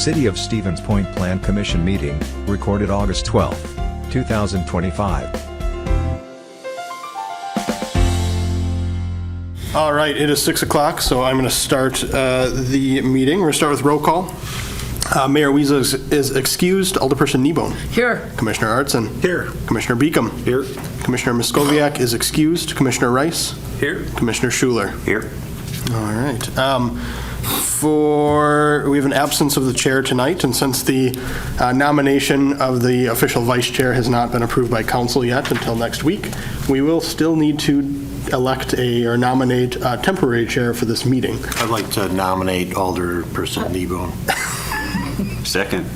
City of Stevens Point Plan Commission meeting, recorded August 12, 2025. All right, it is 6 o'clock, so I'm going to start the meeting. We're going to start with roll call. Mayor Wiesa is excused. Alderperson Kneebone. Here. Commissioner Artson. Here. Commissioner Beacom. Here. Commissioner Muskowiak is excused. Commissioner Rice. Here. Commissioner Schuler. Here. All right. We have an absence of the chair tonight, and since the nomination of the official vice chair has not been approved by council yet until next week, we will still need to elect or nominate a temporary chair for this meeting. I'd like to nominate Alderperson Kneebone. Second.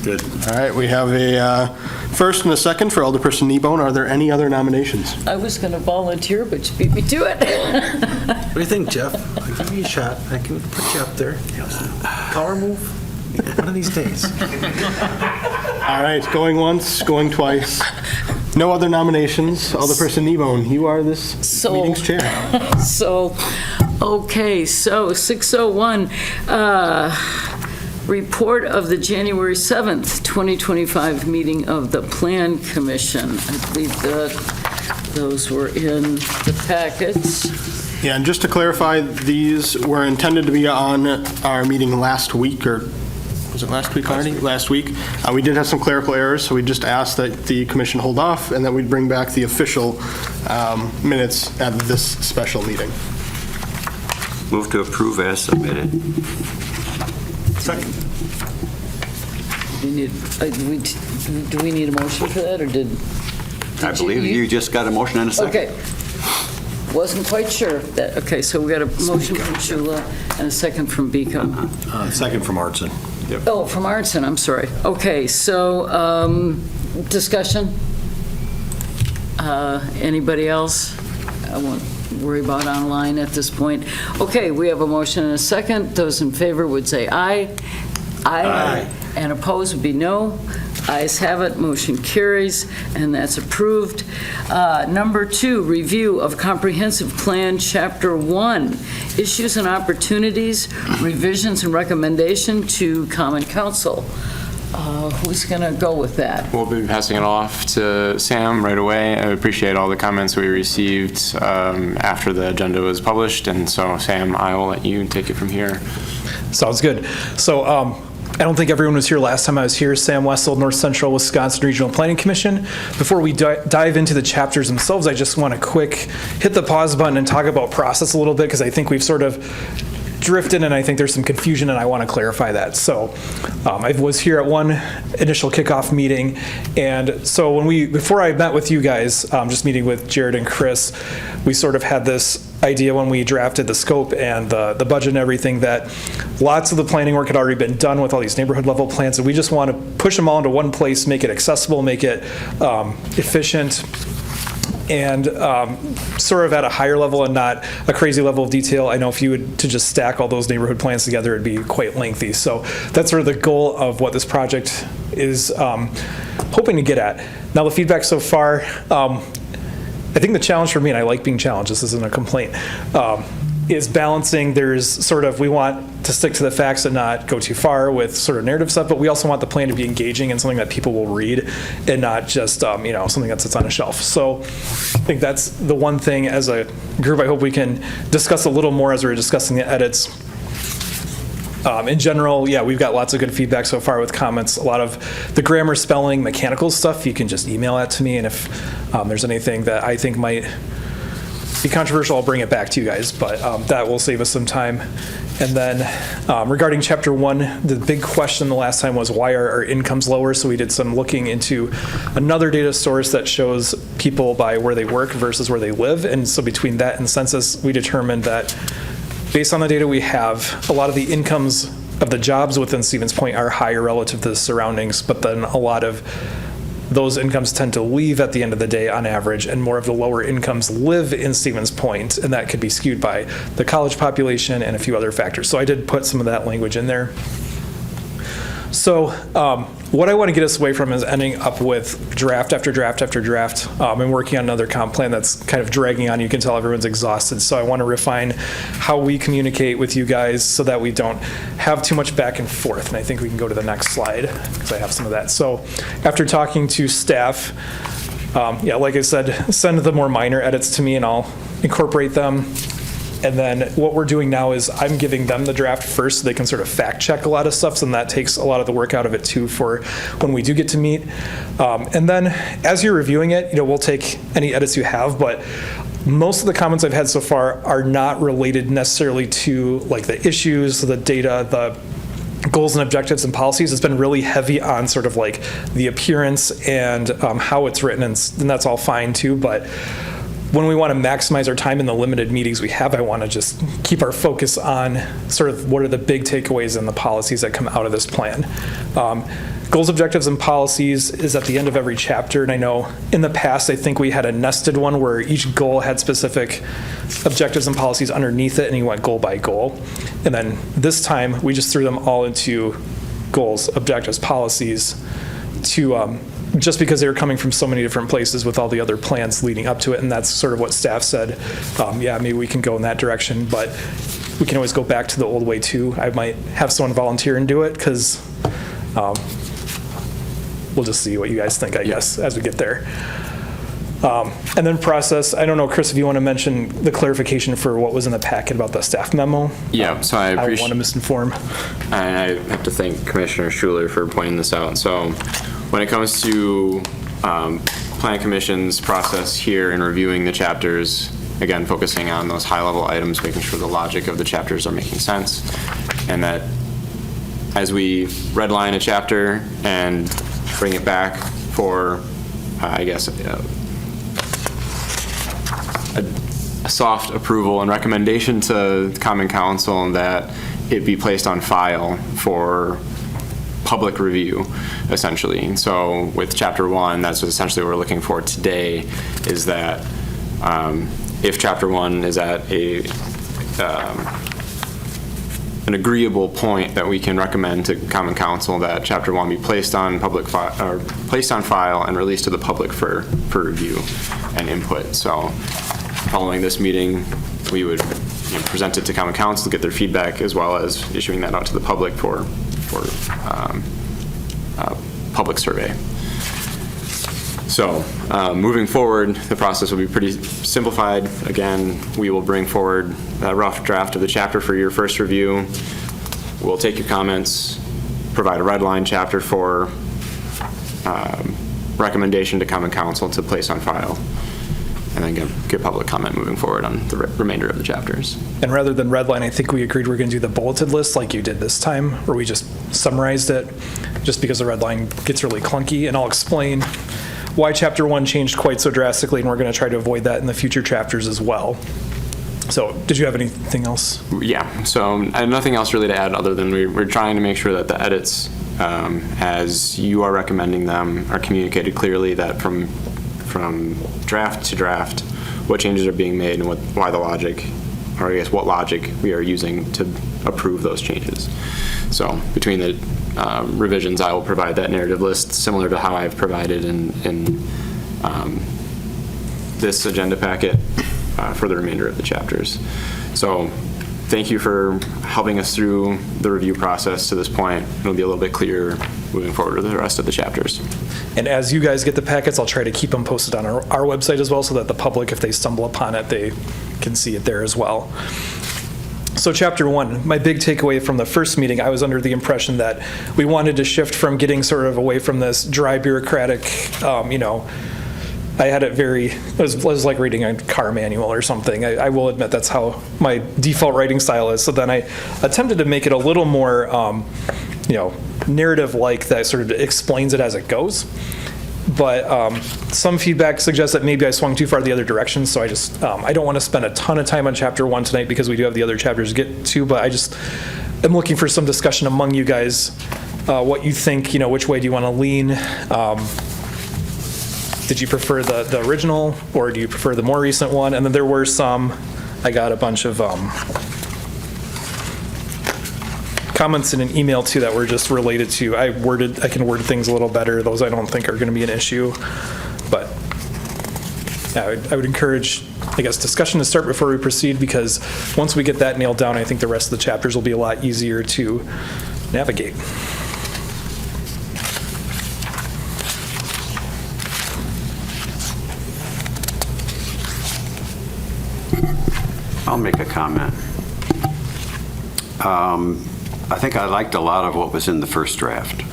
Good. All right, we have a first and a second for Alderperson Kneebone. Are there any other nominations? I was going to volunteer, but you beat me to it. What do you think, Jeff? I'll give you a shot. I can put you up there. Power move? One of these days. All right, going once, going twice. No other nominations. Alderperson Kneebone, you are this meeting's chair. Okay, so 6:01. Report of the January 7th, 2025 meeting of the Plan Commission. I believe that those were in the packets. Yeah, and just to clarify, these were intended to be on our meeting last week, or was it last week already? Last week. We did have some clerical errors, so we just asked that the commission hold off and that we'd bring back the official minutes at this special meeting. Move to approve as submitted. Second. Do we need a motion for that, or did I believe you just got a motion and a second. Okay. Wasn't quite sure. Okay, so we got a motion from Shula and a second from Beacom. Second from Artson. Yep. Oh, from Artson, I'm sorry. Okay, so discussion? Anybody else? I won't worry about online at this point. Okay, we have a motion and a second. Those in favor would say aye. Aye. And opposed would be no. Ayes have it, motion carries, and that's approved. Number 2, review of comprehensive plan, Chapter 1, issues and opportunities, revisions and recommendation to Common Council. Who's going to go with that? We'll be passing it off to Sam right away. I appreciate all the comments we received after the agenda was published, and so Sam, I will let you take it from here. Sounds good. So I don't think everyone was here last time I was here. Sam Wessel, North Central Wisconsin Regional Planning Commission. Before we dive into the chapters themselves, I just want to quick hit the pause button and talk about process a little bit, because I think we've sort of drifted and I think there's some confusion, and I want to clarify that. So I was here at one initial kickoff meeting, and so before I met with you guys, just meeting with Jared and Chris, we sort of had this idea when we drafted the scope and the budget and everything that lots of the planning work had already been done with all these neighborhood level plans, and we just want to push them all into one place, make it accessible, make it efficient, and sort of at a higher level and not a crazy level of detail. I know if you would to just stack all those neighborhood plans together, it'd be quite lengthy. So that's sort of the goal of what this project is hoping to get at. Now, the feedback so far, I think the challenge for me, and I like being challenged, this isn't a complaint, is balancing. There's sort of, we want to stick to the facts and not go too far with sort of narrative stuff, but we also want the plan to be engaging and something that people will read and not just, something that sits on a shelf. So I think that's the one thing as a group I hope we can discuss a little more as we're discussing the edits. In general, yeah, we've got lots of good feedback so far with comments. A lot of the grammar, spelling, mechanical stuff, you can just email that to me, and if there's anything that I think might be controversial, I'll bring it back to you guys, but that will save us some time. And then regarding Chapter 1, the big question the last time was, why are our incomes lower? So we did some looking into another data source that shows people by where they work versus where they live, and so between that and census, we determined that based on the data we have, a lot of the incomes of the jobs within Stevens Point are higher relative to the surroundings, but then a lot of those incomes tend to leave at the end of the day on average, and more of the lower incomes live in Stevens Point, and that could be skewed by the college population and a few other factors. So I did put some of that language in there. So what I want to get us away from is ending up with draft after draft after draft and working on another comp plan that's kind of dragging on. You can tell everyone's exhausted. So I want to refine how we communicate with you guys so that we don't have too much back and forth. And I think we can go to the next slide because I have some of that. So after talking to staff, like I said, send the more minor edits to me and I'll incorporate them. And then what we're doing now is I'm giving them the draft first so they can sort of fact check a lot of stuff. So that takes a lot of the work out of it too for when we do get to meet. And then as you're reviewing it, we'll take any edits you have, but most of the comments I've had so far are not related necessarily to like the issues, the data, the goals and objectives and policies. It's been really heavy on sort of like the appearance and how it's written, and that's all fine too. But when we want to maximize our time in the limited meetings we have, I want to just keep our focus on sort of what are the big takeaways and the policies that come out of this plan. Goals, objectives, and policies is at the end of every chapter. And I know in the past, I think we had a nested one where each goal had specific objectives and policies underneath it, and you went goal by goal. And then this time, we just threw them all into goals, objectives, policies to just because they were coming from so many different places with all the other plans leading up to it. And that's sort of what staff said. Maybe we can go in that direction, but we can always go back to the old way too. I might have someone volunteer and do it because we'll just see what you guys think, I guess, as we get there. And then process, I don't know, Chris, if you want to mention the clarification for what was in the packet about the staff memo. Yeah, so I don't want to misinform. I have to thank Commissioner Schuler for pointing this out. So when it comes to Plan Commission's process here in reviewing the chapters, again, focusing on those high-level items, making sure the logic of the chapters are making sense, and that as we redline a chapter and bring it back for, I guess, a soft approval and recommendation to Common Council that it be placed on file for public review, essentially. And so with Chapter 1, that's essentially what we're looking for today, is that if Chapter 1 is at an agreeable point that we can recommend to Common Council that Chapter 1 be placed on file and released to the public for review and input. So following this meeting, we would present it to Common Council, get their feedback, as well as issuing that out to the public for public survey. So moving forward, the process will be pretty simplified. Again, we will bring forward a rough draft of the chapter for your first review. We'll take your comments, provide a red line chapter for recommendation to Common Council to place on file, and then get public comment moving forward on the remainder of the chapters. And rather than redline, I think we agreed we're going to do the bulleted list like you did this time, where we just summarized it, just because the red line gets really clunky. And I'll explain why Chapter 1 changed quite so drastically, and we're going to try to avoid that in the future chapters as well. So did you have anything else? Yeah, so I have nothing else really to add other than we're trying to make sure that the edits, as you are recommending them, are communicated clearly, that from draft to draft, what changes are being made and why the logic, or I guess what logic we are using to approve those changes. So between the revisions, I will provide that narrative list similar to how I've provided in this agenda packet for the remainder of the chapters. So thank you for helping us through the review process to this point. It'll be a little bit clearer moving forward with the rest of the chapters. And as you guys get the packets, I'll try to keep them posted on our website as well, so that the public, if they stumble upon it, they can see it there as well. So Chapter 1, my big takeaway from the first meeting, I was under the impression that we wanted to shift from getting sort of away from this dry bureaucratic, I had it it was like reading a car manual or something. I will admit that's how my default writing style is. So then I attempted to make it a little more, narrative-like, that sort of explains it as it goes. But some feedback suggests that maybe I swung too far the other direction. So I just, I don't want to spend a ton of time on Chapter 1 tonight because we do have the other chapters to get to, but I just am looking for some discussion among you guys, what you think, which way do you want to lean? Did you prefer the original, or do you prefer the more recent one? And then there were some, I got a bunch of comments in an email too that were just related to, I can word things a little better. Those I don't think are going to be an issue. But yeah, I would encourage, I guess, discussion to start before we proceed, because once we get that nailed down, I think the rest of the chapters will be a lot easier to navigate. I'll make a comment. I think I liked a lot of what was in the first draft,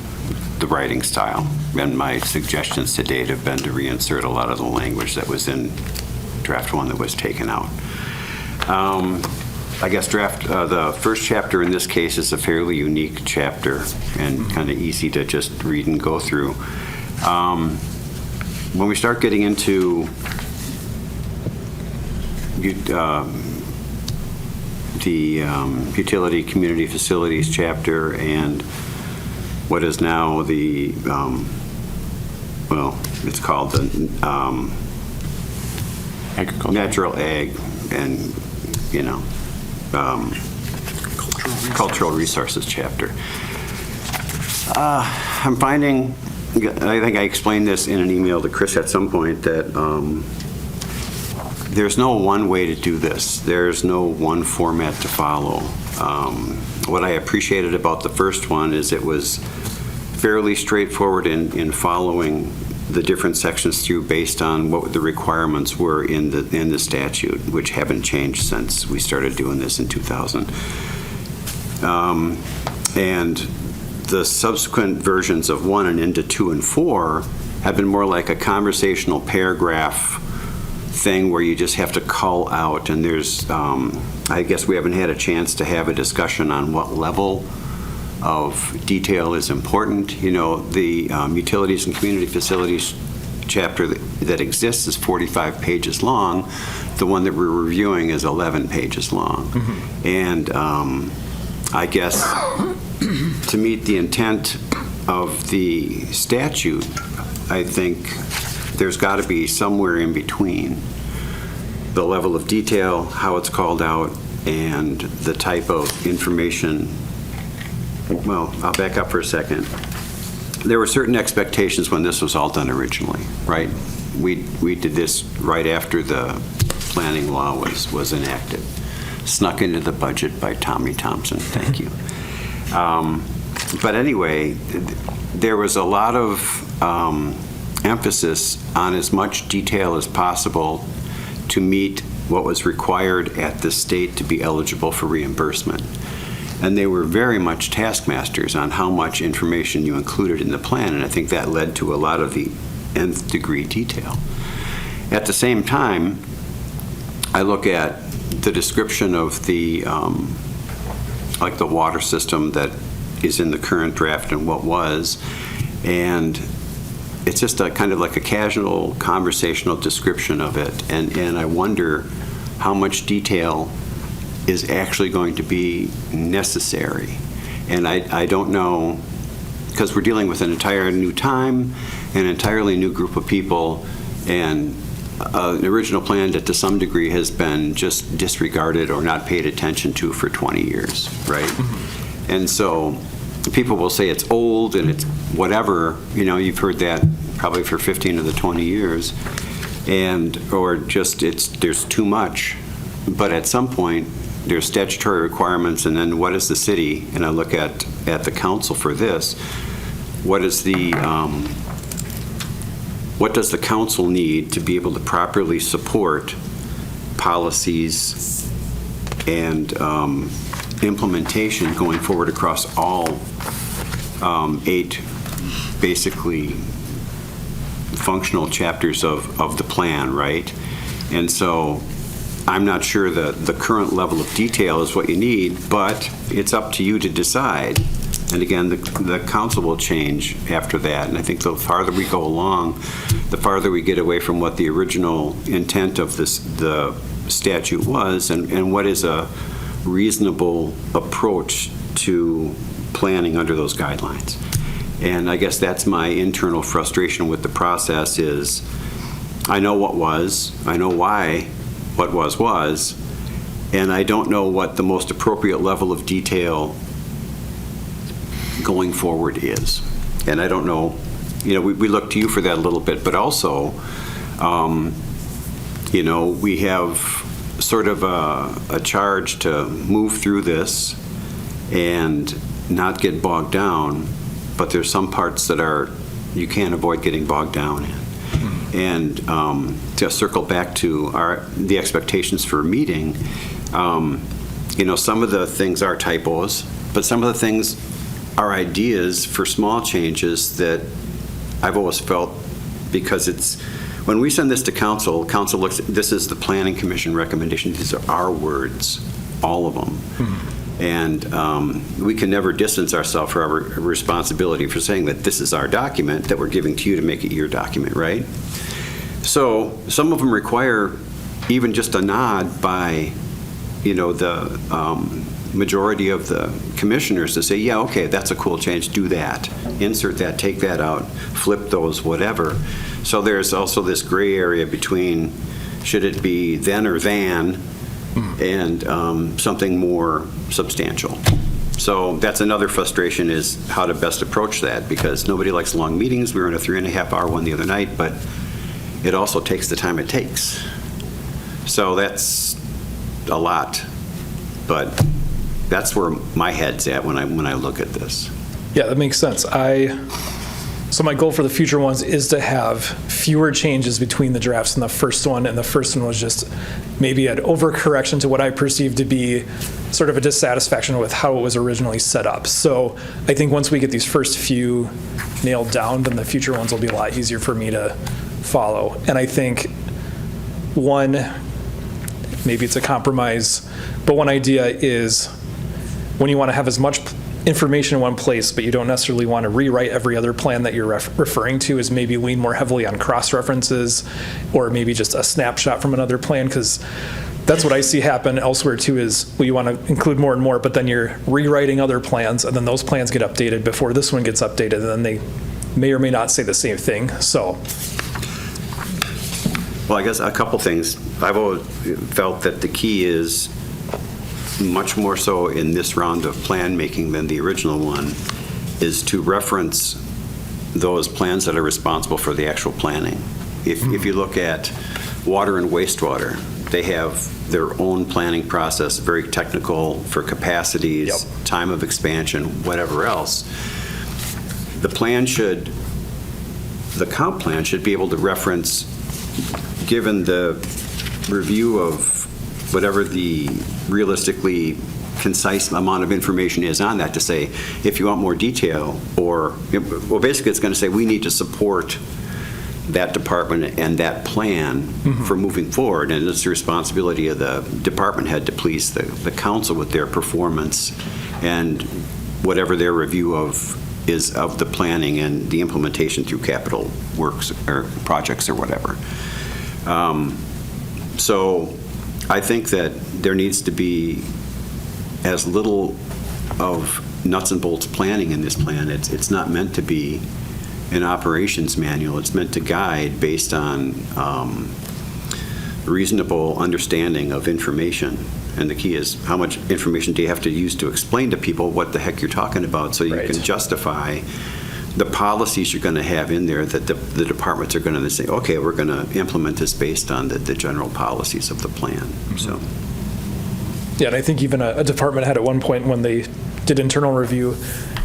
the writing style, and my suggestions to date have been to reinsert a lot of the language that was in draft one that was taken out. I guess the first chapter in this case is a fairly unique chapter and kind of easy to just read and go through. When we start getting into the utility community facilities chapter and what is now the, well, it's called the natural ag and, cultural resources chapter. I'm finding, I think I explained this in an email to Chris at some point, that there's no one way to do this. There's no one format to follow. What I appreciated about the first one is it was fairly straightforward in following the different sections through based on what the requirements were in the statute, which haven't changed since we started doing this in 2000. And the subsequent versions of 1 and into 2 and 4 have been more like a conversational paragraph thing where you just have to call out, and there's, I guess we haven't had a chance to have a discussion on what level of detail is important. The utilities and community facilities chapter that exists is 45 pages long. The one that we're reviewing is 11 pages long. Mm-hmm. And I guess to meet the intent of the statute, I think there's got to be somewhere in between the level of detail, how it's called out, and the type of information. Well, I'll back up for a second. There were certain expectations when this was all done originally, right? We did this right after the planning law was enacted. Snuck into the budget by Tommy Thompson, thank you. But anyway, there was a lot of emphasis on as much detail as possible to meet what was required at the state to be eligible for reimbursement. And they were very much taskmasters on how much information you included in the plan, and I think that led to a lot of the nth degree detail. At the same time, I look at the description of the, like the water system that is in the current draft and what was, and it's just a kind of like a casual conversational description of it, and I wonder how much detail is actually going to be necessary. And I don't know, because we're dealing with an entire new time, an entirely new group of people, and an original plan that to some degree has been just disregarded or not paid attention to for 20 years, right? Mm-hmm. And so people will say it's old and it's whatever, you've heard that probably for 15 of the 20 years, or just there's too much. But at some point, there's statutory requirements, and then what is the city, and I look at the council for this, what does the council need to be able to properly support policies and implementation going forward across all 8 basically functional chapters of the plan, right? And so I'm not sure the current level of detail is what you need, but it's up to you to decide. And again, the council will change after that. And I think the farther we go along, the farther we get away from what the original intent of the statute was, and what is a reasonable approach to planning under those guidelines. And I guess that's my internal frustration with the process is I know what was, I know why what was, and I don't know what the most appropriate level of detail going forward is. And I don't know, we look to you for that a little bit, but also, we have sort of a charge to move through this and not get bogged down, but there's some parts that you can't avoid getting bogged down in. And to circle back to the expectations for a meeting, some of the things are typos, but some of the things are ideas for small changes that I've always felt, because when we send this to council looks at, this is the Planning Commission recommendation, these are our words, all of them. And we can never distance ourselves from our responsibility for saying that this is our document that we're giving to you to make it your document, right? So some of them require even just a nod by, the majority of the commissioners to say, yeah, okay, that's a cool change, do that. Insert that, take that out, flip those, whatever. So there's also this gray area between should it be then or than, and something more substantial. So that's another frustration, is how to best approach that, because nobody likes long meetings. We were in a 3.5-hour one the other night, but it also takes the time it takes. So that's a lot, but that's where my head's at when I look at this. Yeah, that makes sense. So my goal for the future ones is to have fewer changes between the drafts and the first one, and the first one was just maybe an overcorrection to what I perceived to be sort of a dissatisfaction with how it was originally set up. So I think once we get these first few nailed down, then the future ones will be a lot easier for me to follow. And I think maybe it's a compromise, but one idea is when you want to have as much information in one place, but you don't necessarily want to rewrite every other plan that you're referring to, is maybe lean more heavily on cross-references, or maybe just a snapshot from another plan, because that's what I see happen elsewhere too, is you want to include more and more, but then you're rewriting other plans, and then those plans get updated before this one gets updated, and then they may or may not say the same thing. So, well, I guess a couple things. I've always felt that the key is, much more so in this round of plan making than the original one, is to reference those plans that are responsible for the actual planning. If you look at water and wastewater, they have their own planning process, very technical for capacities, time of expansion, whatever else. The comp plan should be able to reference, given the review of whatever the realistically concise amount of information is on that, to say, if you want more detail, well, basically it's going to say we need to support that department and that plan for moving forward, and it's the responsibility of the department head to please the council with their performance and whatever their review is of the planning and the implementation through capital works or projects or whatever. So I think that there needs to be as little of nuts and bolts planning in this plan. It's not meant to be an operations manual. It's meant to guide based on reasonable understanding of information. And the key is, how much information do you have to use to explain to people what the heck you're talking about, so you can justify the policies you're going to have in there, that the departments are going to say, okay, we're going to implement this based on the general policies of the plan. So. Yeah, and I think even a department head at one point, when they did internal review,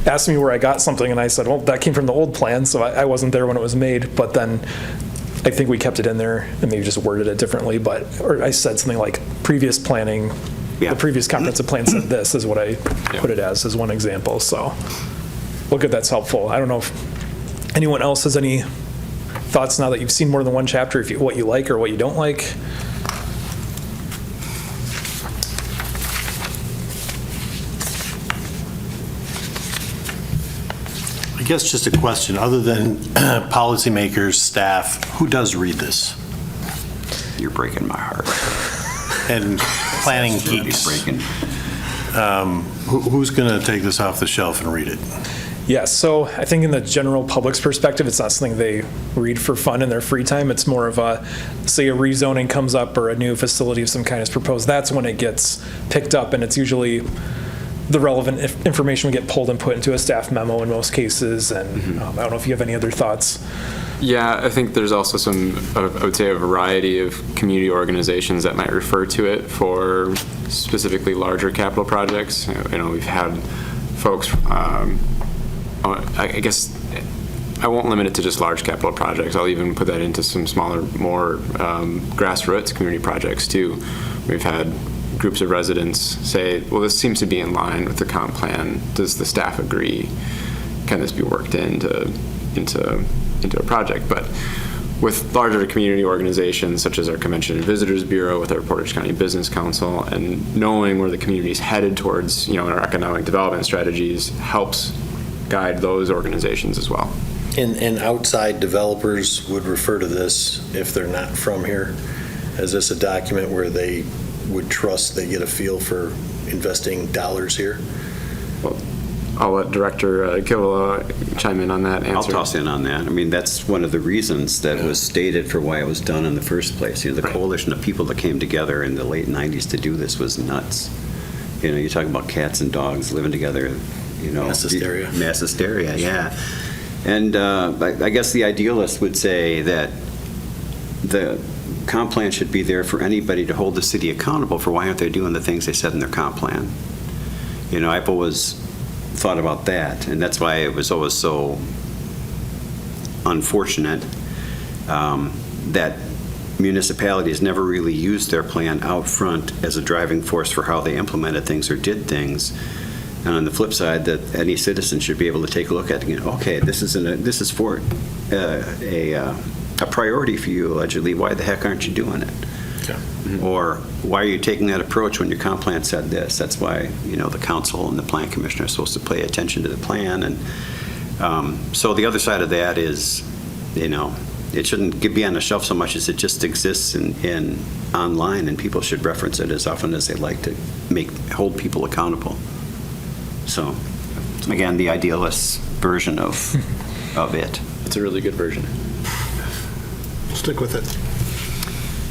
asked me where I got something, and I said, well, that came from the old plan, so I wasn't there when it was made. But then I think we kept it in there and maybe just worded it differently, or I said something like previous planning, the previous comprehensive plan said this, is what I put it as one example. So, well, good, that's helpful. I don't know if anyone else has any thoughts now that you've seen more than one chapter, what you like or what you don't like. I guess just a question, other than policymakers, staff, who does read this? You're breaking my heart. And planning geeks. Who's going to take this off the shelf and read it? Yeah, so I think in the general public's perspective, it's not something they read for fun in their free time. It's more of say a rezoning comes up or a new facility of some kind is proposed. That's when it gets picked up, and it's usually the relevant information would get pulled and put into a staff memo in most cases. And I don't know if you have any other thoughts. Yeah, I think there's also I would say, a variety of community organizations that might refer to it for specifically larger capital projects. We've had folks, I guess, I won't limit it to just large capital projects. I'll even put that into some smaller, more grassroots community projects too. We've had groups of residents say, well, this seems to be in line with the comp plan. Does the staff agree? Can this be worked into a project? But with larger community organizations such as our Convention and Visitors Bureau, with our Portage County Business Council, and knowing where the community is headed towards, our economic development strategies helps guide those organizations as well. And outside developers would refer to this, if they're not from here, as this a document where they would trust they get a feel for investing dollars here? Well, I'll let Director Kivela chime in on that answer. I'll toss in on that. I mean, that's one of the reasons that was stated for why it was done in the first place. The coalition of people that came together in the late 90s to do this was nuts. You're talking about cats and dogs living together, Mass hysteria. Mass hysteria, yeah. And I guess the idealist would say that the comp plan should be there for anybody to hold the city accountable for why aren't they doing the things they said in their comp plan. I've always thought about that, and that's why it was always so unfortunate that municipalities never really used their plan out front as a driving force for how they implemented things or did things. And on the flip side, that any citizen should be able to take a look at it and go, okay, this is for a priority for you, allegedly. Why the heck aren't you doing it? Yeah. Or why are you taking that approach when your comp plan said this? That's why, the council and the plan commissioner are supposed to pay attention to the plan. And so the other side of that is, it shouldn't be on the shelf so much as it just exists in online, and people should reference it as often as they like to hold people accountable. So, again, the idealist version of it. It's a really good version. Stick with it.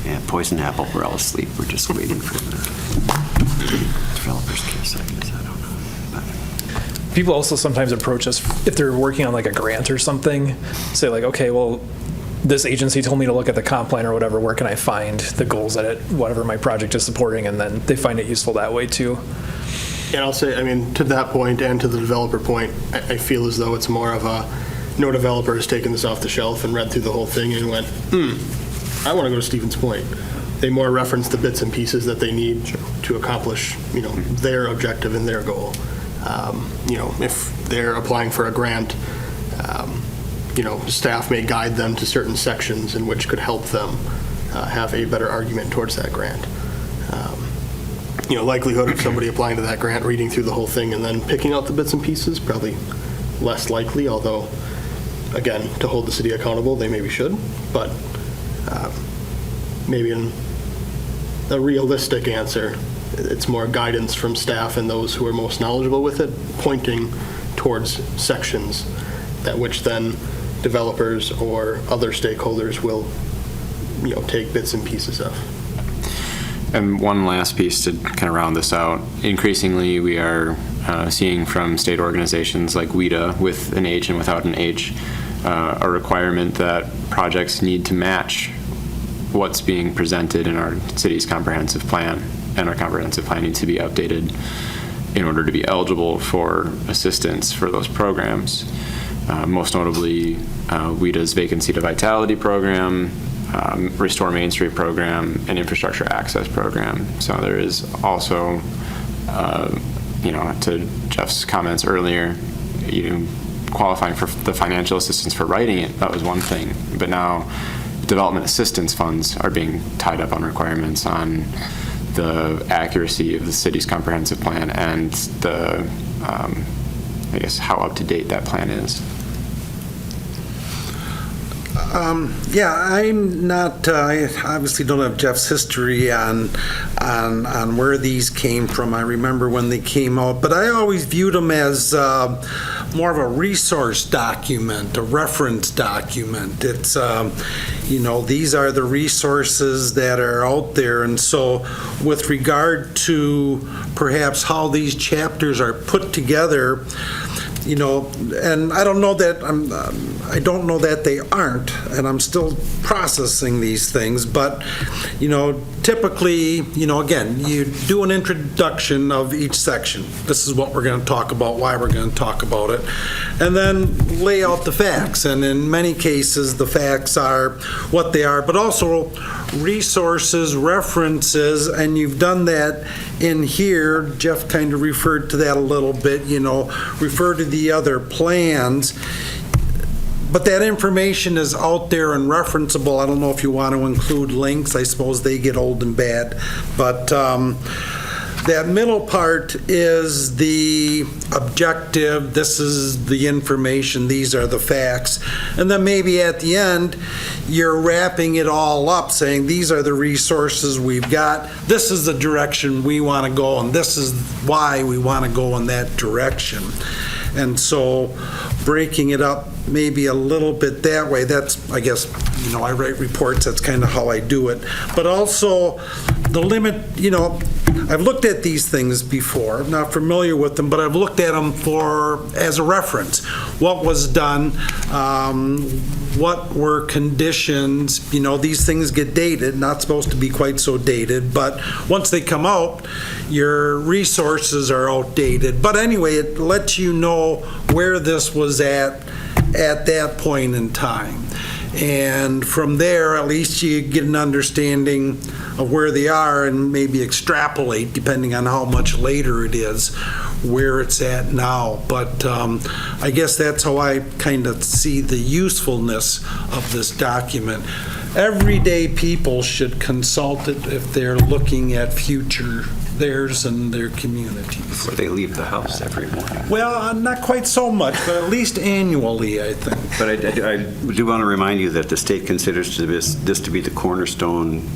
Yeah, poison apple, we're all asleep. We're just waiting for the developer's kiss, I guess. I don't know. But People also sometimes approach us if they're working on like a grant or something, say like, okay, well, this agency told me to look at the comp plan or whatever, where can I find the goals that whatever my project is supporting, and then they find it useful that way too. And I'll say, to that point and to the developer point, I feel as though it's more of a, no developer has taken this off the shelf and read through the whole thing and went, I want to go to Stephen's point. They more reference the bits and pieces that they need to accomplish, their objective and their goal. If they're applying for a grant, staff may guide them to certain sections in which could help them have a better argument towards that grant. Likelihood of somebody applying to that grant, reading through the whole thing, and then picking out the bits and pieces, probably less likely, although, again, to hold the city accountable, they maybe should. But maybe in a realistic answer, it's more guidance from staff and those who are most knowledgeable with it, pointing towards sections that which then developers or other stakeholders will, take bits and pieces of. And one last piece to kind of round this out. Increasingly, we are seeing from state organizations like WIDA, with an H and without an H, a requirement that projects need to match what's being presented in our city's comprehensive plan, and our comprehensive plan needs to be updated in order to be eligible for assistance for those programs. Most notably, WIDA's Vacancy to Vitality program, Restore Main Street program, and Infrastructure Access program. So there is also, to Jeff's comments earlier, qualifying for the financial assistance for writing it, that was one thing. But now development assistance funds are being tied up on requirements on the accuracy of the city's comprehensive plan and the, how up to date that plan is. Yeah, I'm not, I obviously don't have Jeff's history on where these came from. I remember when they came out, but I always viewed them as more of a resource document, a reference document. It's, these are the resources that are out there. And so with regard to perhaps how these chapters are put together, and I don't know that I don't know that they aren't, and I'm still processing these things, but, typically, again, you do an introduction of each section. This is what we're going to talk about, why we're going to talk about it, and then lay out the facts. And in many cases, the facts are what they are, but also resources, references, and you've done that in here. Jeff kind of referred to that a little bit, refer to the other plans. But that information is out there and referenceable. I don't know if you want to include links. I suppose they get old and bad. But that middle part is the objective. This is the information. These are the facts. And then maybe at the end, you're wrapping it all up, saying these are the resources we've got. This is the direction we want to go, and this is why we want to go in that direction. And so breaking it up maybe a little bit that way, that's, I guess, I write reports, that's kind of how I do it. But also the limit, I've looked at these things before, I'm not familiar with them, but I've looked at them as a reference. What was done, what were conditions, these things get dated, not supposed to be quite so dated, but once they come out, your resources are outdated. But anyway, it lets you know where this was at that point in time. And from there, at least you get an understanding of where they are and maybe extrapolate, depending on how much later it is, where it's at now. But I guess that's how I kind of see the usefulness of this document. Everyday people should consult it if they're looking at future theirs and their communities. Before they leave the house every morning. Well, not quite so much, but at least annually, I think. But I do want to remind you that the state considers this to be the cornerstone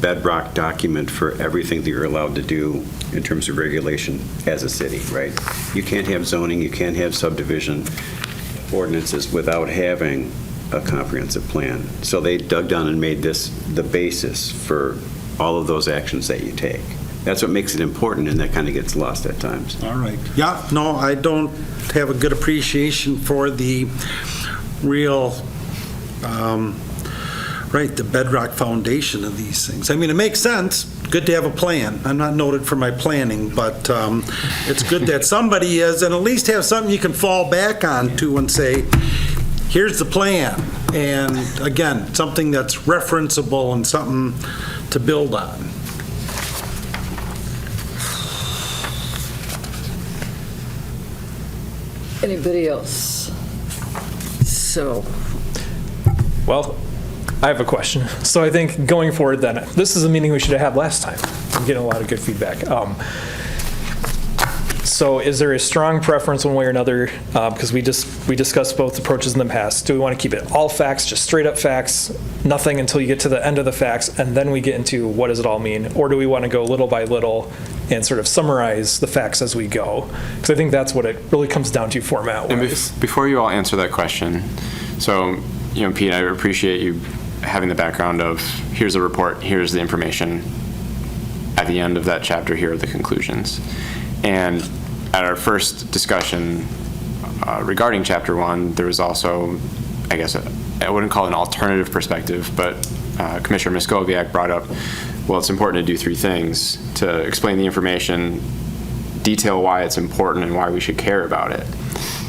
bedrock document for everything that you're allowed to do in terms of regulation as a city, right? You can't have zoning, you can't have subdivision ordinances without having a comprehensive plan. So they dug down and made this the basis for all of those actions that you take. That's what makes it important, and that kind of gets lost at times. All right. Yeah, no, I don't have a good appreciation for the real, the bedrock foundation of these things. I mean, it makes sense. Good to have a plan. I'm not noted for my planning, but it's good that somebody is, and at least have something you can fall back on to and say, here's the plan. And again, something that's referenceable and something to build on. Anybody else? So, Well, I have a question. So I think going forward then, this is a meeting we should have had last time. I'm getting a lot of good feedback. So is there a strong preference one way or another? Because we discussed both approaches in the past. Do we want to keep it all facts, just straight up facts, nothing until you get to the end of the facts, and then we get into what does it all mean? Or do we want to go little by little and sort of summarize the facts as we go? Because I think that's what it really comes down to format-wise. And before you all answer that question, so, Pete, I appreciate you having the background of here's a report, here's the information. At the end of that chapter, here are the conclusions. And at our first discussion regarding Chapter 1, there was also, I guess, I wouldn't call it an alternative perspective, but Commissioner Miskowiak brought up, well, it's important to do three things: to explain the information, detail why it's important and why we should care about it.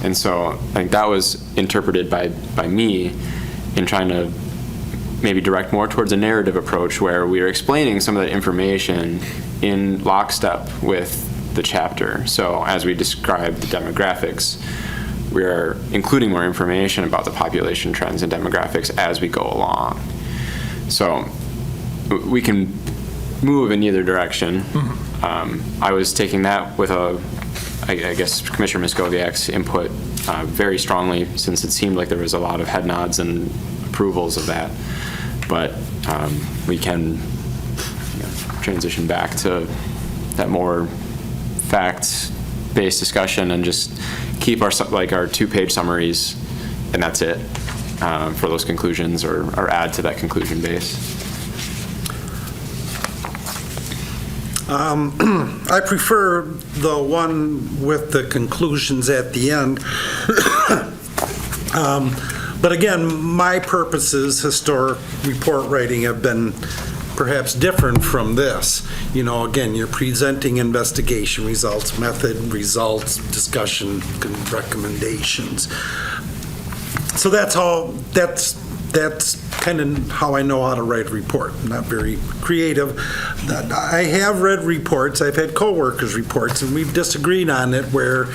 And so I think that was interpreted by me in trying to maybe direct more towards a narrative approach where we are explaining some of that information in lockstep with the chapter. So as we describe the demographics, we are including more information about the population trends and demographics as we go along. So we can move in either direction. I was taking that with I guess Commissioner Miskowiak's input very strongly, since it seemed like there was a lot of head nods and approvals of that. But we can transition back to that more fact-based discussion and just keep our 2-page summaries, and that's it for those conclusions, or add to that conclusion base. I prefer the one with the conclusions at the end. But again, my purposes, historic report writing, have been perhaps different from this. Again, you're presenting investigation results, method, results, discussion, and recommendations. So that's kind of how I know how to write a report. I'm not very creative. I have read reports, I've had coworkers' reports, and we've disagreed on it, where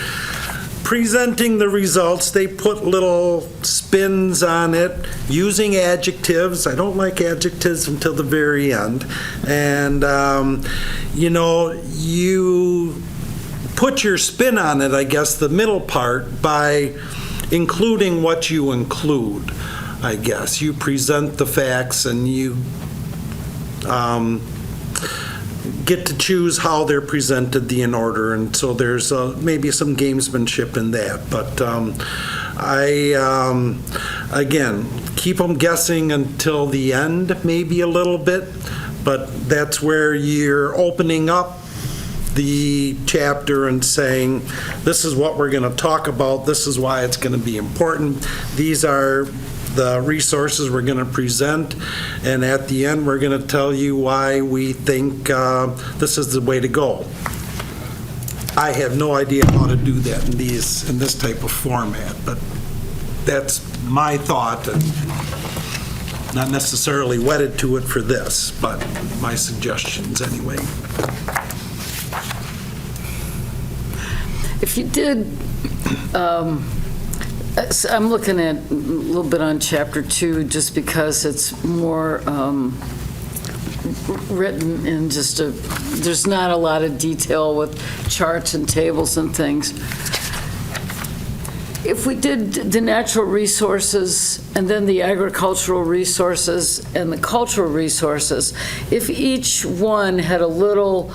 presenting the results, they put little spins on it, using adjectives. I don't like adjectives until the very end. And, you put your spin on it, I guess, the middle part, by including what you include, I guess. You present the facts and you get to choose how they're presented, in order, and so there's maybe some gamesmanship in that. But again, keep them guessing until the end, maybe a little bit, but that's where you're opening up the chapter and saying, this is what we're going to talk about, this is why it's going to be important, these are the resources we're going to present, and at the end we're going to tell you why we think this is the way to go. I have no idea how to do that in this type of format, but that's my thought, and not necessarily wedded to it for this, but my suggestions anyway. If you did, I'm looking at a little bit on Chapter 2, just because it's more written in there's not a lot of detail with charts and tables and things. If we did the natural resources and then the agricultural resources and the cultural resources, if each one had a little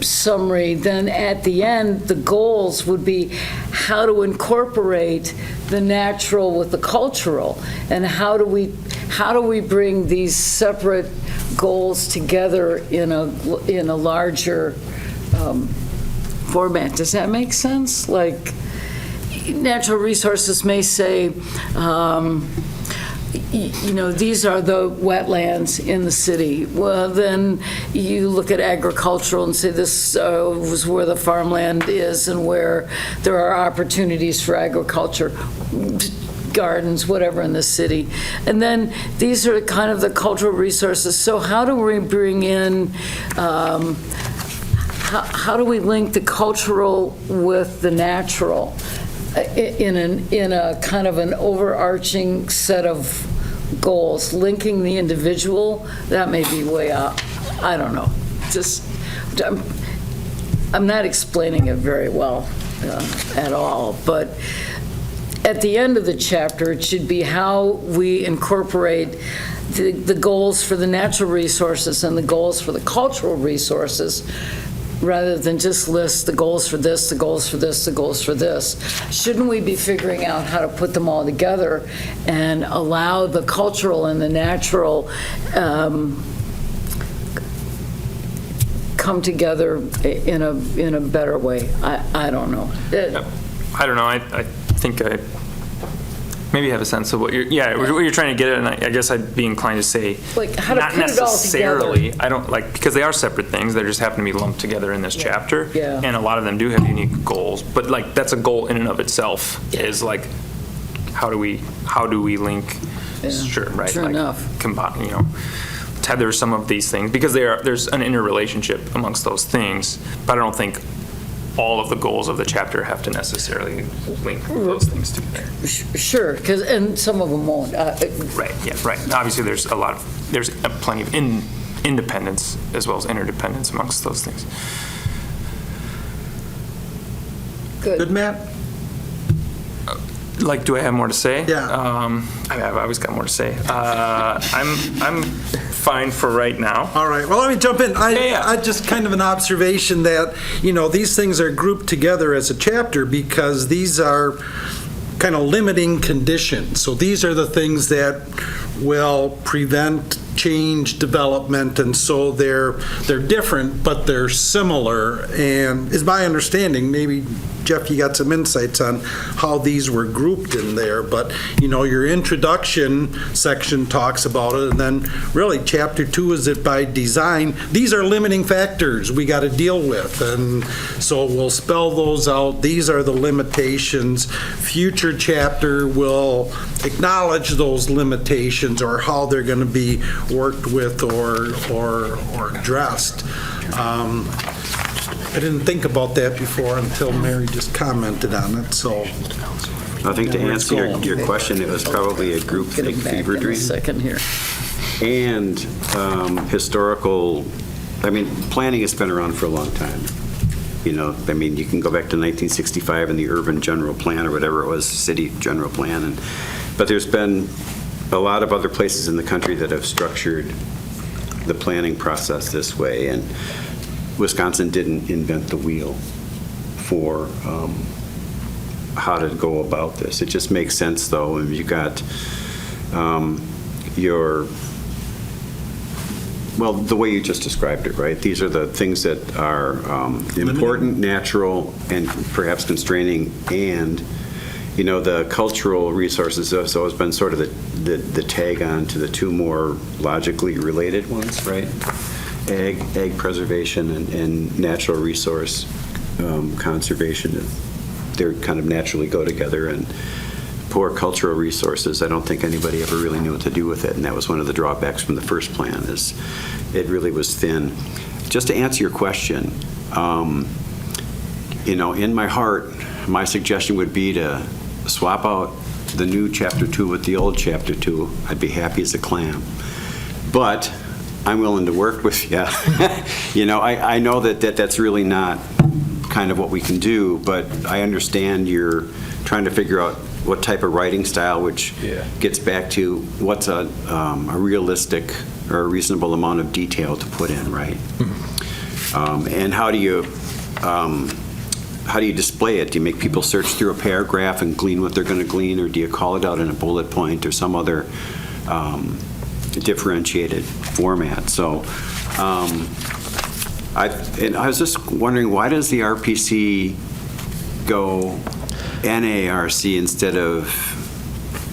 summary, then at the end, the goals would be how to incorporate the natural with the cultural, and how do we bring these separate goals together in a larger format. Does that make sense? Like, natural resources may say, these are the wetlands in the city. Well, then you look at agricultural and say this was where the farmland is and where there are opportunities for agriculture, gardens, whatever in the city. And then these are kind of the cultural resources. So how do we bring in, how do we link the cultural with the natural? In a kind of an overarching set of goals, linking the individual, that may be way out. I don't know. I'm not explaining it very well at all, but at the end of the chapter, it should be how we incorporate the goals for the natural resources and the goals for the cultural resources, rather than just list the goals for this, the goals for this, the goals for this. Shouldn't we be figuring out how to put them all together and allow the cultural and the natural come together in a better way? I don't know. I don't know. I think I maybe have a sense of what you're trying to get at, and I guess I'd be inclined to say, like, how to not put it all necessarily. together. I don't because they are separate things. They just happen to be lumped together in this chapter, Yeah. and a lot of them do have unique goals. But that's a goal in and of itself. Is like, how do we link? Yeah. Sure, right. True enough. Combine, tether some of these things, because there's an interrelationship amongst those things. But I don't think all of the goals of the chapter have to necessarily link those things together. Sure, and some of them won't. Right, yeah, right. Obviously, there's plenty of independence as well as interdependence amongst those things. Good, Matt? Like, do I have more to say? Yeah. I've always got more to say. I'm fine for right now. All right, well, let me jump in. Yeah. I just kind of an observation that, these things are grouped together as a chapter because these are kind of limiting conditions. So these are the things that will prevent change development, and so they're different, but they're similar. And is my understanding, maybe Jeff, you got some insights on how these were grouped in there, but your introduction section talks about it, and then really chapter 2 is it by design. These are limiting factors we got to deal with, and so we'll spell those out. These are the limitations. Future chapter will acknowledge those limitations or how they're going to be worked with or addressed. I didn't think about that before until Mary just commented on it, so. I think to answer your question, it was probably a group Getting think back fever in a dream. second here. And historical, planning has been around for a long time. You can go back to 1965 and the urban general plan or whatever it was, city general plan. But there's been a lot of other places in the country that have structured the planning process this way. And Wisconsin didn't invent the wheel for how to go about this. It just makes sense, though, and you got the way you just described it, right? These are the things that are important, natural, and perhaps constraining, and the cultural resources has always been sort of the tag on to the two more logically related ones, right? Ag preservation and natural resource conservation, they kind of naturally go together. And poor cultural resources, I don't think anybody ever really knew what to do with it, and that was one of the drawbacks from the first plan, is it really was thin. Just to answer your question, in my heart, my suggestion would be to swap out the new chapter 2 with the old chapter 2. I'd be happy as a clam. But I'm willing to work with you. I know that's really not kind of what we can do, but I understand you're trying to figure out what type of writing style, which gets back to what's a realistic or a reasonable amount of detail to put in, right? Mm-hmm. And how do you display it? Do you make people search through a paragraph and glean what they're going to glean, or do you call it out in a bullet point or some other differentiated format? So I was just wondering, why does the RPC go NARC instead of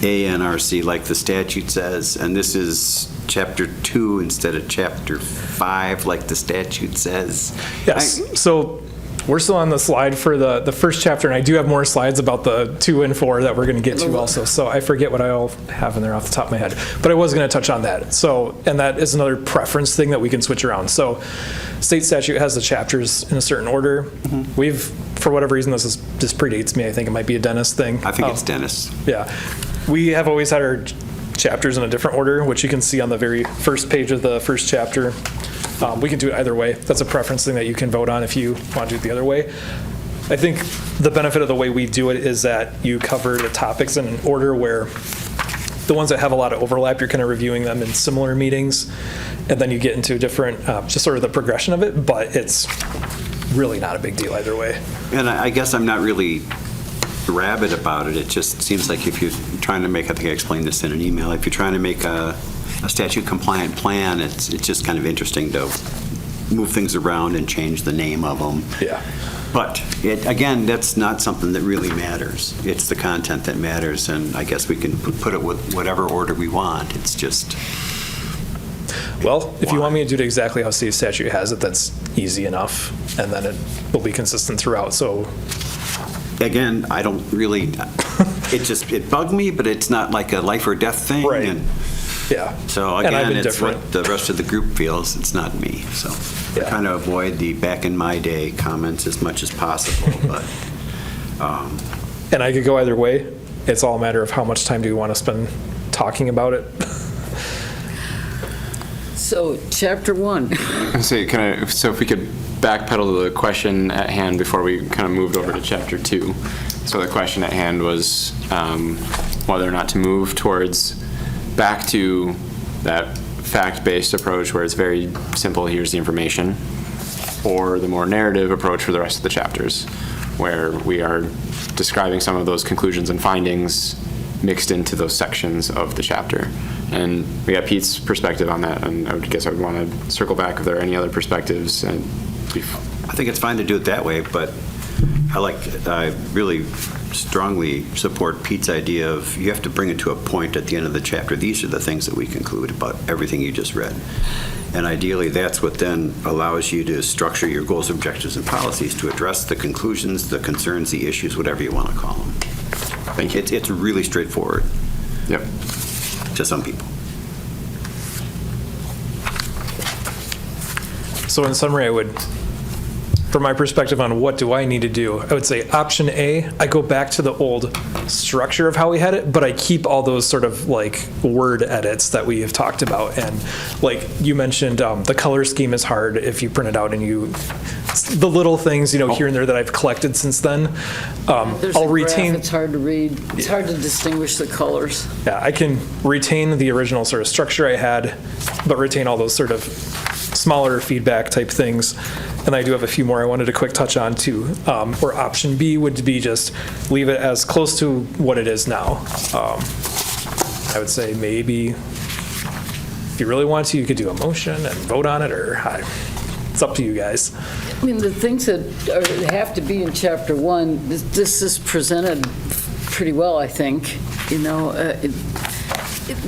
ANRC like the statute says, and this is chapter 2 instead of chapter 5 like the statute says? Yes, so we're still on the slide for the first chapter, and I do have more slides about the 2 and 4 that we're going to get to also. So I forget what I all have in there off the top of my head, but I was going to touch on that. So, and that is another preference thing that we can switch around. So state statute has the chapters in a certain order. Mm-hmm. We've, for whatever reason, this predates me. I think it might be a Dennis thing. I think it's Dennis. Yeah. We have always had our chapters in a different order, which you can see on the very first page of the first chapter. We can do it either way. That's a preference thing that you can vote on if you want to do it the other way. I think the benefit of the way we do it is that you cover the topics in an order where the ones that have a lot of overlap, you're kind of reviewing them in similar meetings, and then you get into a different, just sort of the progression of it, but it's really not a big deal either way. And I guess I'm not really rabid about it. It just seems like if you're trying to make, I think I explained this in an email, if you're trying to make a statute compliant plan, it's just kind of interesting to move things around and change the name of them. Yeah. But again, that's not something that really matters. It's the content that matters, and I guess we can put it with whatever order we want. It's just. Well, if you want me to do it exactly how state statute has it, that's easy enough, and then it will be consistent throughout. So. Again, I don't really. It bugged me, but it's not like a life or death thing. Right. And, yeah. So again, it's what the rest of the group feels. It's not me. So I kind of avoid the back in my day comments as much as possible. But and I could go either way. It's all a matter of how much time do you want to spend talking about it. So, chapter 1. So if we could backpedal to the question at hand before we kind of moved over to chapter 2. So the question at hand was whether or not to move back to that fact-based approach where it's very simple, here's the information, or the more narrative approach for the rest of the chapters, where we are describing some of those conclusions and findings mixed into those sections of the chapter. And we got Pete's perspective on that, and I guess I would want to circle back if there are any other perspectives. And I think it's fine to do it that way, but I really strongly support Pete's idea of you have to bring it to a point at the end of the chapter. These are the things that we conclude about everything you just read. And ideally, that's what then allows you to structure your goals, objectives, and policies to address the conclusions, the concerns, the issues, whatever you want to call them. Thank you. It's really straightforward. Yep. To some people. So in summary, from my perspective on what do I need to do, I would say option A, I go back to the old structure of how we had it, but I keep all those sort of like word edits that we have talked about. And like you mentioned, the color scheme is hard if you print it out and the little things, here and there that I've collected since then. There's I'll a graph, retain. it's hard to read. It's hard to distinguish the colors. Yeah, I can retain the original sort of structure I had, but retain all those sort of smaller feedback type things. And I do have a few more I wanted to quick touch on too. Or option B would be just leave it as close to what it is now. I would say maybe if you really want to, you could do a motion and vote on it, or it's up to you guys. I mean, the things that have to be in chapter 1, this is presented pretty well, I think.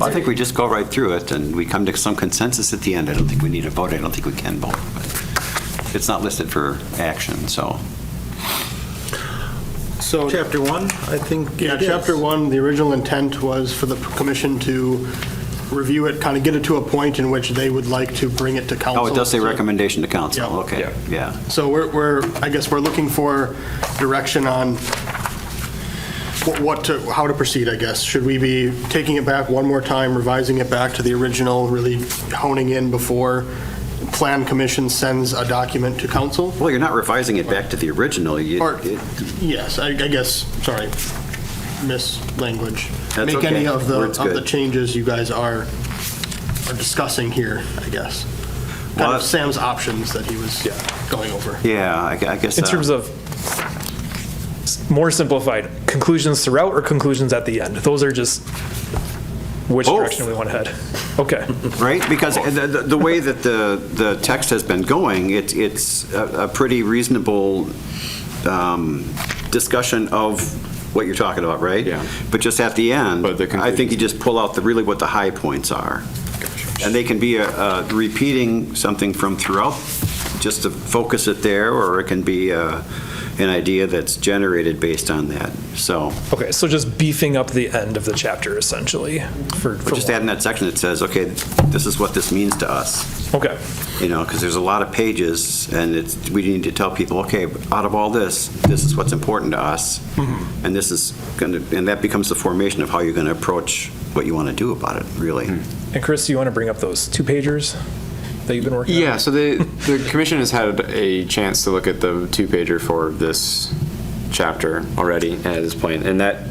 I think we just go right through it and we come to some consensus at the end. I don't think we need a vote. I don't think we can vote. But it's not listed for action, so. So, Chapter 1, I think. yeah, it is. chapter 1, the original intent was for the commission to review it, kind of get it to a point in which they would like to bring it to council. Oh, it does say So- recommendation to council. Yeah. Okay, yeah. So I guess we're looking for direction on how to proceed, I guess. Should we be taking it back one more time, revising it back to the original, really honing in before Plan Commission sends a document to council? Well, you're not revising it back to the original. Yes, I guess, sorry, language. That's Make any okay. of Word's the good. changes you guys are discussing here, I guess. Kind Well, of Sam's options that he was going over. Yeah, I guess. In terms of more simplified, conclusions throughout or conclusions at the end? Those are just which Both. direction we want to head. Okay. Right? Because the way that the text has been going, it's a pretty reasonable discussion of what you're talking about, right? Yeah. But just at the end, But the I think you just pull out really what the high points are. And they can be repeating something from throughout, just to focus it there, or it can be an idea that's generated based on that. So Okay, so just beefing up the end of the chapter essentially. For just one. adding that section that says, okay, this is what this means to us. Okay. Because there's a lot of pages, and we need to tell people, okay, out of all this is what's important to us, and this is and that becomes the formation of how you're going to approach what you want to do about it, really. And Chris, do you want to bring up those 2-pagers that you've been working on? Yeah, so the commission has had a chance to look at the 2-pager for this chapter already at this point, and that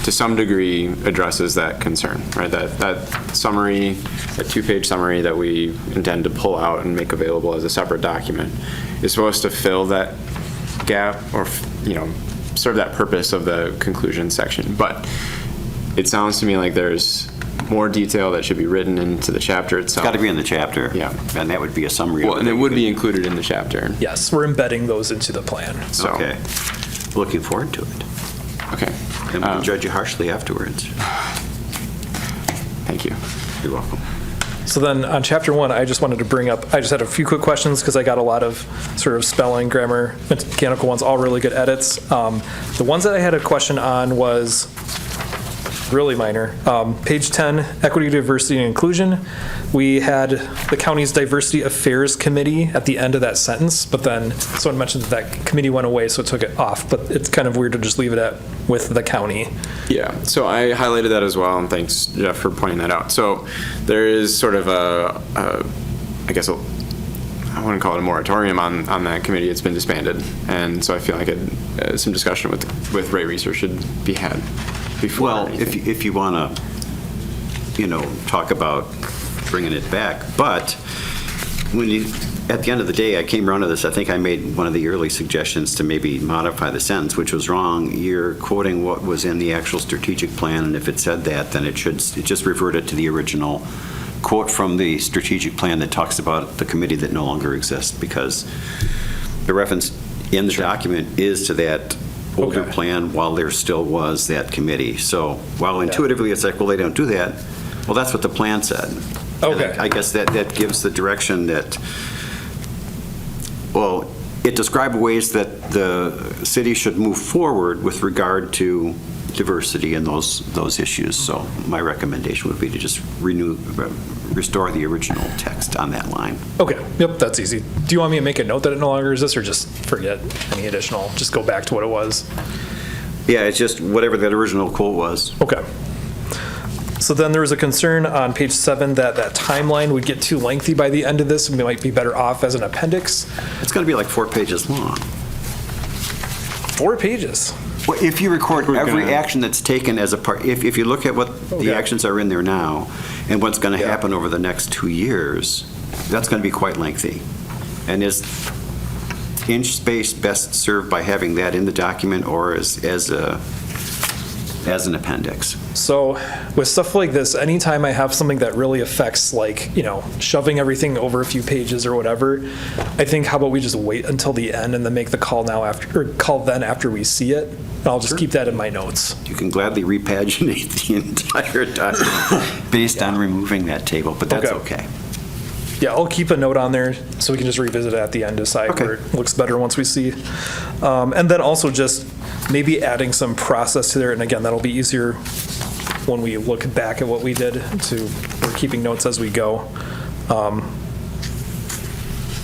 to some degree addresses that concern, right? That summary, that 2-page summary that we intend to pull out and make available as a separate document is supposed to fill that gap or, serve that purpose of the conclusion section. But it sounds to me like there's more detail that should be written into the chapter itself. It's got to be in the chapter. Yeah. And that would be a summary. Well, of and it that. would be included in the chapter. Yes, we're embedding those into the plan. So, Okay. Looking forward to it. Okay. And we'll judge you harshly afterwards. Thank you. You're welcome. So then on chapter 1, I just wanted to bring up, I just had a few quick questions because I got a lot of sort of spelling, grammar, mechanical ones, all really good edits. The ones that I had a question on was really minor. Page 10, Equity, Diversity, and Inclusion. We had the county's Diversity Affairs Committee at the end of that sentence, but then someone mentioned that committee went away, so it took it off. But it's kind of weird to just leave it at with the county. Yeah, so I highlighted that as well, and thanks, Jeff, for pointing that out. So there is sort of I guess, I wouldn't call it a moratorium on that committee. It's been disbanded. And so I feel like some discussion with Ray Reeser should be had before. Well, if you want to, talk about bringing it back, but at the end of the day, I came around to this, I think I made one of the early suggestions to maybe modify the sentence, which was wrong. You're quoting what was in the actual strategic plan, and if it said that, then it just reverted to the original quote from the strategic plan that talks about the committee that no longer exists, because the reference in the document is to that older plan while there still was that committee. So while intuitively it's like, well, they don't do that, well, that's what the plan said. Okay. I guess that gives the direction that, well, it described ways that the city should move forward with regard to diversity and those issues. So my recommendation would be to just restore the original text on that line. Okay, yep, that's easy. Do you want me to make a note that it no longer exists, or just forget any additional, just go back to what it was? Yeah, it's just whatever that original quote was. Okay. So then there was a concern on page 7 that timeline would get too lengthy by the end of this, and it might be better off as an appendix. It's going to be like 4 pages long. 4 pages? Well, if you record every action that's taken as a part, if you look at what the actions are in there now and what's going to happen over the next 2 years, that's going to be quite lengthy. And is inch space best served by having that in the document or as an appendix? So with stuff like this, anytime I have something that really affects, like, shoving everything over a few pages or whatever, I think, how about we just wait until the end and then make the call after we see it? And I'll just keep that in my notes. You can gladly repaginate the entire document based on removing that table, but that's okay. Yeah, I'll keep a note on there so we can just revisit it at the end, decide where it looks better once we see. And then also just maybe adding some process to there. And again, that'll be easier when we look back at what we did. We're keeping notes as we go.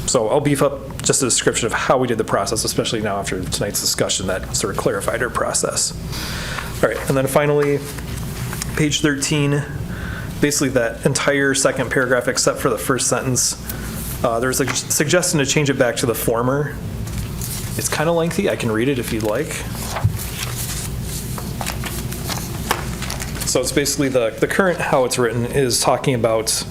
So I'll beef up just a description of how we did the process, especially now after tonight's discussion that sort of clarified our process. All right, and then finally, page 13, basically that entire second paragraph except for the first sentence, there's a suggestion to change it back to the former. It's kind of lengthy. I can read it if you'd like. So it's basically the current, how it's written, is talking about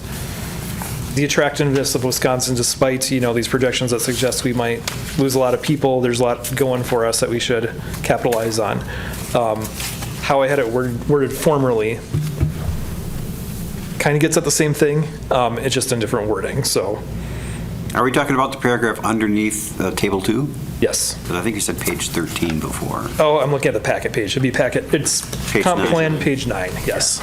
the attractiveness of Wisconsin despite, these projections that suggest we might lose a lot of people. There's a lot going for us that we should capitalize on. How I had it worded formerly kind of gets at the same thing. It's just in different wording, so. Are we talking about the paragraph underneath table 2? Yes. Because I think you said page 13 before. Oh, I'm looking at the packet page. It'd be it's Page comp 9. plan, page 9, yes.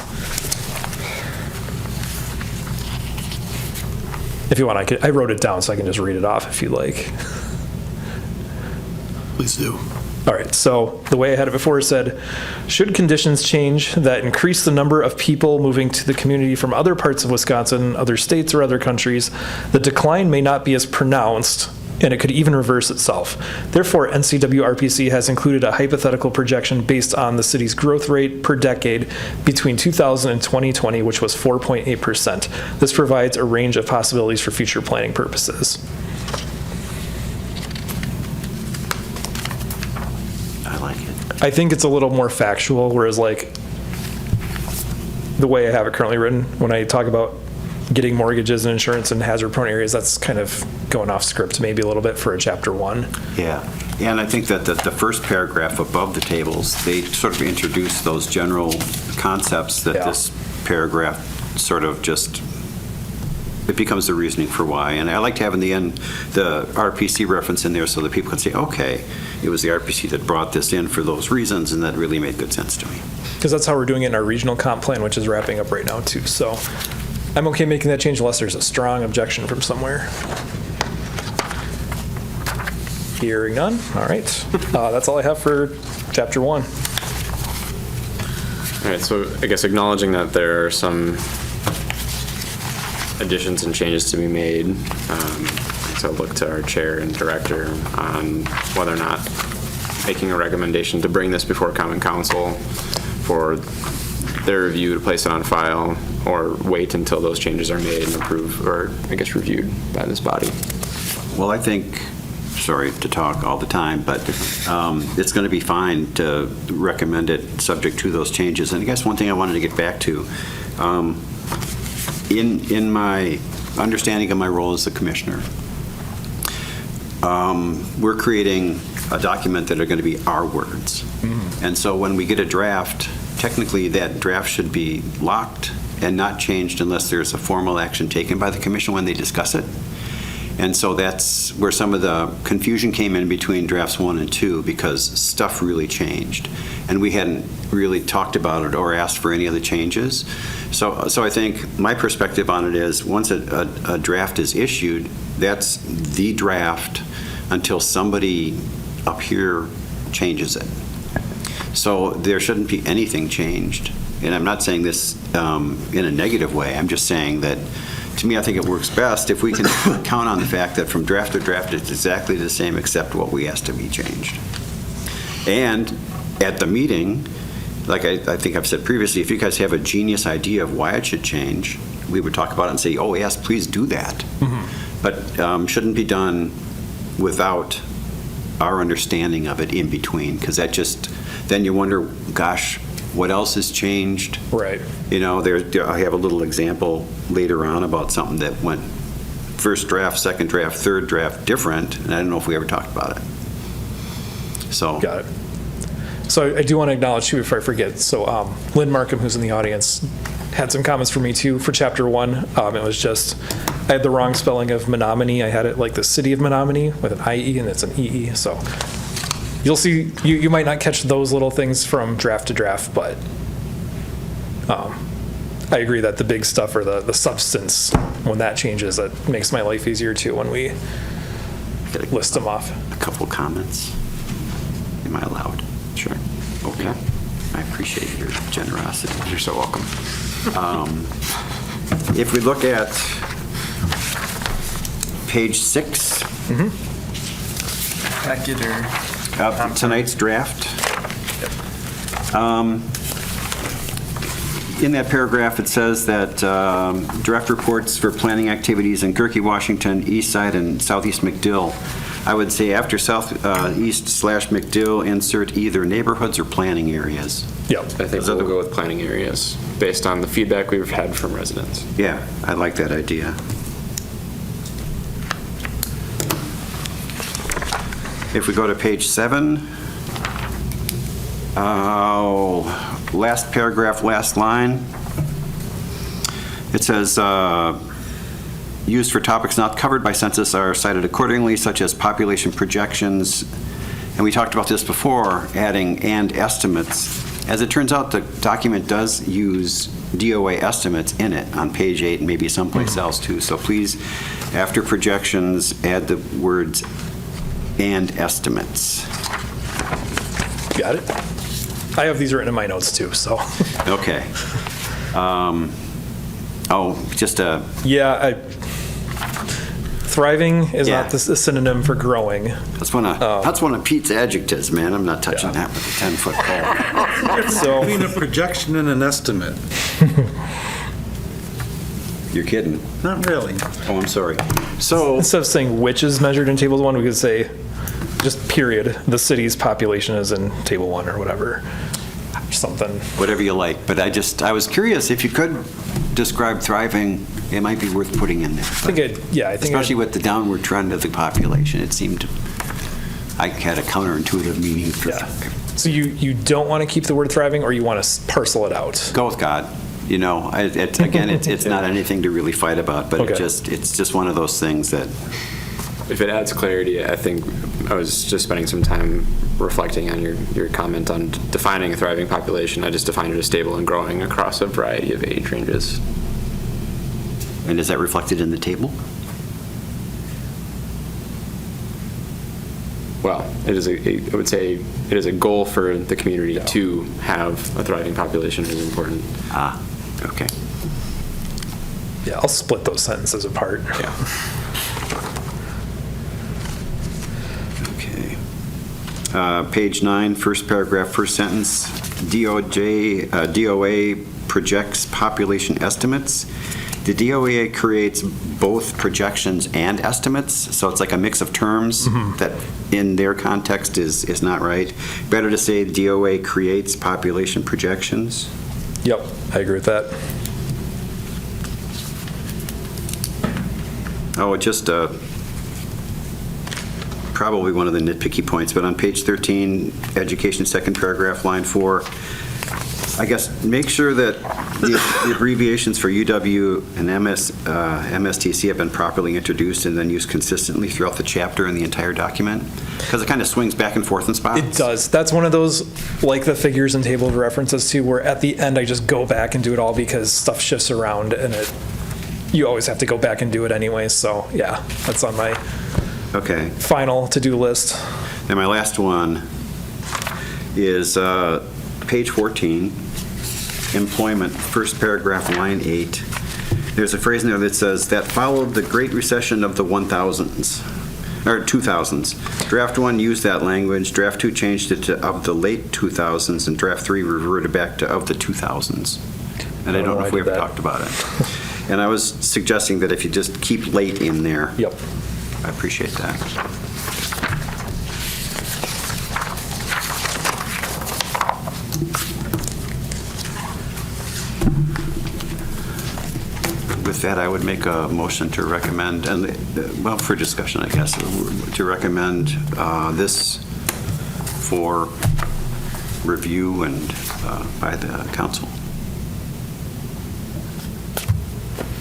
If you want, I wrote it down so I can just read it off if you like. Please do. All right, so the way I had it before said, should conditions change that increase the number of people moving to the community from other parts of Wisconsin, other states, or other countries, the decline may not be as pronounced, and it could even reverse itself. Therefore, NCWRPC has included a hypothetical projection based on the city's growth rate per decade between 2000 and 2020, which was 4.8%. This provides a range of possibilities for future planning purposes. I like it. I think it's a little more factual, whereas like the way I have it currently written, when I talk about getting mortgages and insurance in hazard-prone areas, that's kind of going off script maybe a little bit for a chapter 1. Yeah, and I think that the first paragraph above the tables, they sort of introduce those general concepts that this paragraph sort of just, it becomes the reasoning for why. And I like to have in the end the RPC reference in there so that people can say, okay, it was the RPC that brought this in for those reasons, and that really made good sense to me. Because that's how we're doing it in our regional comp plan, which is wrapping up right now too. So I'm okay making that change unless there's a strong objection from somewhere. Hearing none. All right. That's all I have for chapter 1. All right, so I guess acknowledging that there are some additions and changes to be made, so look to our chair and director on whether or not making a recommendation to bring this before common council for their review to place it on file, or wait until those changes are made and approved, or I guess reviewed by this body. Well, I think, sorry to talk all the time, but it's going to be fine to recommend it subject to those changes. And I guess one thing I wanted to get back to, in my understanding of my role as the commissioner, we're creating a document that are going to be our words. Mm-hmm. And so when we get a draft, technically that draft should be locked and not changed unless there's a formal action taken by the commission when they discuss it. And so that's where some of the confusion came in between drafts 1 and 2, because stuff really changed. And we hadn't really talked about it or asked for any of the changes. So I think my perspective on it is, once a draft is issued, that's the draft until somebody up here changes it. So there shouldn't be anything changed. And I'm not saying this in a negative way. I'm just saying that, to me, I think it works best if we can count on the fact that from draft to draft, it's exactly the same except what we asked to be changed. And at the meeting, like I think I've said previously, if you guys have a genius idea of why it should change, we would talk about it and say, oh, yes, please do that. Mm-hmm. But shouldn't be done without our understanding of it in between, because that just, then you wonder, gosh, what else has changed? Right. You know, I have a little example later on about something that went first draft, second draft, third draft different, and I don't know if we ever talked about it. So. Got it. So I do want to acknowledge, too, before I forget, so Lynn Markham, who's in the audience, had some comments for me, too, for Chapter 1. It was just, I had the wrong spelling of Menominee. I had it like the city of Menominee with an IE, and it's an EE, so you'll see, you might not catch those little things from draft to draft, but I agree that the big stuff, or the substance, when that changes, that makes my life easier, too, when we list them off. A couple comments. Am I allowed? Sure. Okay. I appreciate your generosity. You're so welcome. If we look at page 6, Packet or tonight's draft, in that paragraph it says that draft reports for planning activities in Gerke, Washington, East Side, and Southeast McDill. I would say after Southeast/McDill, insert either neighborhoods or planning areas. Yep. I think we'll go with planning areas based on the feedback we've had from residents. Yeah, I like that idea. If we go to page 7, last paragraph, last line, it says, used for topics not covered by census are cited accordingly, such as population projections. And we talked about this before, adding and estimates. As it turns out, the document does use DOA estimates in it on page 8 and maybe someplace else too. So please, after projections, add the words and estimates. Got it. I have these written in my notes, too, so. Okay. Yeah, thriving is Yeah. not a synonym for growing. That's one of Pete's adjectives, man. I'm not touching that with a 10-foot pole. So Between a projection and an estimate. You're kidding. Not really. Oh, I'm sorry. So, instead of saying which is measured in Table 1, we could say just period, the city's population is in Table 1 or whatever, or something. whatever you like, but I was curious if you could describe thriving, it might be worth putting in there. I think Especially with the downward trend of the population, it seemed I had a counterintuitive meaning for Yeah. So you don't want to keep the word thriving, or you want to parcel it out? Go with God. You know, again, it's not anything to really fight about, but Okay. it's just one of those things that. If it adds clarity, I think I was just spending some time reflecting on your comment on defining a thriving population. I just defined it as stable and growing across a variety of age ranges. And is that reflected in the table? well, it is I would say it is a goal for the community to have a thriving population is important. Okay. Yeah, I'll split those sentences apart. Yeah. Okay. Page 9, first paragraph, first sentence, DOA projects population estimates. The DOA creates both projections and estimates, so it's like a mix of terms that in their context is not right. Better to say DOA creates population projections. Yep, I agree with that. Oh, just probably one of the nitpicky points, but on page 13, education, second paragraph, line 4, I guess make sure that the abbreviations for UW and MSTC have been properly introduced and then used consistently throughout the chapter and the entire document, because it kind of swings back and forth in spots. It does. That's one of those, like the figures and table of references too, where at the end I just go back and do it all because stuff shifts around and you always have to go back and do it anyway. So yeah, that's on my final to-do list. And my last one is page 14, employment, first paragraph, line 8. There's a phrase in there that says, that followed the Great Recession of the 2000s. Draft 1 used that language. Draft 2 changed it to of the late 2000s, and Draft 3 reverted back to of the 2000s. And I don't know if we ever talked about it. And I was suggesting that if you just keep late in there. Yep. I appreciate that. With that, I would make a motion to recommend, and well, for discussion, I guess, to recommend this for review and by the council.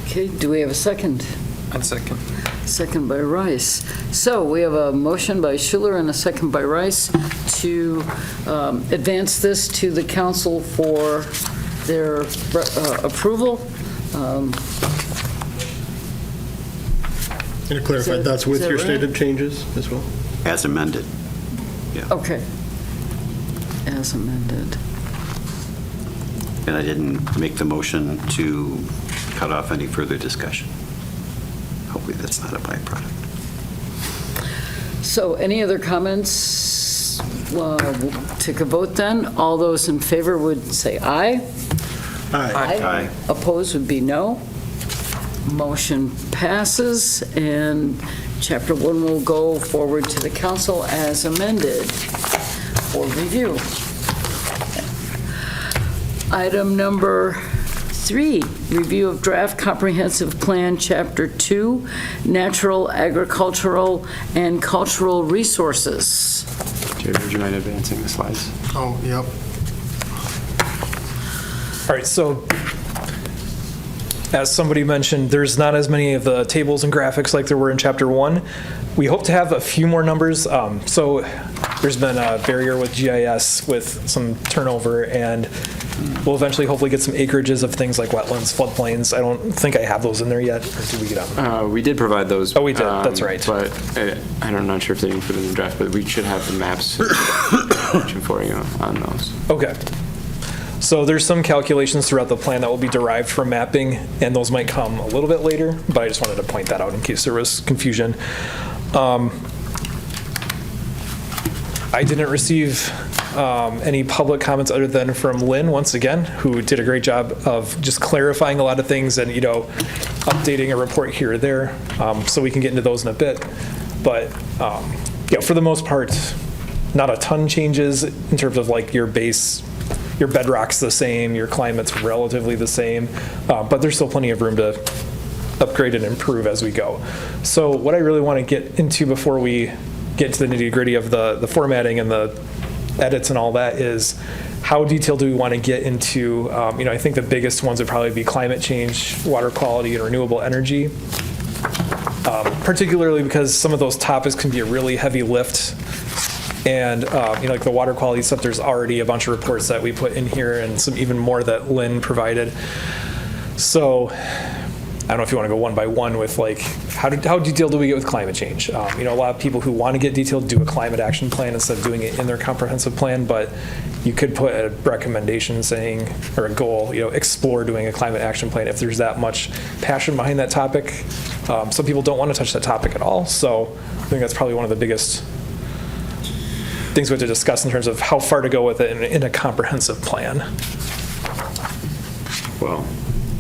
Okay, do we have a second? I'd second. Second by Rice. So we have a motion by Schuler and a second by Rice to advance this to the council for their approval. And to clarify, that's with your stated changes as well? As amended. Yeah. Okay. As amended. And I didn't make the motion to cut off any further discussion. Hopefully that's not a byproduct. So any other comments? Well, we'll take a vote then. All those in favor would say aye. Aye. Opposed would be no. Motion passes, and Chapter 1 will go forward to the council as amended for review. Item number 3, review of draft comprehensive plan, Chapter 2, natural, agricultural, and cultural resources. Jerry, would you mind advancing the slides? Oh, yep. All right, so as somebody mentioned, there's not as many of the tables and graphics like there were in Chapter 1. We hope to have a few more numbers. So there's been a barrier with GIS with some turnover, and we'll eventually hopefully get some acreages of things like wetlands, floodplains. I don't think I have those in there yet. Or did we get them? We did provide those. Oh, we did. That's right. But I'm not sure if they included in the draft, but we should have the maps for you on those. Okay. So there's some calculations throughout the plan that will be derived from mapping, and those might come a little bit later, but I just wanted to point that out in case there was confusion. I didn't receive any public comments other than from Lynn, once again, who did a great job of just clarifying a lot of things and, updating a report here or there, so we can get into those in a bit. But, for the most part, not a ton changes in terms of like your base. Your bedrock's the same, your climate's relatively the same, but there's still plenty of room to upgrade and improve as we go. So what I really want to get into before we get to the nitty-gritty of the formatting and the edits and all that is how detailed do we want to get into, I think the biggest ones would probably be climate change, water quality, and renewable energy, particularly because some of those topics can be a really heavy lift. And, like the water quality stuff, there's already a bunch of reports that we put in here and some even more that Lynn provided. So I don't know if you want to go one by one with like, how detailed do we get with climate change? A lot of people who want to get detailed do a climate action plan instead of doing it in their comprehensive plan, but you could put a recommendation saying, or a goal, explore doing a climate action plan if there's that much passion behind that topic. Some people don't want to touch that topic at all, so I think that's probably one of the biggest things we have to discuss in terms of how far to go with it in a comprehensive plan. Well,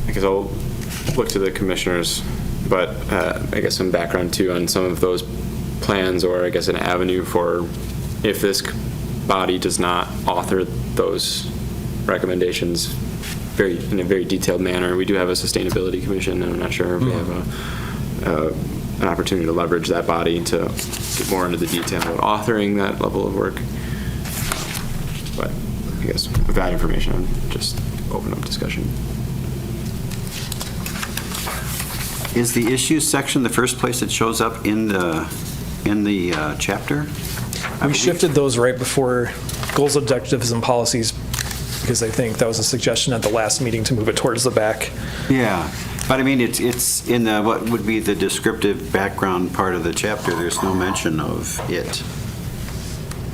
I guess I'll look to the commissioners, but I guess some background too on some of those plans, or I guess an avenue for if this body does not author those recommendations in a very detailed manner. We do have a sustainability commission, and I'm not sure if we have an opportunity to leverage that body to get more into the detail of authoring that level of work. But I guess with that information, I'm just open up discussion. Is the issues section the first place it shows up in the chapter? We shifted those right before goals, objectives, and policies, because I think that was a suggestion at the last meeting to move it towards the back. Yeah, but I mean, it's in the, what would be the descriptive background part of the chapter, there's no mention of it.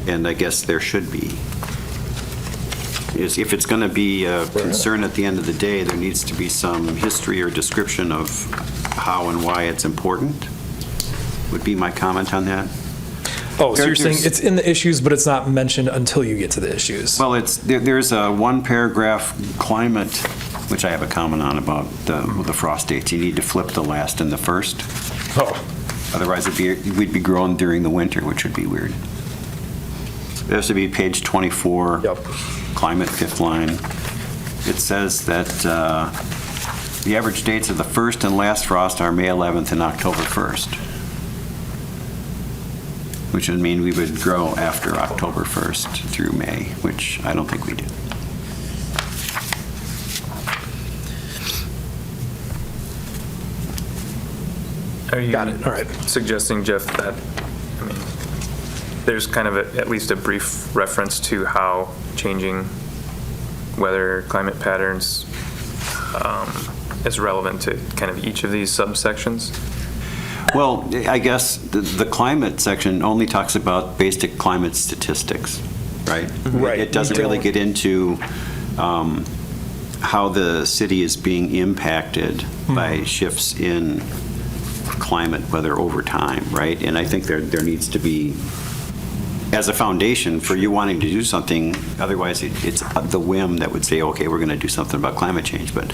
And I guess there should be. If it's going to be a concern at the end of the day, there needs to be some history or description of how and why it's important, would be my comment on that. Oh, so you're saying it's in the issues, but it's not mentioned until you get to the issues? Well, there's a one paragraph climate, which I have a comment on about the frost dates. You need to flip the last and the first. Oh. Otherwise, we'd be growing during the winter, which would be weird. It has to be page 24, Yep. climate, fifth line. It says that the average dates of the first and last frost are May 11th and October 1st, which would mean we would grow after October 1st through May, which I don't think we do. Are you Got it. All right. suggesting, Jeff, that, I mean, there's kind of at least a brief reference to how changing weather climate patterns is relevant to kind of each of these subsections? Well, I guess the climate section only talks about basic climate statistics, right? Right. It doesn't really get into how the city is being impacted by shifts in climate weather over time, right? And I think there needs to be, as a foundation for you wanting to do something, otherwise it's the whim that would say, okay, we're going to do something about climate change, but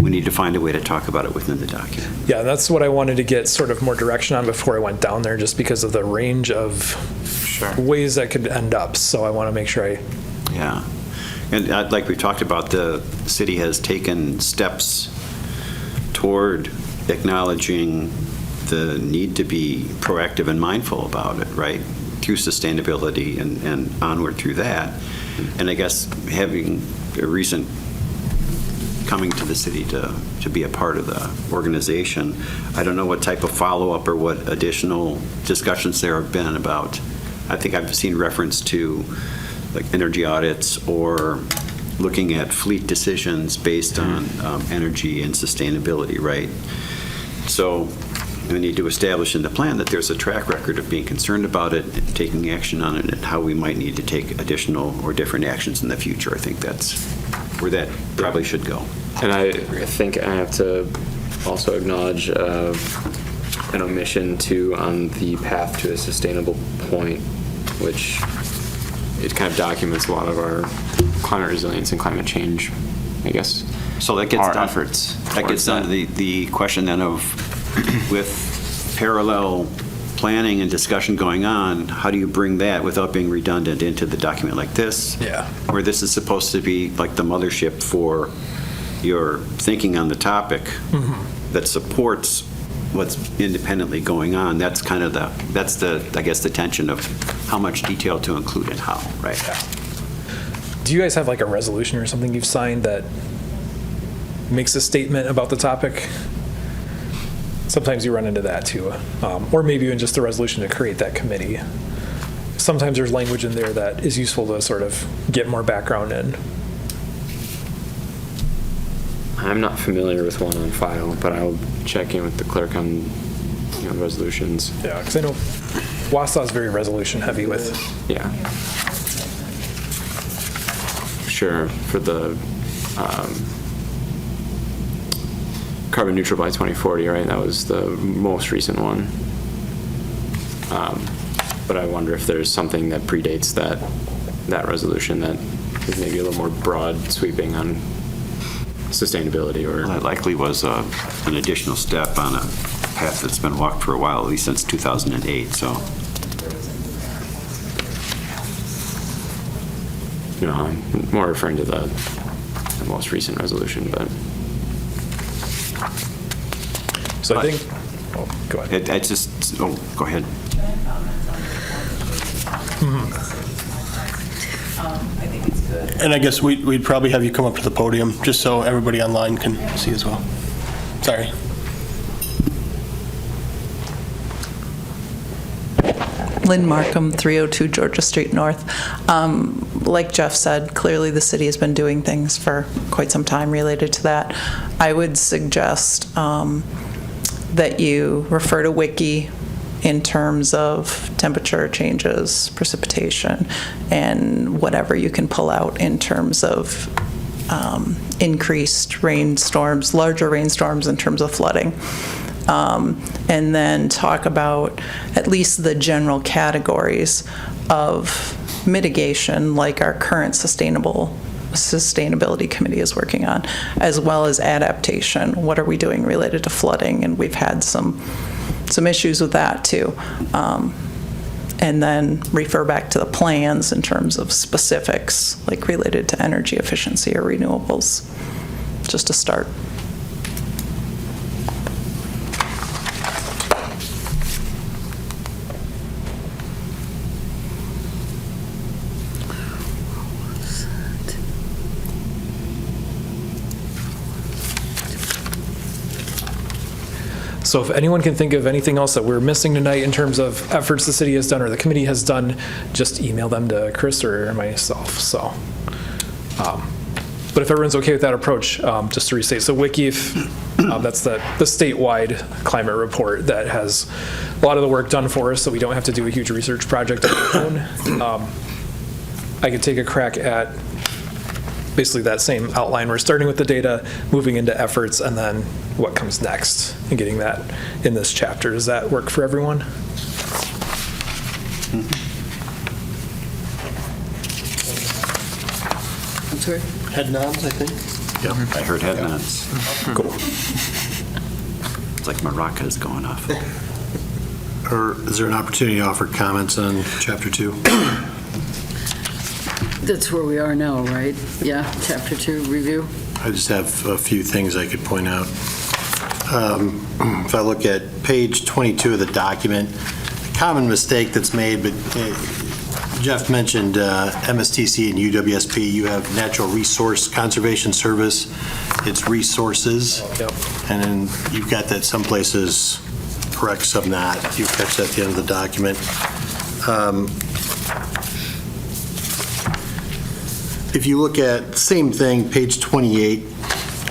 we need to find a way to talk about it within the document. Yeah, that's what I wanted to get sort of more direction on before I went down there, just because of the range of ways that could end up. So I want to make sure Yeah. And like we talked about, the city has taken steps toward acknowledging the need to be proactive and mindful about it, right? Through sustainability and onward through that. And I guess having a recent coming to the city to be a part of the organization, I don't know what type of follow-up or what additional discussions there have been about. I think I've seen reference to like energy audits or looking at fleet decisions based on energy and sustainability, right? So we need to establish in the plan that there's a track record of being concerned about it, taking action on it, and how we might need to take additional or different actions in the future. I think that's where that probably should go. And I think I have to also acknowledge an omission too on the path to a sustainable point, which it kind of documents a lot of our climate resilience and climate change, I guess. So that gets our down, efforts. that gets down to the question then of, with parallel planning and discussion going on, how do you bring that without being redundant into the document like this? Yeah. Where this is supposed to be like the mothership for your thinking on the topic that supports what's independently going on. That's kind of I guess the tension of how much detail to include and how, right? Do you guys have like a resolution or something you've signed that makes a statement about the topic? Sometimes you run into that too. Or maybe even just the resolution to create that committee. Sometimes there's language in there that is useful to sort of get more background in. I'm not familiar with one on file, but I'll check in with the clerk on, resolutions. Yeah, because I know Wausau is very resolution heavy with. Yeah. Sure, for the carbon neutral by 2040, right? That was the most recent one. But I wonder if there's something that predates that resolution that is maybe a little more broad sweeping on sustainability or. Well, that likely was an additional step on a path that's been walked for a while, at least since 2008, so. I'm more referring to the most recent resolution, but. So I think, go ahead. Go ahead. I think it's good. And I guess we'd probably have you come up to the podium, just so everybody online can see as well. Sorry. Lynn Markham, 302 Georgia Street North. Like Jeff said, clearly the city has been doing things for quite some time related to that. I would suggest that you refer to Wiki in terms of temperature changes, precipitation, and whatever you can pull out in terms of increased rainstorms, larger rainstorms in terms of flooding. And then talk about at least the general categories of mitigation, like our current sustainability committee is working on, as well as adaptation. What are we doing related to flooding? And we've had some issues with that too. And then refer back to the plans in terms of specifics, like related to energy efficiency or renewables, just to start. So if anyone can think of anything else that we're missing tonight in terms of efforts the city has done or the committee has done, just email them to Chris or myself. So, but if everyone's okay with that approach, just to restate, so Wiki, that's the statewide climate report that has a lot of the work done for us, so we don't have to do a huge research project on our own. I could take a crack at basically that same outline. We're starting with the data, moving into efforts, and then what comes next, and getting that in this chapter. Does that work for everyone? I'm sorry? Head nods, I think. Yep, I heard head nods. Cool. It's like maracas going off. Or is there an opportunity to offer comments on Chapter 2? That's where we are now, right? Yeah, Chapter 2 review. I just have a few things I could point out. If I look at page 22 of the document, a common mistake that's made, but Jeff mentioned MSTC and UWSP. You have Natural Resource Conservation Service. It's resources. Yep. And then you've got that some places correct, some not. You catch that at the end of the document. If you look at same thing, page 28,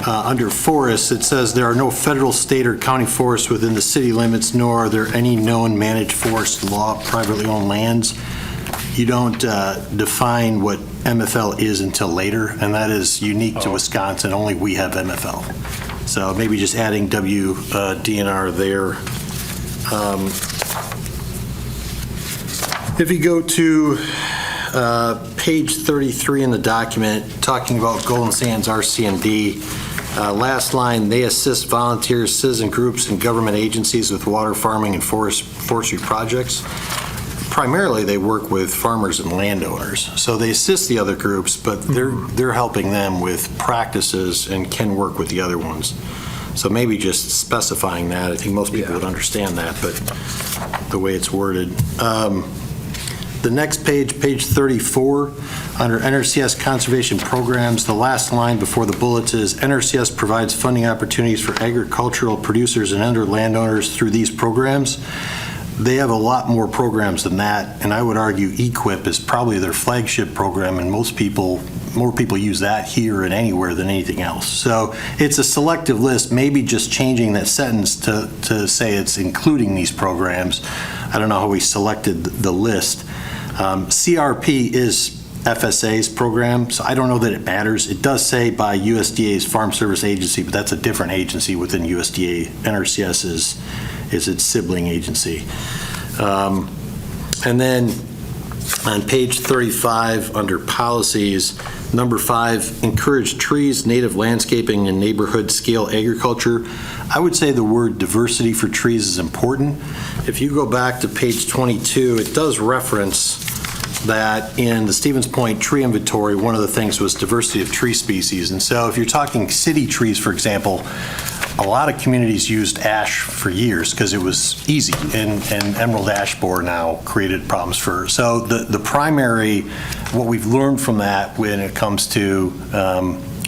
under forests, it says there are no federal, state, or county forests within the city limits, nor are there any known managed forest law privately owned lands. You don't define what MFL is until later, and that is unique to Wisconsin. Only we have MFL. So maybe just adding WDNR there. If you go to page 33 in the document, talking about Golden Sands RCMD, last line, they assist volunteers, citizen groups, and government agencies with water farming and forestry projects. Primarily, they work with farmers and landowners. So they assist the other groups, but they're helping them with practices and can work with the other ones. So maybe just specifying that. I think most people would understand that, but the way it's worded. The next page, page 34, under NRCS conservation programs, the last line before the bullets is NRCS provides funding opportunities for agricultural producers and other landowners through these programs. They have a lot more programs than that, and I would argue EQIP is probably their flagship program, and most people more people use that here and anywhere than anything else. So it's a selective list, maybe just changing that sentence to say it's including these programs. I don't know how we selected the list. CRP is FSA's program, so I don't know that it matters. It does say by USDA's Farm Service Agency, but that's a different agency within USDA. NRCS is its sibling agency. And then on page 35, under policies, number 5, encourage trees, native landscaping, and neighborhood scale agriculture. I would say the word diversity for trees is important. If you go back to page 22, it does reference that in the Stevens Point tree inventory, one of the things was diversity of tree species. And so if you're talking city trees, for example, a lot of communities used ash for years because it was easy, and emerald ash borer now created problems for. So the primary, what we've learned from that when it comes to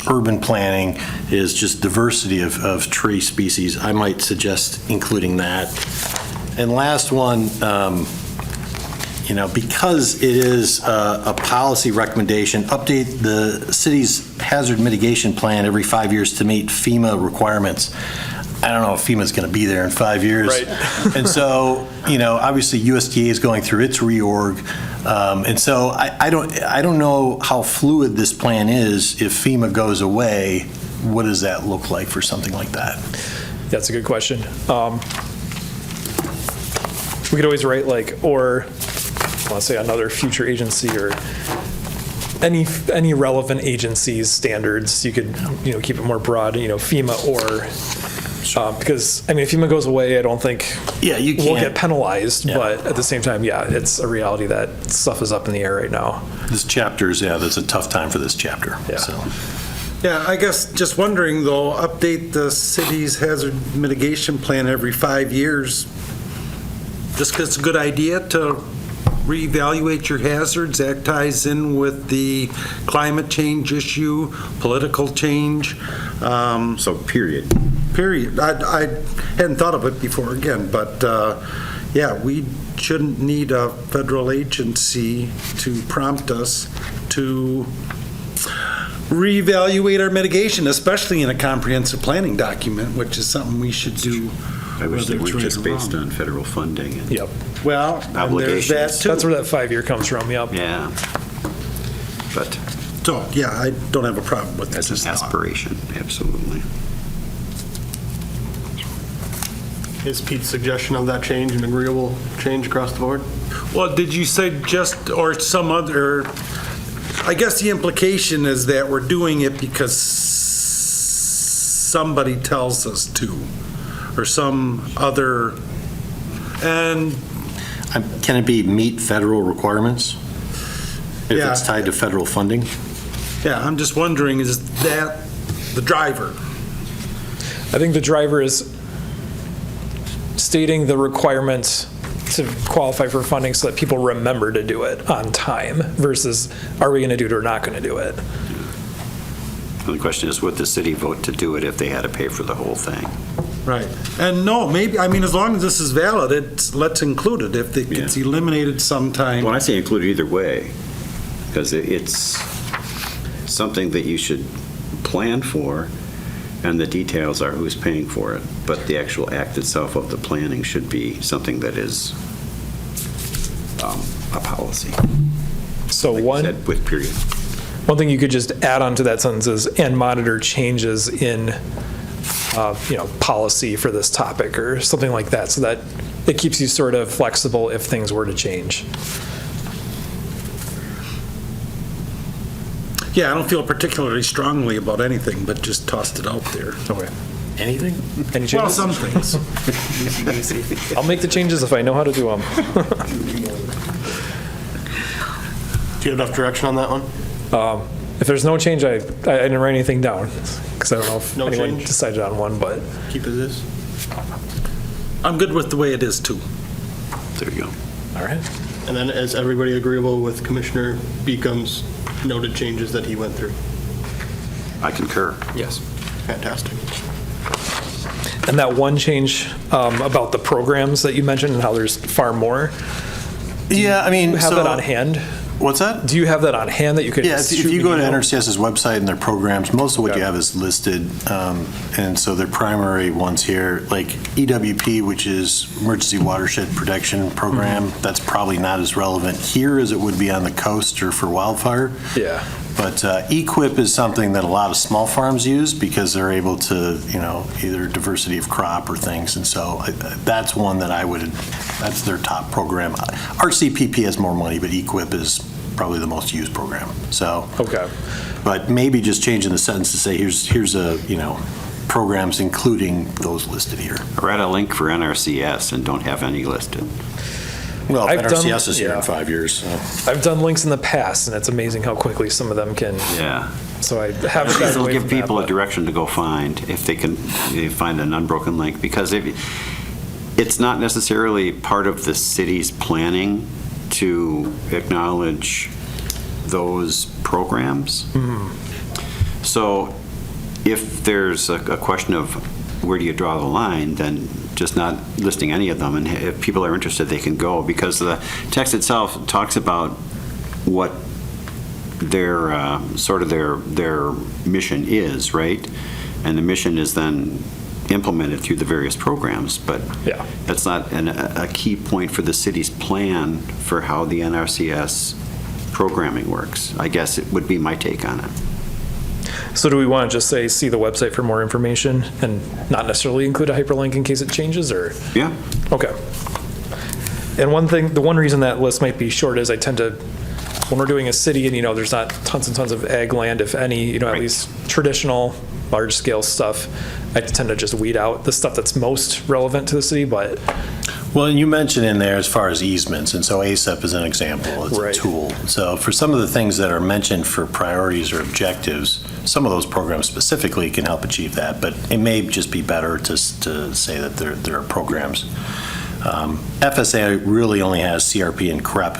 urban planning is just diversity of tree species. I might suggest including that. And last one, because it is a policy recommendation, update the city's hazard mitigation plan every 5 years to meet FEMA requirements. I don't know if FEMA's going to be there in 5 years. Right. And so, obviously USDA is going through its reorg. And so I don't know how fluid this plan is. If FEMA goes away, what does that look like for something like that? That's a good question. We could always write or let's say another future agency or any relevant agency's standards. You could keep it more broad, FEMA or because if FEMA goes away, I don't think we'll get penalized. Yeah. But at the same time, it's a reality that stuff is up in the air right now. This chapter is that's a tough time for this chapter. Yeah. So. Yeah, I guess just wondering though, update the city's hazard mitigation plan every 5 years. Just because it's a good idea to reevaluate your hazards. That ties in with the climate change issue, political change. So period. Period. I hadn't thought of it before again, but we shouldn't need a federal agency to prompt us to reevaluate our mitigation, especially in a comprehensive planning document, which is something we should do. I wish they were just based on federal funding. And Yep. Well, and there's that too. That's where that 5-year comes from. Yep. Yeah. But So, I don't have a problem with that. that's an aspiration, absolutely. Is Pete's suggestion of that change an agreeable change across the board? Well, did you suggest, or some other, I guess the implication is that we're doing it because somebody tells us to, or some other, and... Can it be meet federal requirements? If it's tied to federal funding? Yeah, I'm just wondering, is that the driver? I think the driver is stating the requirements to qualify for funding so that people remember to do it on time versus are we going to do it or not going to do it? And the question is, would the city vote to do it if they had to pay for the whole thing? Right. And no, maybe, as long as this is valid, let's include it. If it gets eliminated sometime. Well, I say include it either way, because it's something that you should plan for, and the details are who's paying for it. But the actual act itself of the planning should be something that is a policy. So like one, you said, with period. one thing you could just add on to that sentence is, and monitor changes in, policy for this topic or something like that, so that it keeps you sort of flexible if things were to change. Yeah, I don't feel particularly strongly about anything, but just tossed it out there. Okay. Anything? Any changes? Well, some things. I'll make the changes if I know how to do them. Do you have enough direction on that one? If there's no change, I didn't write anything down because I don't know if No anyone change? decided on one, but Keep it as is? I'm good with the way it is, too. There you go. all right. And then is everybody agreeable with Commissioner Beacomb's noted changes that he went through? I concur. Yes. Fantastic. And that one change about the programs that you mentioned and how there's far more, Yeah, you have that on hand? What's that? Do you have that on hand that you could? Yeah, if shoot you me go an to email? NRCS's website and their programs, most of what Okay. you have is listed. And so their primary ones here, like EWP, which is Emergency Watershed Protection Program, that's probably not as relevant here as it would be on the coast or for wildfire. Yeah. But EQIP is something that a lot of small farms use because they're able to, either diversity of crop or things. And so that's one that that's their top program. RCPP has more money, but EQIP is probably the most used program. So, Okay. but maybe just changing the sentence to say, here's a, programs including those listed here. Or add a link for NRCS and don't have any listed. Well, I've done- NRCS is here yeah. in 5 years, so. I've done links in the past, and it's amazing how quickly some of them can. Yeah. So I have shied It'll away give from that, people a but- direction to go find if they can find an unbroken link, because it's not necessarily part of the city's planning to acknowledge those programs. So if there's a question of where do you draw the line, then just not listing any of them, and if people are interested, they can go, because the text itself talks about what their sort of their mission is, right? And the mission is then implemented through the various programs, but Yeah. that's not a key point for the city's plan for how the NRCS programming works. I guess it would be my take on it. So do we want to just say, see the website for more information and not necessarily include a hyperlink in case it changes, or? Yeah. Okay. And the one reason that list might be short is I tend to, when we're doing a city and, there's not tons and tons of ag land, if any, at Right. least traditional, large-scale stuff, I tend to just weed out the stuff that's most relevant to the city, but. Well, and you mentioned in there as far as easements, and so ASAP is an example, it's a Right. tool. So for some of the things that are mentioned for priorities or objectives, some of those programs specifically can help achieve that, but it may just be better to say that there are programs. FSA really only has CRP and CREP,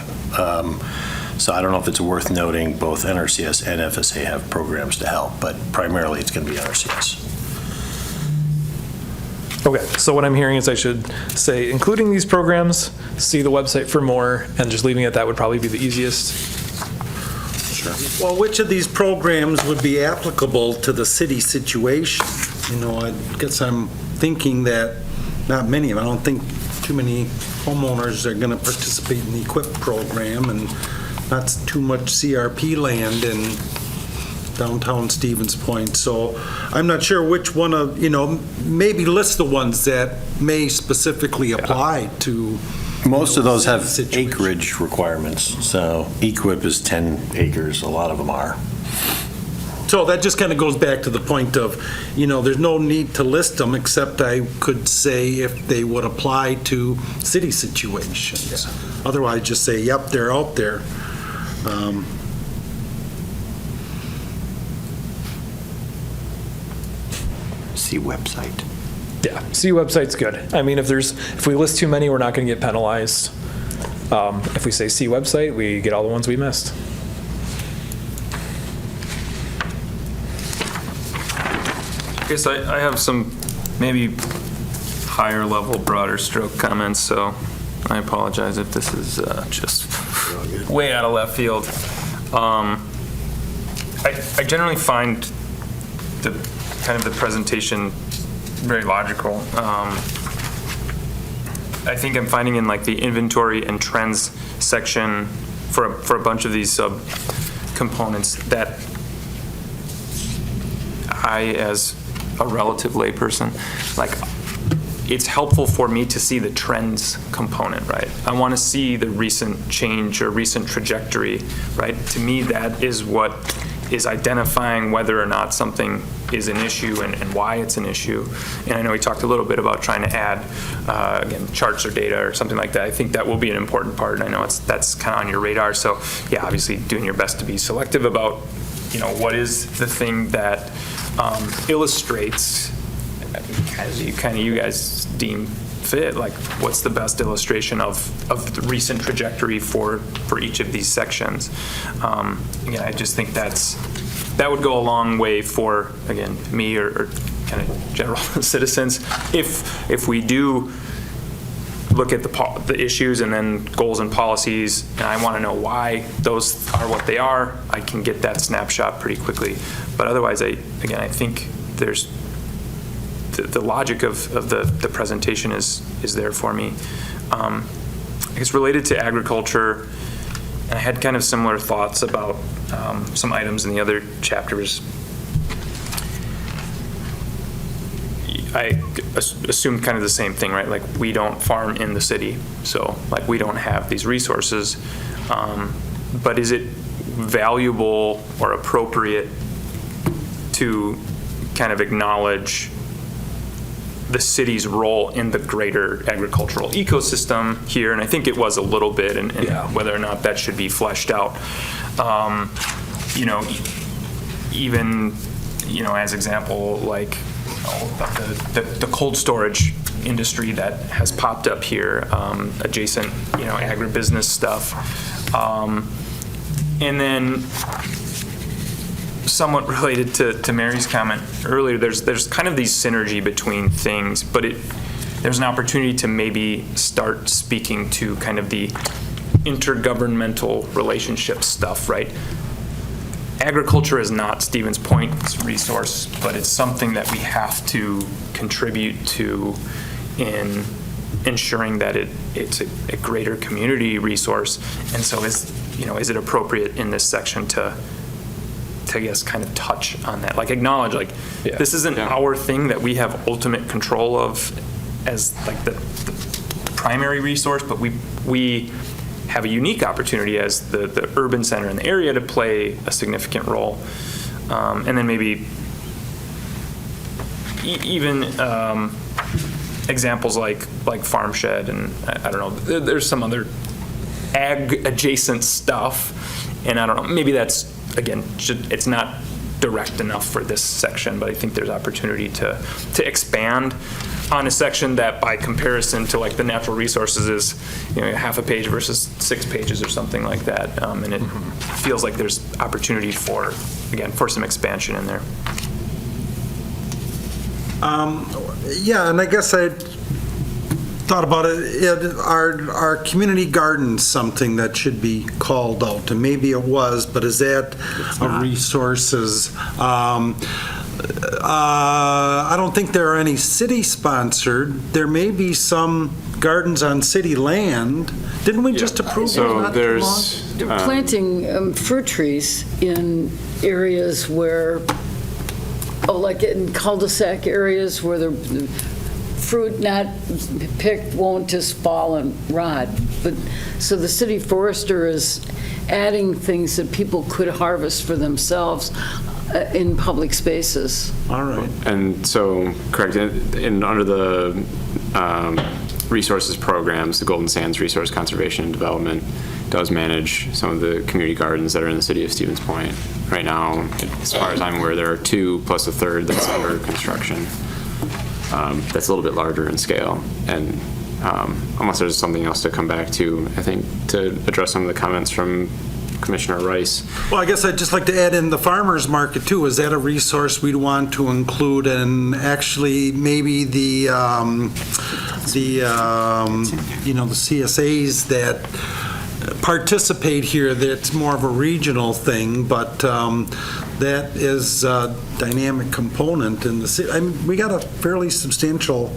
so I don't know if it's worth noting both NRCS and FSA have programs to help, but primarily it's going to be NRCS. Okay, so what I'm hearing is I should say, including these programs, see the website for more, and just leaving it, that would probably be the easiest. Well, which of these programs would be applicable to the city situation? I guess I'm thinking that not many of them. I don't think too many homeowners are going to participate in the EQIP program, and not too much CRP land in downtown Stevens Point. So I'm not sure which one of, maybe list the ones that may specifically apply to. Most of those have situation. acreage requirements, so EQIP is 10 acres, a lot of them are. So that just kind of goes back to the point of, there's no need to list them, except I could say if they would apply to city situations. Otherwise, just say, yep, they're out there. See website. Yeah, see website's good. I mean, if we list too many, we're not going to get penalized. If we say see website, we get all the ones we missed. I guess I have some maybe higher level, broader stroke comments, so I apologize if this is just way out of left field. I generally find the kind of the presentation very logical. I think I'm finding in like the inventory and trends section for a bunch of these sub-components that I, as a relative layperson, it's helpful for me to see the trends component, right? I want to see the recent change or recent trajectory, right? To me, that is what is identifying whether or not something is an issue and why it's an issue. And I know we talked a little bit about trying to add, again, charts or data or something like that. I think that will be an important part, and I know that's kind of on your radar. So yeah, obviously doing your best to be selective about, what is the thing that illustrates, as you guys deem fit, like what's the best illustration of the recent trajectory for each of these sections. Again, I just think that would go a long way for, again, me or kind of general citizens if we do look at the issues and then goals and policies, and I want to know why those are what they are, I can get that snapshot pretty quickly. But otherwise, I think there's the logic of the presentation is there for me. I guess related to agriculture, and I had kind of similar thoughts about some items in the other chapters. I assumed kind of the same thing, right? Like, we don't farm in the city, so like we don't have these resources. But is it valuable or appropriate to kind of acknowledge the city's role in the greater agricultural ecosystem here? And I think it was a little bit, and whether or not that should be fleshed out. Even, as example, like, the cold storage industry that has popped up here, adjacent, agribusiness stuff. And then somewhat related to Mary's comment earlier, there's kind of these synergy between things, but there's an opportunity to maybe start speaking to kind of the intergovernmental relationship stuff, right? Agriculture is not Stevens Point's resource, but it's something that we have to contribute to in ensuring that it's a greater community resource. And so is it appropriate in this section to I guess kind of touch on that, like acknowledge like this isn't our thing that we have ultimate control of as like the primary resource, but we have a unique opportunity as the urban center in the area to play a significant role. And then maybe even examples like Farm Shed, and I don't know, there's some other ag adjacent stuff, and I don't know, maybe that's, again, it's not direct enough for this section, but I think there's opportunity to expand on a section that by comparison to like the natural resources is half a page versus 6 pages or something like that, and it feels like there's opportunity for some expansion in there. And I guess I thought about it. Are community gardens something that should be called out? And maybe it was, but is that a resources? I don't think there are any city-sponsored. There may be some gardens on city land. Didn't we just approve so not too long? They're planting fruit trees in areas where, like in cul-de-sac areas where the fruit not picked won't just fall and rot. But so the city forester is adding things that people could harvest for themselves in public spaces. All right. And so, correct, under the resources programs, the Golden Sands Resource Conservation and Development does manage some of the community gardens that are in the city of Stevens Point. Right now, as far as I'm aware, there are 2 plus a third that's under construction. That's a little bit larger in scale. And unless there's something else to come back to, I think, to address some of the comments from Commissioner Rice. Well, I guess I'd just like to add in the farmers market too. Is that a resource we'd want to include? And actually, maybe the CSAs that participate here, that's more of a regional thing, but that is a dynamic component in the city. I mean, we got a fairly substantial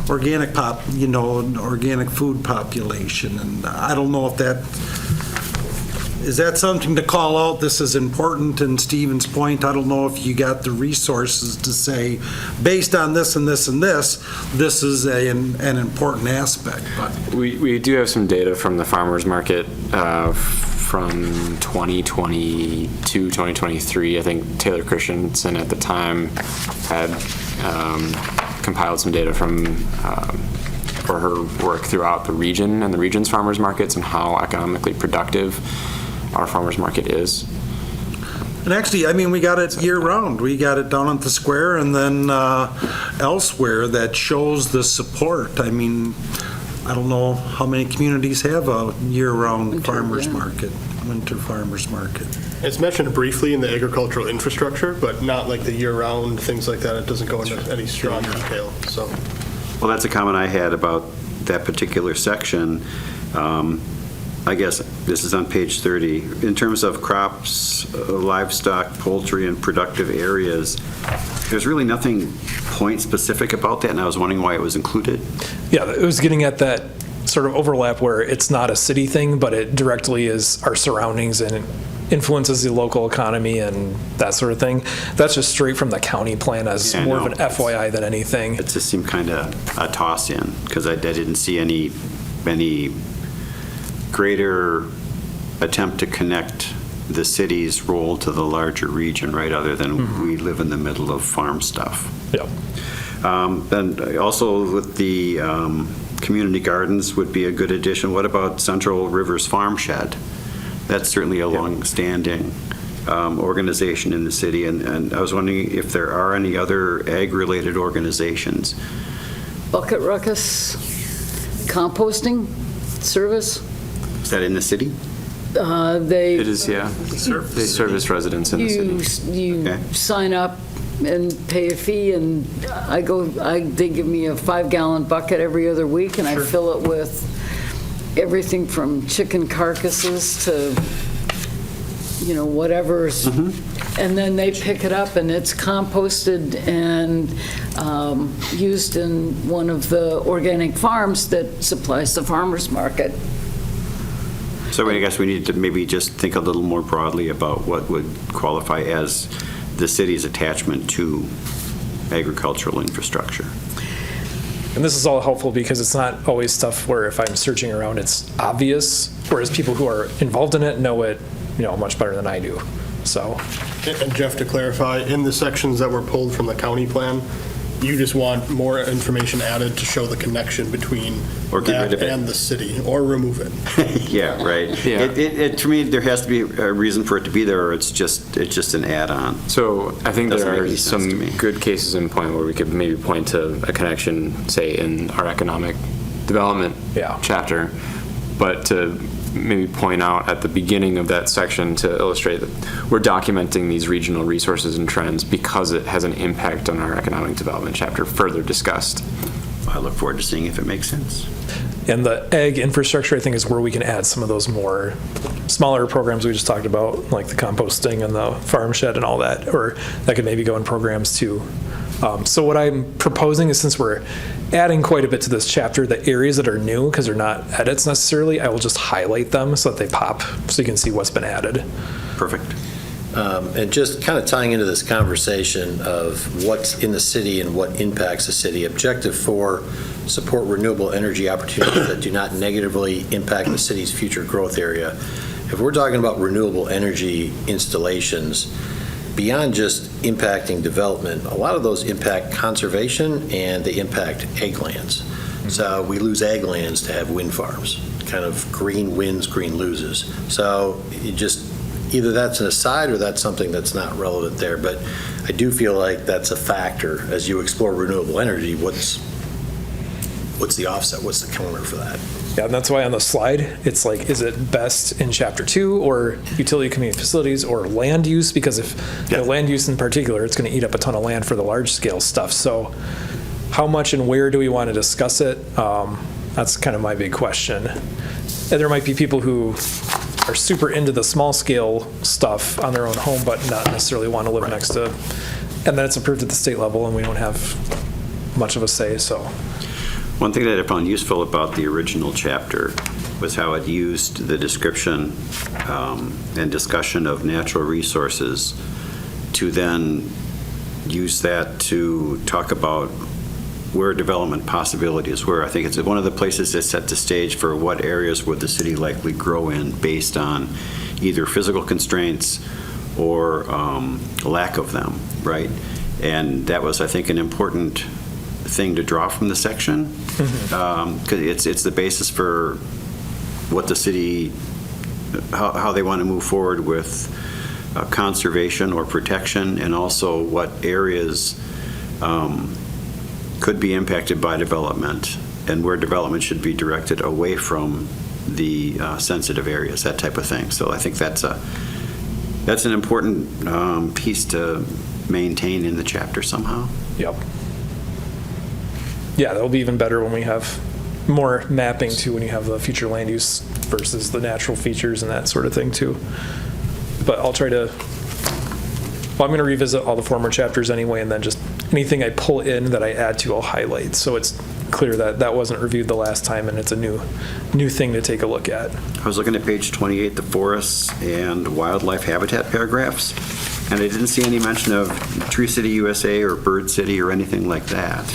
organic organic food population, and I don't know if is that something to call out? This is important in Stevens Point. I don't know if you got the resources to say, based on this and this and this, this is an important aspect. But we do have some data from the farmers market from 2022, 2023. I think Taylor Christensen at the time had compiled some data from for her work throughout the region and the region's farmers markets and how economically productive our farmers market is. And actually, I mean, we got it year-round. We got it down at the square and then elsewhere that shows the support. I mean, I don't know how many communities have a year-round farmers market, winter farmers market. It's mentioned briefly in the agricultural infrastructure, but not like the year-round, things like that. It doesn't go into any strong detail, so. Well, that's a comment I had about that particular section. I guess this is on page 30. In terms of crops, livestock, poultry, and productive areas, there's really nothing point-specific about that, and I was wondering why it was included. Yeah, it was getting at that sort of overlap where it's not a city thing, but it directly is our surroundings and influences the local economy and that sort of thing. That's just straight from the county plan as Yeah, more no, of an FYI than anything. It just seemed kind of a toss-in, because I didn't see any greater attempt to connect the city's role to the larger region, right, other than we live in the middle of farm stuff. Yeah. Then also with the community gardens would be a good addition. What about Central Rivers Farm Shed? That's certainly a long-standing organization in the city, and I was wondering if there are any other ag-related organizations. Bucket Ruckus composting service. Is that in the city? It is, yeah. They service residents in the city. You Okay. sign up and pay a fee, and they give me a 5-gallon bucket every other week, and I fill it with everything from chicken carcasses to, whatever's. And then they pick it up, and it's composted and used in one of the organic farms that supplies the farmer's market. So I guess we need to maybe just think a little more broadly about what would qualify as the city's attachment to agricultural infrastructure. And this is all helpful because it's not always stuff where if I'm searching around, it's obvious, whereas people who are involved in it know it, much better than I do. So. And Jeff, to clarify, in the sections that were pulled from the county plan, you just want more information added to show the connection between Or get rid that of it. and the city, or remove it. Yeah, right. Yeah. To me, there has to be a reason for it to be there, or it's just an add-on. So I think Doesn't there make are any sense to some me. good cases in point where we could maybe point to a connection, say, in our economic development chapter, but to maybe point out at the beginning of that section to illustrate that we're documenting these regional resources and trends because it has an impact on our economic development chapter further discussed. I look forward to seeing if it makes sense. And the ag infrastructure, I think, is where we can add some of those more smaller programs we just talked about, like the composting and the farm shed and all that, or that could maybe go in programs too. So what I'm proposing is, since we're adding quite a bit to this chapter, the areas that are new, because they're not edits necessarily, I will just highlight them so that they pop so you can see what's been added. Perfect. And just kind of tying into this conversation of what's in the city and what impacts the city, Objective 4, support renewable energy opportunities that do not negatively impact the city's future growth area. If we're talking about renewable energy installations, beyond just impacting development, a lot of those impact conservation and they impact ag lands. So we lose ag lands to have wind farms, kind of green wins, green loses. So you just, either that's an aside or that's something that's not relevant there. But I do feel like that's a factor as you explore renewable energy. What's the offset? What's the counter for that? Yeah, and that's why on the slide, it's like, is it best in chapter 2 or utility community facilities or land use? Because if the land use in particular, it's going to eat up a ton of land for the large scale stuff. So how much and where do we want to discuss it? That's kind of my big question. And there might be people who are super into the small scale stuff on their own home, but not necessarily want to live next to, and then it's approved at the state level and we don't have much of a say, so. One thing that I found useful about the original chapter was how it used the description and discussion of natural resources to then use that to talk about where development possibilities were. I think it's one of the places that set the stage for what areas would the city likely grow in based on either physical constraints or lack of them, right? And that was, I think, an important thing to draw from the section, because it's the basis for what the city, how they want to move forward with conservation or protection, and also what areas could be impacted by development and where development should be directed away from the sensitive areas, that type of thing. So I think that's an important piece to maintain in the chapter somehow. Yep. Yeah, that'll be even better when we have more mapping too, when you have the future land use versus the natural features and that sort of thing too. But I'll try to, well, I'm going to revisit all the former chapters anyway, and then just anything I pull in that I add to, I'll highlight. So it's clear that that wasn't reviewed the last time and it's a new thing to take a look at. I was looking at page 28, the forests and wildlife habitat paragraphs, and I didn't see any mention of Tree City USA or Bird City or anything like that.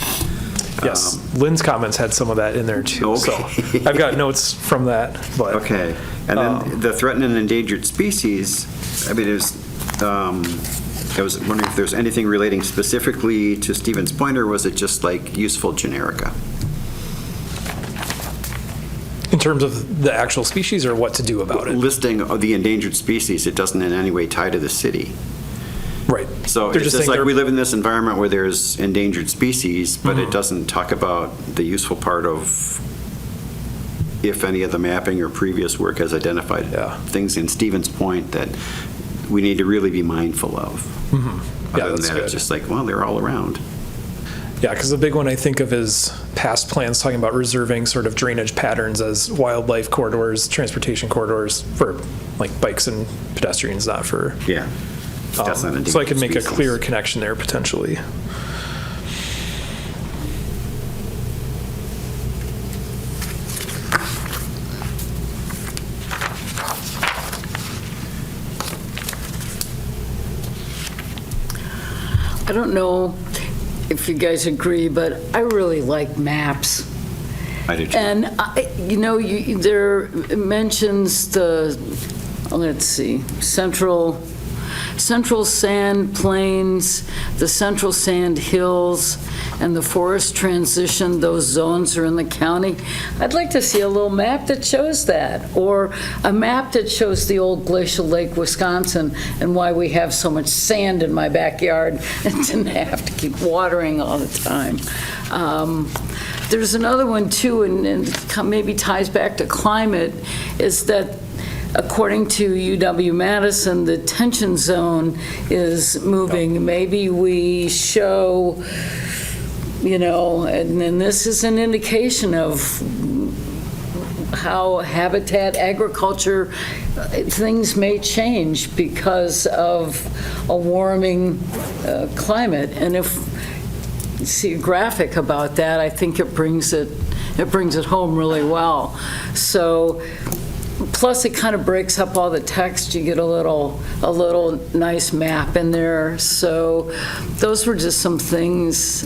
Yes, Lynn's comments had some of that in there too. Okay. So I've got notes from that. But Okay. And then the threatened and endangered species, I mean, I was wondering if there's anything relating specifically to Stevens Point, or was it just like useful generica? in terms of the actual species or what to do about it? Listing of the endangered species, it doesn't in any way tie to the city. Right. So They're it's just just saying like they're- we live in this environment where there's endangered species, but Mm-hmm. it doesn't talk about the useful part of if any of the mapping or previous work has identified Yeah. things in Stevens Point that we need to really be mindful of. Yeah, Other than that's that, good. it's just like, well, they're all around. Yeah, because the big one I think of is past plans talking about reserving sort of drainage patterns as wildlife corridors, transportation corridors for like bikes and pedestrians, not for. Yeah. That's not endangered So I could make a species. clearer connection there potentially. I don't know if you guys agree, but I really like maps. I do too. And, there mentions the, let's see, central sand plains, the central sand hills, and the forest transition, those zones are in the county. I'd like to see a little map that shows that, or a map that shows the old glacial lake, Wisconsin, and why we have so much sand in my backyard and didn't have to keep watering all the time. There's another one too, and maybe ties back to climate, is that according to UW-Madison, the tension zone is moving. Maybe we show, and then this is an indication of how habitat agriculture, things may change because of a warming climate. And if you see a graphic about that, I think it brings it home really well. So, plus, it kind of breaks up all the text. You get a little nice map in there. So those were just some things.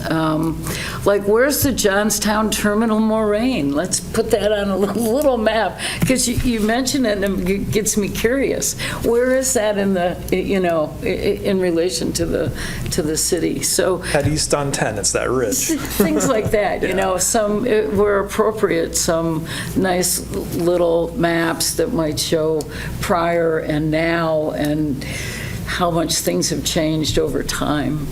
Like, where's the Johnstown Terminal Moraine? Let's put that on a little map, because you mentioned it and it gets me curious. Where is that in the, in relation to the city? So At East on 10, it's that ridge. things like that, some were appropriate, some nice little maps that might show prior and now and how much things have changed over time.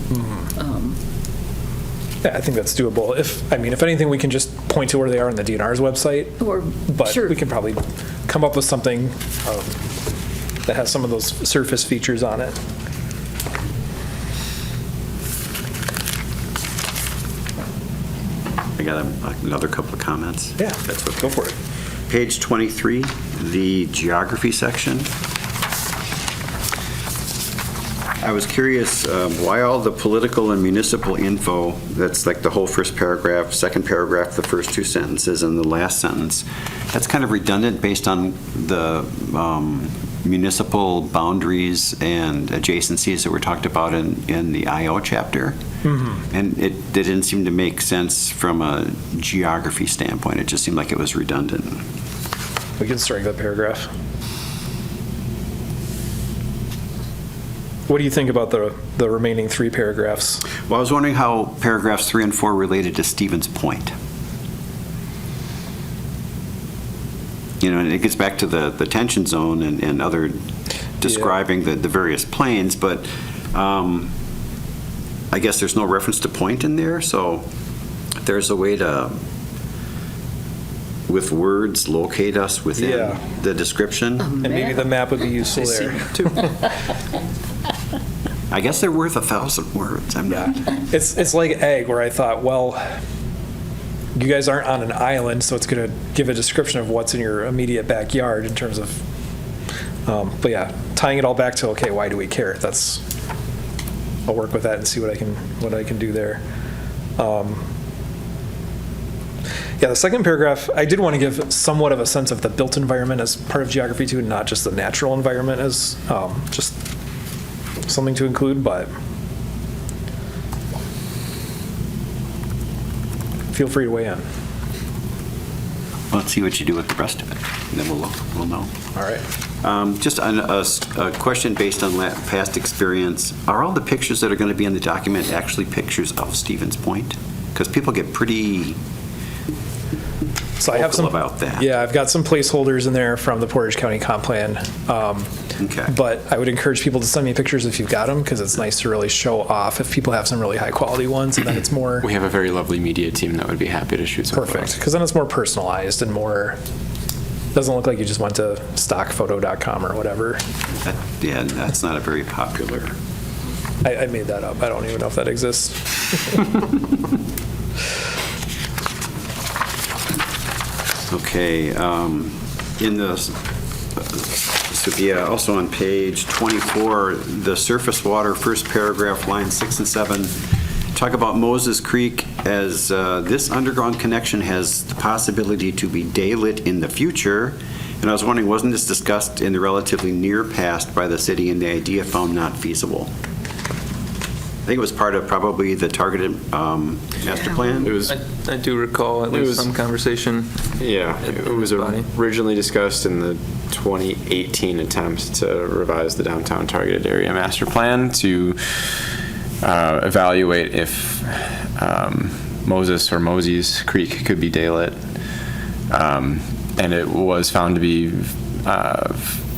Yeah, I think that's doable. If anything, we can just point to where they are on the DNR's website. But Sure. we can probably come up with something that has some of those surface features on it. I got another couple of comments. Yeah, That's what. go for it. Page 23, the geography section. I was curious why all the political and municipal info, that's like the whole first paragraph, second paragraph, the first two sentences, and the last sentence, that's kind of redundant based on the municipal boundaries and adjacencies that were talked about in the IO chapter. And it didn't seem to make sense from a geography standpoint. It just seemed like it was redundant. We can strike that paragraph. What do you think about the remaining three paragraphs? Well, I was wondering how paragraphs 3 and 4 related to Stevens Point. And it gets back to the tension zone and other describing the various planes, but I guess there's no reference to point in there, so there's a way to, with words, locate us within Yeah. the description. And maybe the map would be useful there, too. I guess they're worth 1,000 words. I'm not. It's like egg, where I thought, well, you guys aren't on an island, so it's going to give a description of what's in your immediate backyard in terms of, but yeah, tying it all back to, okay, why do we care? I'll work with that and see what I can do there. Yeah, the second paragraph, I did want to give somewhat of a sense of the built environment as part of geography too, not just the natural environment as just something to include, but feel free to weigh in. Well, let's see what you do with the rest of it, and then we'll know. All right. Just a question based on past experience. Are all the pictures that are going to be in the document actually pictures of Stevens Point? Because people get pretty So I have some about that. Yeah, I've got some placeholders in there from the Portage County Comp Plan. Okay. But I would encourage people to send me pictures if you've got them, because it's nice to really show off if people have some really high quality ones, and then it's more We have a very lovely media team that would be happy to shoot some perfect, photos. because then it's more personalized and more, doesn't look like you just went to stockphoto.com or whatever. Yeah, that's not a very popular. I made that up. I don't even know if that exists. Okay, also on page 24, the surface water, first paragraph, lines 6 and 7, talk about Moses Creek as this underground connection has the possibility to be daylit in the future. And I was wondering, wasn't this discussed in the relatively near past by the city and the idea found not feasible? I think it was part of probably the targeted master plan. It was, I do recall at least some conversation. yeah, it was Body. originally discussed in the 2018 attempt to revise the downtown targeted area master plan to evaluate if Moses or Mosey's Creek could be daylit. And it was found to be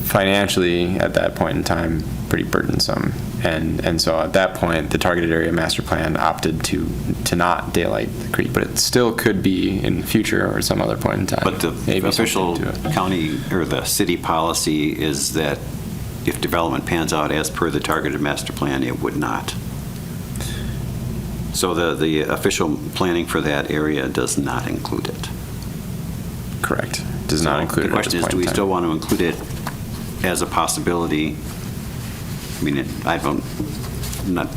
financially, at that point in time, pretty burdensome. And so at that point, the targeted area master plan opted to not daylight the creek, but it still could be in the future or some other point in time. But the Maybe official something to it. county or the city policy is that if development pans out as per the targeted master plan, it would not. So the official planning for that area does not include it. Correct. Does not include it The at this question is, point do in we time. still want to include it as a possibility? I mean, I'm not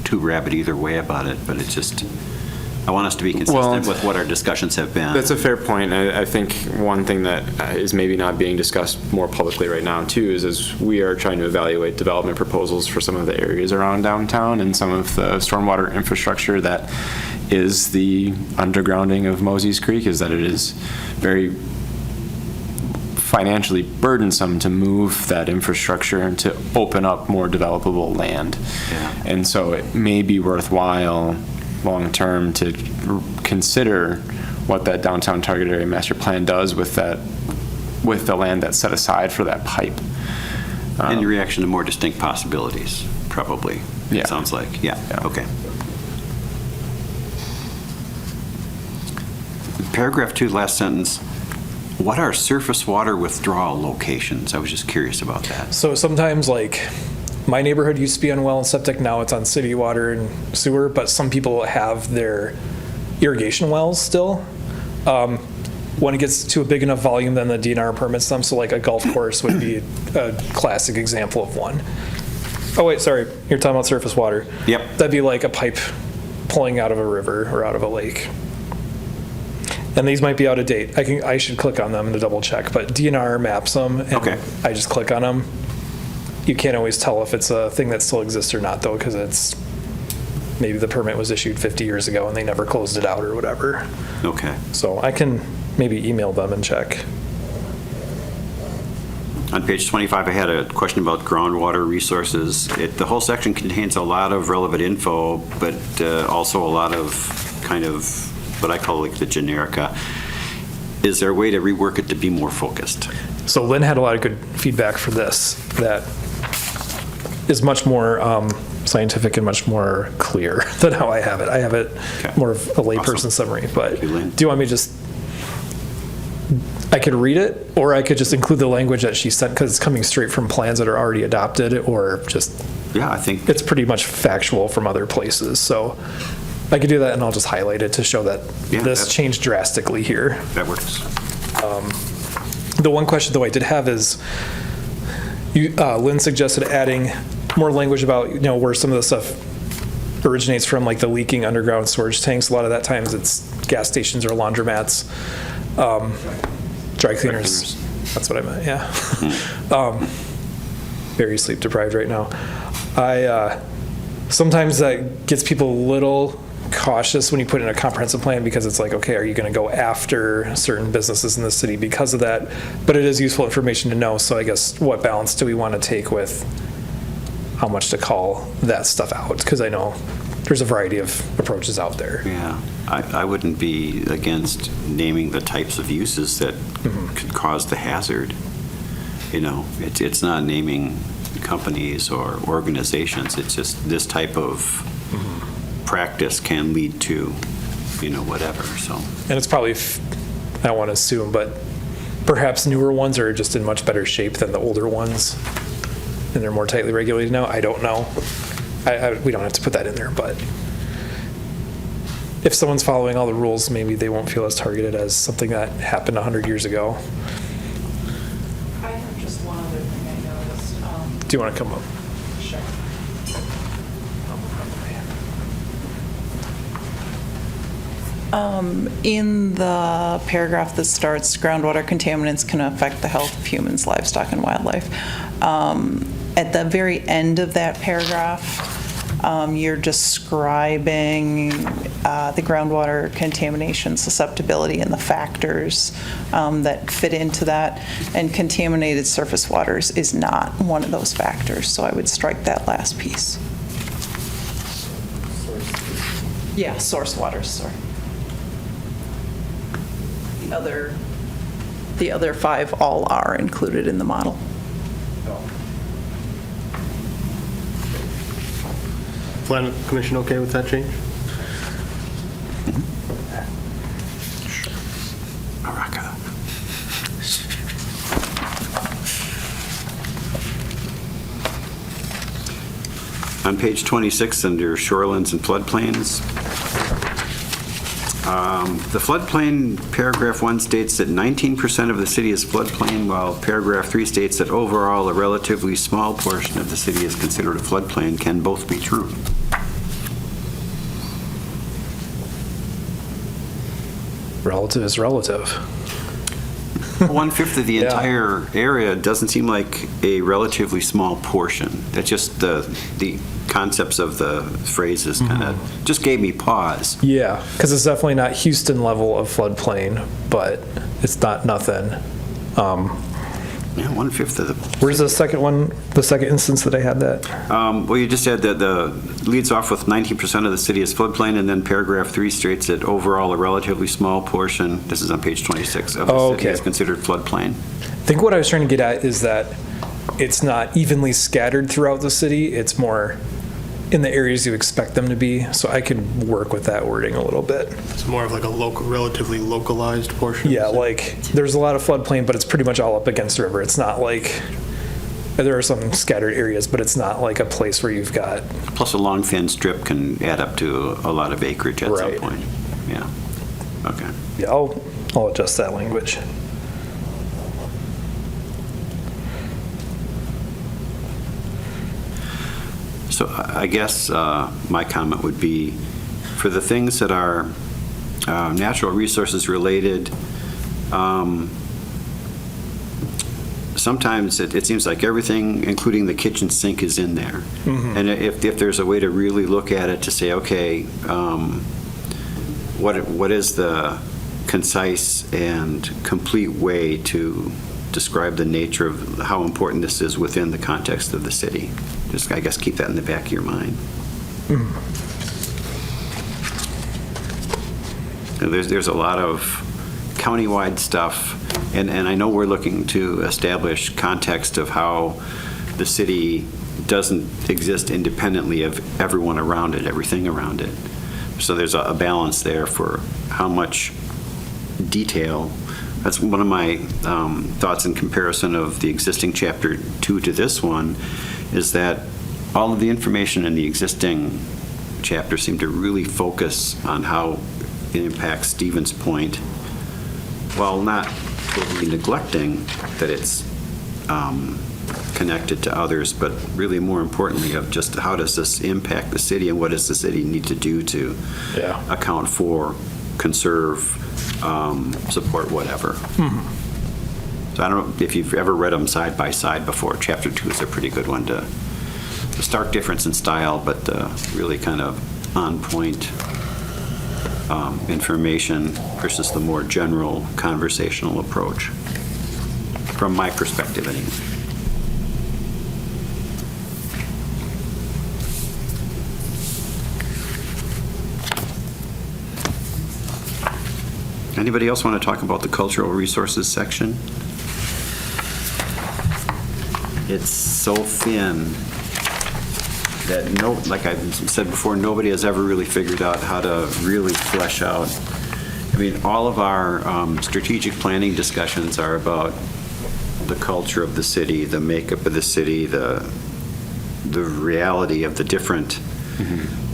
too rabid either way about it, but it's just, I want us to be consistent with what our discussions have been. That's a fair point. I think one thing that is maybe not being discussed more publicly right now, too, is as we are trying to evaluate development proposals for some of the areas around downtown and some of the stormwater infrastructure that is the undergrounding of Mosey's Creek, is that it is very financially burdensome to move that infrastructure and to open up more developable land. Yeah. And so it may be worthwhile long-term to consider what that downtown target area master plan does with the land that's set aside for that pipe. In reaction to more distinct possibilities, probably, Yeah. it sounds like. Yeah, okay. Paragraph 2, last sentence. What are surface water withdrawal locations? I was just curious about that. So sometimes, like, my neighborhood used to be on well and septic, now it's on city water and sewer, but some people have their irrigation wells still. When it gets to a big enough volume, then the DNR permits them, so like a golf course would be a classic example of one. Oh wait, sorry, you're talking about surface water. Yep. That'd be like a pipe pulling out of a river or out of a lake. And these might be out of date. I should click on them to double check, but DNR maps them, and Okay. I just click on them. You can't always tell if it's a thing that still exists or not, though, because it's, maybe the permit was issued 50 years ago and they never closed it out or whatever. Okay. So I can maybe email them and check. On page 25, I had a question about groundwater resources. The whole section contains a lot of relevant info, but also a lot of kind of what I call like the generica. Is there a way to rework it to be more focused? So Lynn had a lot of good feedback for this that is much more scientific and much more clear than how I have it. I have it more of a layperson summary, but you, Lynn. do you want me to just, I could read it, or I could just include the language that she sent because it's coming straight from plans that are already adopted, or just, Yeah, I think. it's pretty much factual from other places, so. I could do that, and I'll just highlight it to show that Yeah, this that's- changed drastically here. That works. The one question, though, I did have is, Lynn suggested adding more language about, where some of the stuff originates from, like the leaking underground storage tanks. A lot of that times it's gas stations or laundromats, dry cleaners. That's what I meant, yeah. Very sleep deprived right now. Sometimes that gets people a little cautious when you put in a comprehensive plan, because it's like, okay, are you going to go after certain businesses in the city because of that? But it is useful information to know. So I guess, what balance do we want to take with how much to call that stuff out? Because I know there's a variety of approaches out there. Yeah, I wouldn't be against naming the types of uses that could cause the hazard. It's not naming companies or organizations. It's just this type of practice can lead to, whatever, so. And it's probably, I don't want to assume, but perhaps newer ones are just in much better shape than the older ones, and they're more tightly regulated now. I don't know. We don't have to put that in there, but if someone's following all the rules, maybe they won't feel as targeted as something that happened 100 years ago. I have just one other thing I noticed. Do you want to come up? Sure. In the paragraph that starts, groundwater contaminants can affect the health of humans, livestock, and wildlife. At the very end of that paragraph, you're describing the groundwater contamination susceptibility and the factors that fit into that. And contaminated surface waters is not one of those factors, so I would strike that last piece. Yeah, source waters, sorry. The other 5 all are included in the model. Plan Commission okay with that change? Maraca. On page 26, under shorelands and floodplains, the floodplain, paragraph 1 states that 19% of the city is floodplain, while paragraph 3 states that overall a relatively small portion of the city is considered a floodplain. Can both be true? Relative is relative. 1/5 of the Yeah. entire area doesn't seem like a relatively small portion. That's just the concepts of the phrases kind of just gave me pause. Yeah, because it's definitely not Houston level of floodplain, but it's not nothing. Yeah, 1/5 of the. Where's the second one, the second instance that I had that? Well, you just said that the leads off with 19% of the city is floodplain, and then paragraph 3 states that overall a relatively small portion, this is on page 26, of the city is considered floodplain. I think what I was trying to get at is that it's not evenly scattered throughout the city. It's more in the areas you expect them to be. So I could work with that wording a little bit. It's more of like a relatively localized portion. Yeah, like there's a lot of floodplain, but it's pretty much all up against the river. It's not like, there are some scattered areas, but it's not like a place where you've got. Plus a long thin strip can add up to a lot of acreage at some Right. point. Yeah, okay. Yeah, I'll adjust that language. So I guess my comment would be, for the things that are natural resources related, sometimes it seems like everything, including the kitchen sink, is in there. And if there's a way to really look at it to say, okay, what is the concise and complete way to describe the nature of how important this is within the context of the city? Just, I guess, keep that in the back of your mind. And there's a lot of countywide stuff, and I know we're looking to establish context of how the city doesn't exist independently of everyone around it, everything around it. So there's a balance there for how much detail. That's one of my thoughts in comparison of the existing Chapter 2 to this one, is that all of the information in the existing chapter seem to really focus on how it impacts Stephen's point, while not totally neglecting that it's connected to others, but really more importantly of just how does this impact the city and what does the city need to do to account for, conserve, support, whatever. So I don't know if you've ever read them side by side before. Chapter 2 is a pretty good one to a stark difference in style, but really kind of on point information versus the more general conversational approach, from my perspective anyway. Anybody else want to talk about the cultural resources section? It's so thin that like I've said before, nobody has ever really figured out how to really flesh out. I mean, all of our strategic planning discussions are about the culture of the city, the makeup of the city, the reality of the different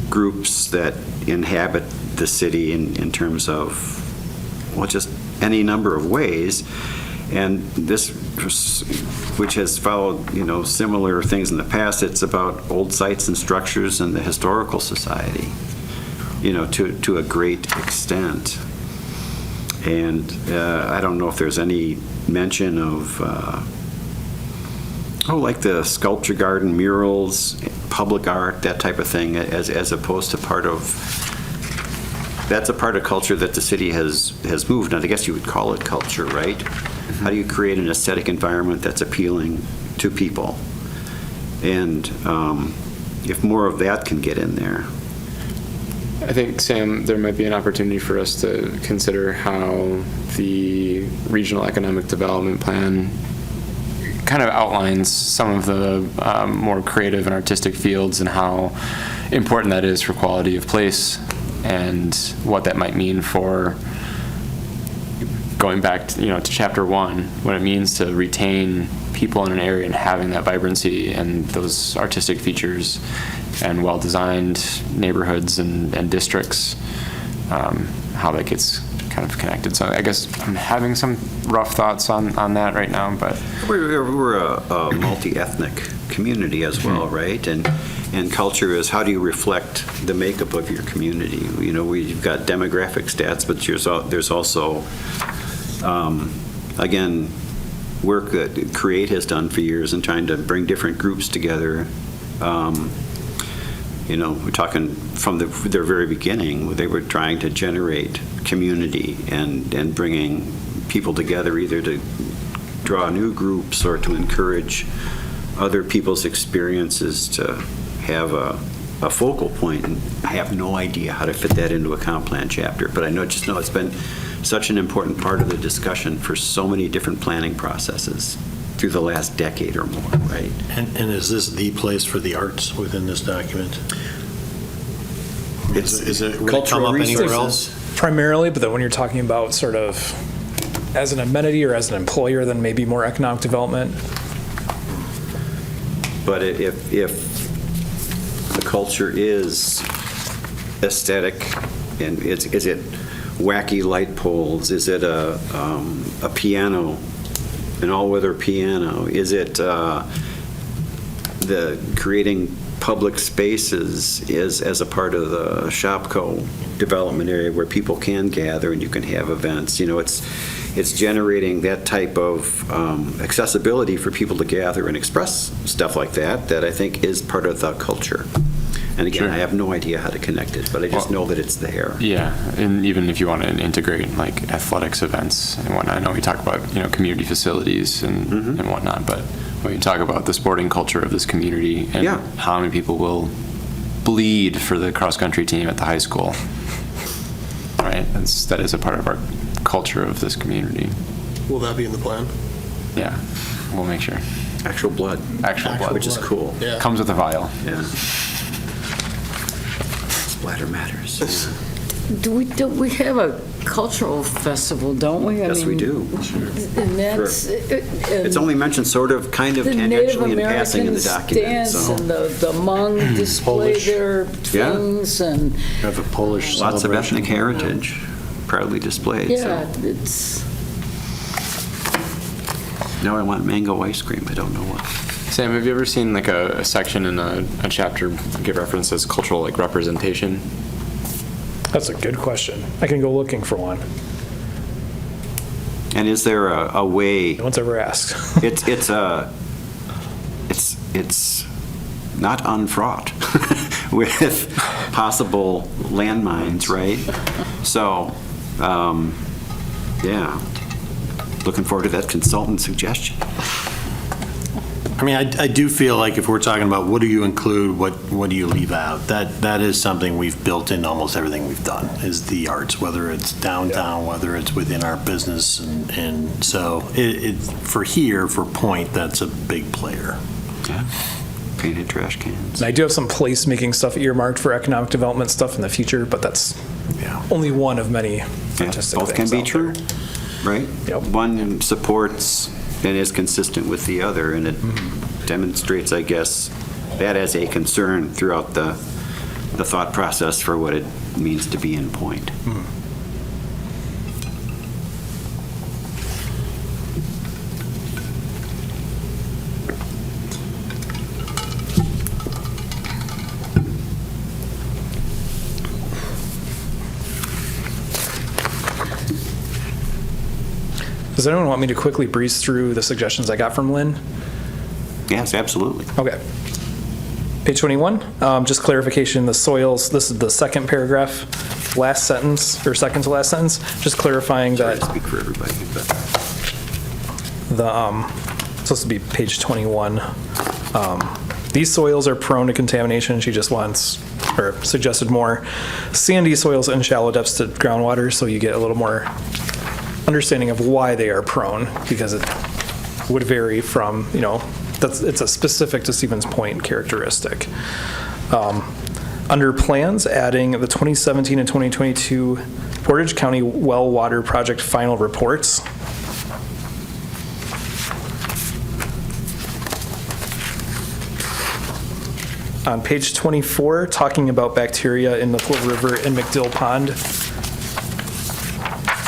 groups that inhabit the city in terms of, well, just any number of ways. And this, which has followed, similar things in the past, it's about old sites and structures and the historical society, to a great extent. And I don't know if there's any mention of, like the sculpture garden, murals, public art, that type of thing, as opposed to that's a part of culture that the city has moved. And I guess you would call it culture, right? How do you create an aesthetic environment that's appealing to people? And if more of that can get in there. I think, Sam, there might be an opportunity for us to consider how the regional economic development plan kind of outlines some of the more creative and artistic fields and how important that is for quality of place and what that might mean for going back to chapter 1, what it means to retain people in an area and having that vibrancy and those artistic features and well-designed neighborhoods and districts, how that gets kind of connected. So I guess I'm having some rough thoughts on that right now, but we're a multi-ethnic community as well, right? And culture is how do you reflect the makeup of your community? We've got demographic stats, but there's also again, work that Create has done for years in trying to bring different groups together. We're talking from their very beginning, they were trying to generate community and bringing people together either to draw new groups or to encourage other people's experiences to have a focal point. And I have no idea how to fit that into a comp plan chapter, but I just know it's been such an important part of the discussion for so many different planning processes through the last decade or more, right? And is this the place for the arts within this document? Is it would it come up anywhere else? Primarily, but then when you're talking about sort of as an amenity or as an employer, then maybe more economic development. But if the culture is aesthetic, and is it wacky light poles? Is it a piano, an all-weather piano? Is it the creating public spaces as a part of the Shopco development area where people can gather and you can have events? It's generating that type of accessibility for people to gather and express stuff like that I think is part of the culture. And again, I have no idea how to connect it, but I just know that it's there. Yeah, and even if you want to integrate like athletics events and whatnot, I know we talk about community facilities and whatnot, but when you talk about the sporting culture of this community and how many people will bleed for the cross-country team at the high school, right? That is a part of our culture of this community. Will that be in the plan? Yeah, we'll make sure. Actual blood. Actual blood. Which is cool. Yeah. Comes with a vial. Yeah. Splatter matters. we have a cultural festival, don't we? Yes, we do. And that's. It's only mentioned sort of, kind of The Native tangentially in passing in the Americans document. dance So and the Hmong display Polish. their Yeah. things and, We have a Polish lots of celebration. ethnic heritage proudly displayed. yeah, So it's, now I want mango ice cream. I don't know what. Sam, have you ever seen like a section in a chapter get referenced as cultural like representation? That's a good question. I can go looking for one. And is there a way? No one's ever asked. It's not unfraught with possible landmines, right? So, yeah, looking forward to that consultant suggestion. I mean, I do feel like if we're talking about what do you include, what do you leave out, that is something we've built in almost everything we've done, is the arts, whether it's downtown, whether it's within our business, and so for Point, that's a big player. Yeah. Painted trash cans. And I do have some placemaking stuff earmarked for economic development stuff in the future, but that's Yeah. only one of many Yeah, artistic both can things be out true, there. right? Yep. One supports and is consistent with the other, and it demonstrates, I guess, that as a concern throughout the thought process for what it means to be in Point. Does anyone want me to quickly breeze through the suggestions I got from Lynn? Yes, absolutely. Okay. Page 21, just clarification, the soils, this is the second paragraph, last sentence, or second to last sentence, just clarifying Sorry that to speak for everybody, but it's supposed to be page 21. These soils are prone to contamination. She just wants, or suggested more sandy soils and shallow depths to groundwater, so you get a little more understanding of why they are prone, because it would vary from, it's a specific to Stevens Point characteristic. Under plans, adding the 2017 and 2022 Portage County Well Water Project final reports. On page 24, talking about bacteria in the Pool River and McDill Pond.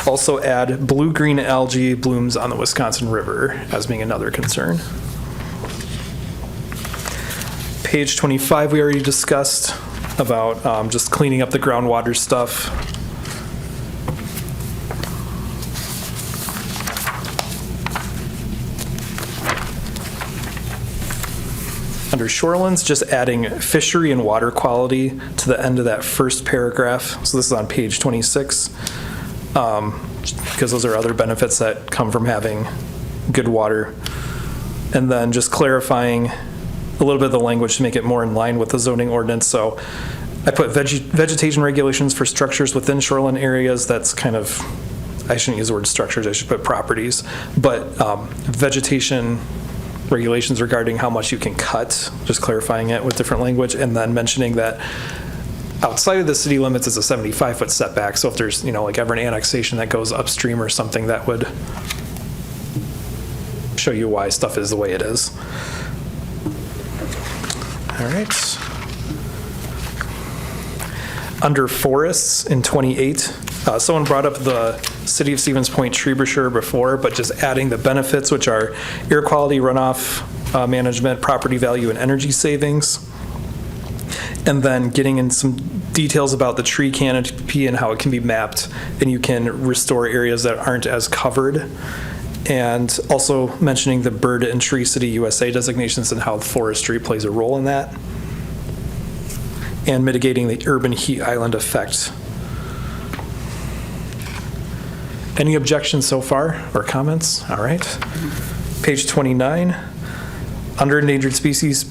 Also add blue-green algae blooms on the Wisconsin River as being another concern. Page 25, we already discussed about just cleaning up the groundwater stuff. Under shorelands, just adding fishery and water quality to the end of that first paragraph. So this is on page 26. Because those are other benefits that come from having good water. And then just clarifying a little bit of the language to make it more in line with the zoning ordinance. So I put vegetation regulations for structures within shoreline areas. That's kind of, I shouldn't use the word structures, I should put properties. But vegetation regulations regarding how much you can cut, just clarifying it with different language, and then mentioning that outside of the city limits is a 75-foot setback. So if there's, like ever an annexation that goes upstream or something, that would show you why stuff is the way it is. All right. Under forests in 28, someone brought up the City of Stevens Point tree brochure before, but just adding the benefits, which are air quality, runoff management, property value, and energy savings. And then getting in some details about the tree canopy and how it can be mapped, and you can restore areas that aren't as covered. And also mentioning the Bird and Tree City USA designations and how forestry plays a role in that. And mitigating the urban heat island effect. Any objections so far or comments? All right. Page 29, under endangered species,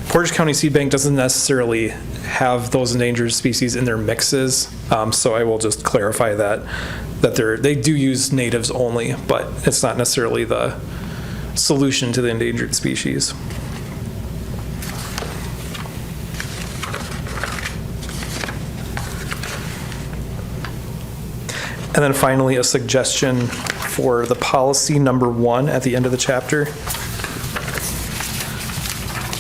Portage County Seed Bank doesn't necessarily have those endangered species in their mixes, so I will just clarify that they do use natives only, but it's not necessarily the solution to the endangered species. And then finally, a suggestion for the policy number 1 at the end of the chapter.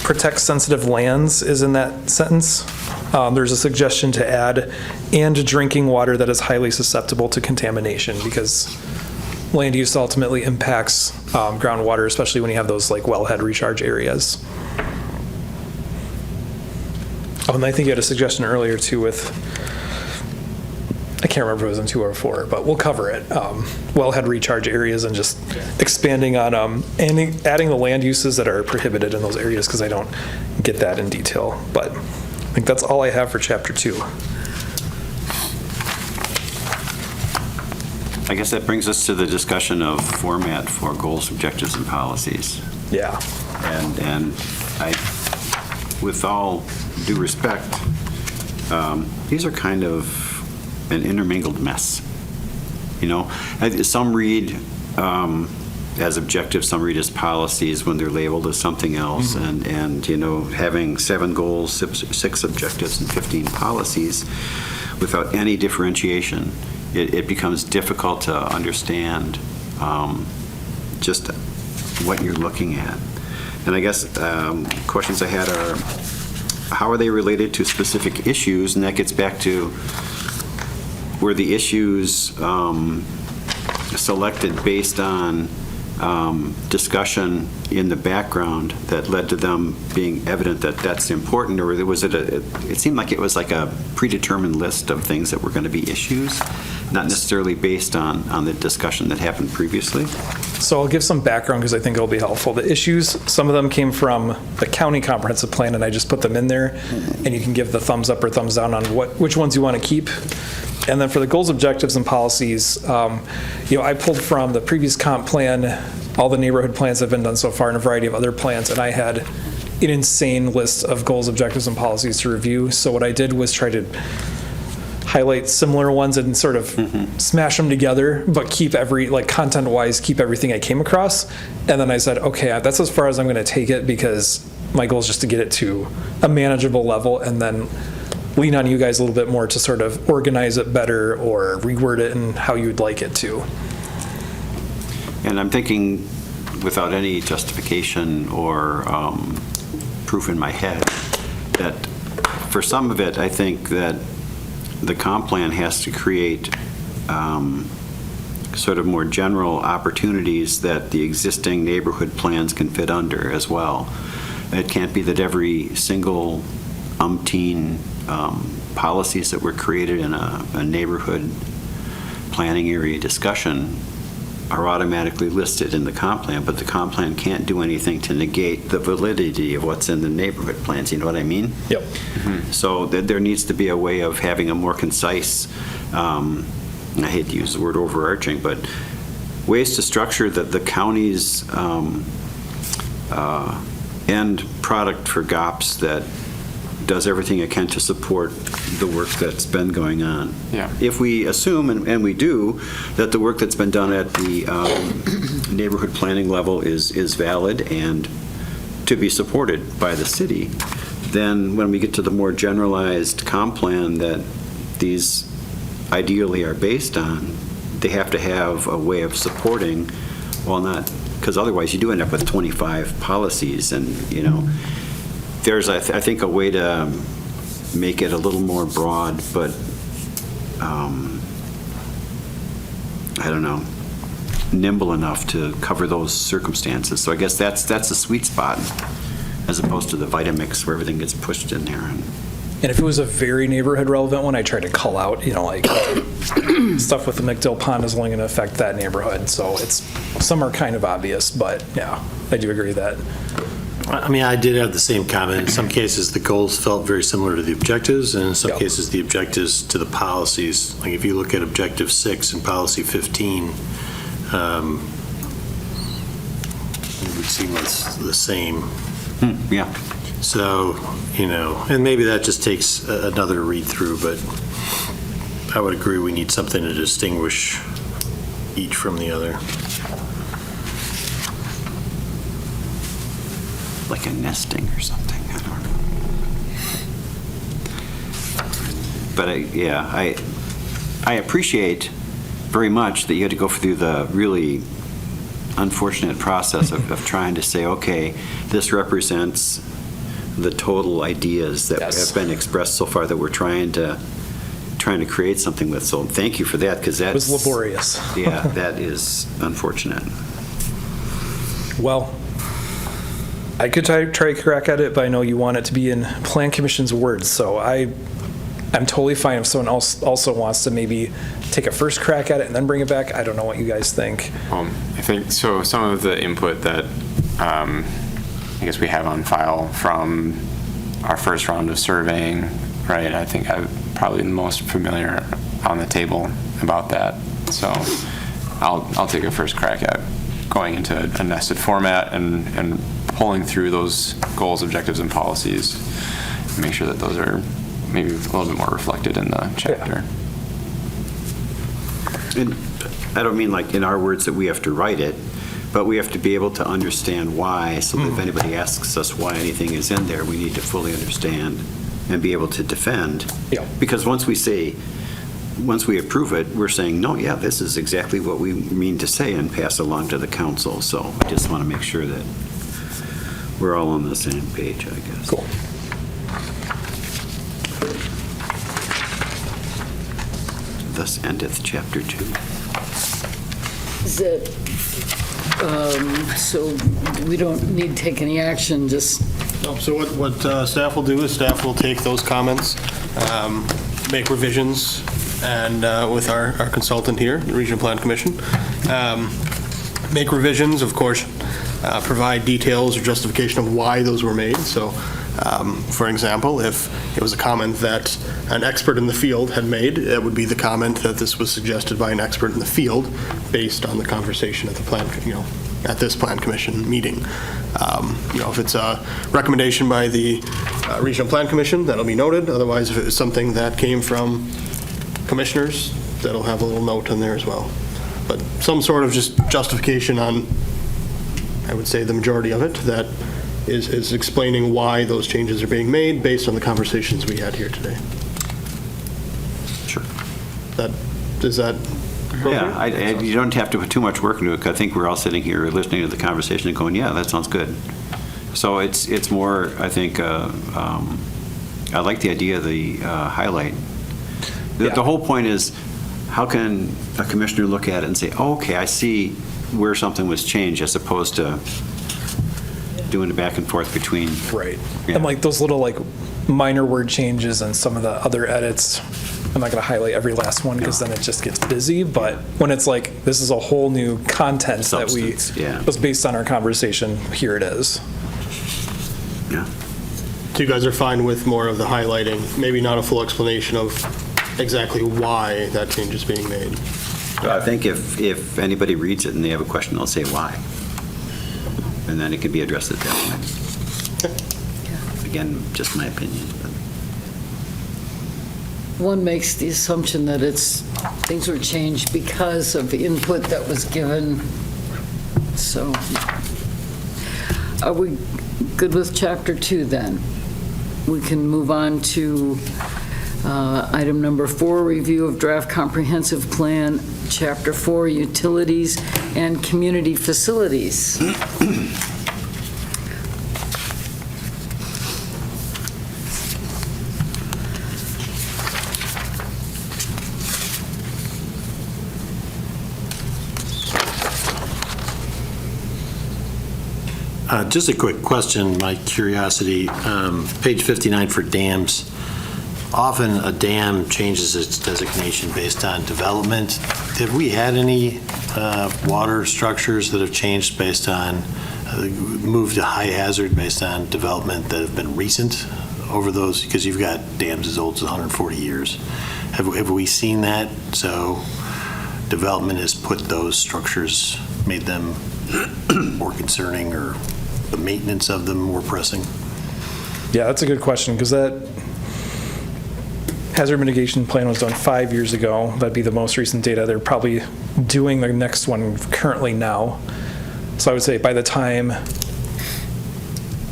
Protect sensitive lands is in that sentence. There's a suggestion to add, and drinking water that is highly susceptible to contamination, because land use ultimately impacts groundwater, especially when you have those like wellhead recharge areas. Oh, and I think you had a suggestion earlier too with, I can't remember if it was in 2 or 4, but we'll cover it. Wellhead recharge areas and just expanding on adding the land uses that are prohibited in those areas, because I don't get that in detail. But I think that's all I have for chapter 2. I guess that brings us to the discussion of format for goals, objectives, and policies. Yeah. And I, with all due respect, these are kind of an intermingled mess. You know, some read as objectives, some read as policies when they're labeled as something else. Mm-hmm. And you know, having 7 goals, 6 objectives, and 15 policies without any differentiation, it becomes difficult to understand just what you're looking at. And I guess questions I had are, how are they related to specific issues? And that gets back to, were the issues selected based on discussion in the background that led to them being evident that that's important, or was it it seemed like it was like a predetermined list of things that were going to be issues, not necessarily based on the discussion that happened previously? So I'll give some background because I think it'll be helpful. The issues, some of them came from the county comprehensive plan, and I just put them in there, and you can give the thumbs up or thumbs down on which ones you want to keep. And then for the goals, objectives, and policies, I pulled from the previous comp plan, all the neighborhood plans that have been done so far, and a variety of other plans, and I had an insane list of goals, objectives, and policies to review. So what I did was try to highlight similar ones and sort of smash them together, but keep content-wise, keep everything I came across. And then I said, okay, that's as far as I'm going to take it, because my goal is just to get it to a manageable level, and then lean on you guys a little bit more to sort of organize it better or reword it in how you'd like it to. And I'm thinking, without any justification or proof in my head, that for some of it, I think that the comp plan has to create sort of more general opportunities that the existing neighborhood plans can fit under as well. It can't be that every single umpteen policies that were created in a neighborhood planning area discussion are automatically listed in the comp plan, but the comp plan can't do anything to negate the validity of what's in the neighborhood plans. You know what I mean? Yep. Mm-hmm. So there needs to be a way of having a more concise, I hate to use the word overarching, but ways to structure the county's end product for GOPS that does everything it can to support the work that's been going on. Yeah. If we assume, and we do, that the work that's been done at the neighborhood planning level is valid and to be supported by the city, then when we get to the more generalized comp plan that these ideally are based on, they have to have a way of supporting, well, not, because otherwise you do end up with 25 policies, and, you know, there's, I think, a way to make it a little more broad, but I don't know, nimble enough to cover those circumstances. So I guess that's a sweet spot, as opposed to the Vitamix where everything gets pushed in there. And if it was a very neighborhood relevant one, I try to call out, stuff with the McDill Pond is only going to affect that neighborhood. So some are kind of obvious, but yeah, I do agree that. I mean, I did have the same comment. In some cases, the goals felt very similar to the objectives, and in some cases, the objectives to the policies. Like if you look at Objective 6 and Policy 15, it would seem it's the same. Yeah. So, and maybe that just takes another read-through, but I would agree we need something to distinguish each from the other. Like a nesting or something, I don't know. But I appreciate very much that you had to go through the really unfortunate process of trying to say, okay, this represents the total ideas that Yes. have been expressed so far that we're trying to create something with. So thank you for that, because It that's... was laborious. Yeah, that is unfortunate. Well, I could try a crack at it, but I know you want it to be in Plan Commission's words, so I'm totally fine if someone else also wants to maybe take a first crack at it and then bring it back. I don't know what you guys think. I think, so some of the input that I guess we have on file from our first round of surveying, right, I think I'm probably the most familiar on the table about that. So I'll take a first crack at going into a nested format and pulling through those goals, objectives, and policies, and make sure that those are maybe a little bit more reflected in the chapter. And I don't mean like in our words that we have to write it, but we have to be able to understand why, so that if anybody asks us why anything is in there, we need to fully understand and be able to defend. Yeah. Because once we approve it, we're saying, no, yeah, this is exactly what we mean to say, and pass along to the council. So I just want to make sure that we're all on the same page, I guess. Cool. Thus endeth chapter 2. Is it, so we don't need to take any action, just, So what staff will do is staff will take those comments, make revisions, and with our consultant here, the Regional Plan Commission, make revisions, of course, provide details or justification of why those were made. So, for example, if it was a comment that an expert in the field had made, it would be the comment that this was suggested by an expert in the field based on the conversation at the plan, at this Plan Commission meeting. If it's a recommendation by the Regional Plan Commission, that'll be noted. Otherwise, if it's something that came from commissioners, that'll have a little note in there as well. But some sort of just justification on, I would say, the majority of it, that is explaining why those changes are being made based on the conversations we had here today. Sure. Is that appropriate? Yeah, you don't have to put too much work into it, 'cause I think we're all sitting here listening to the conversation and going, yeah, that sounds good. So it's more, I think, I like the idea of the highlight. The whole point is, how can a commissioner look at it and say, oh, okay, I see where something was changed, as opposed to doing it back and forth between. Right. Yeah. And like those little like minor word changes and some of the other edits, I'm not going to highlight every last one because then it just gets busy. But when it's like, this is a whole new content Substance, that was based on our conversation, here it is. Yeah. So you guys are fine with more of the highlighting, maybe not a full explanation of exactly why that change is being made. I think if anybody reads it and they have a question, they'll say why. And then it can be addressed at that point. Again, just my opinion. But. one makes the assumption that things were changed because of the input that was given. So, are we good with Chapter 2 then? We can move on to item number 4, review of draft comprehensive plan, Chapter 4, utilities and community facilities. Just a quick question, my curiosity, page 59 for dams. Often a dam changes its designation based on development. Have we had any water structures that have changed based on, moved to high hazard based on development that have been recent over those? Because you've got dams as old as 140 years. Have we seen that? So development has put those structures, made them more concerning, or the maintenance of them more pressing? Yeah, that's a good question, because that hazard mitigation plan was done 5 years ago. That'd be the most recent data. They're probably doing the next one currently now. So I would say by the time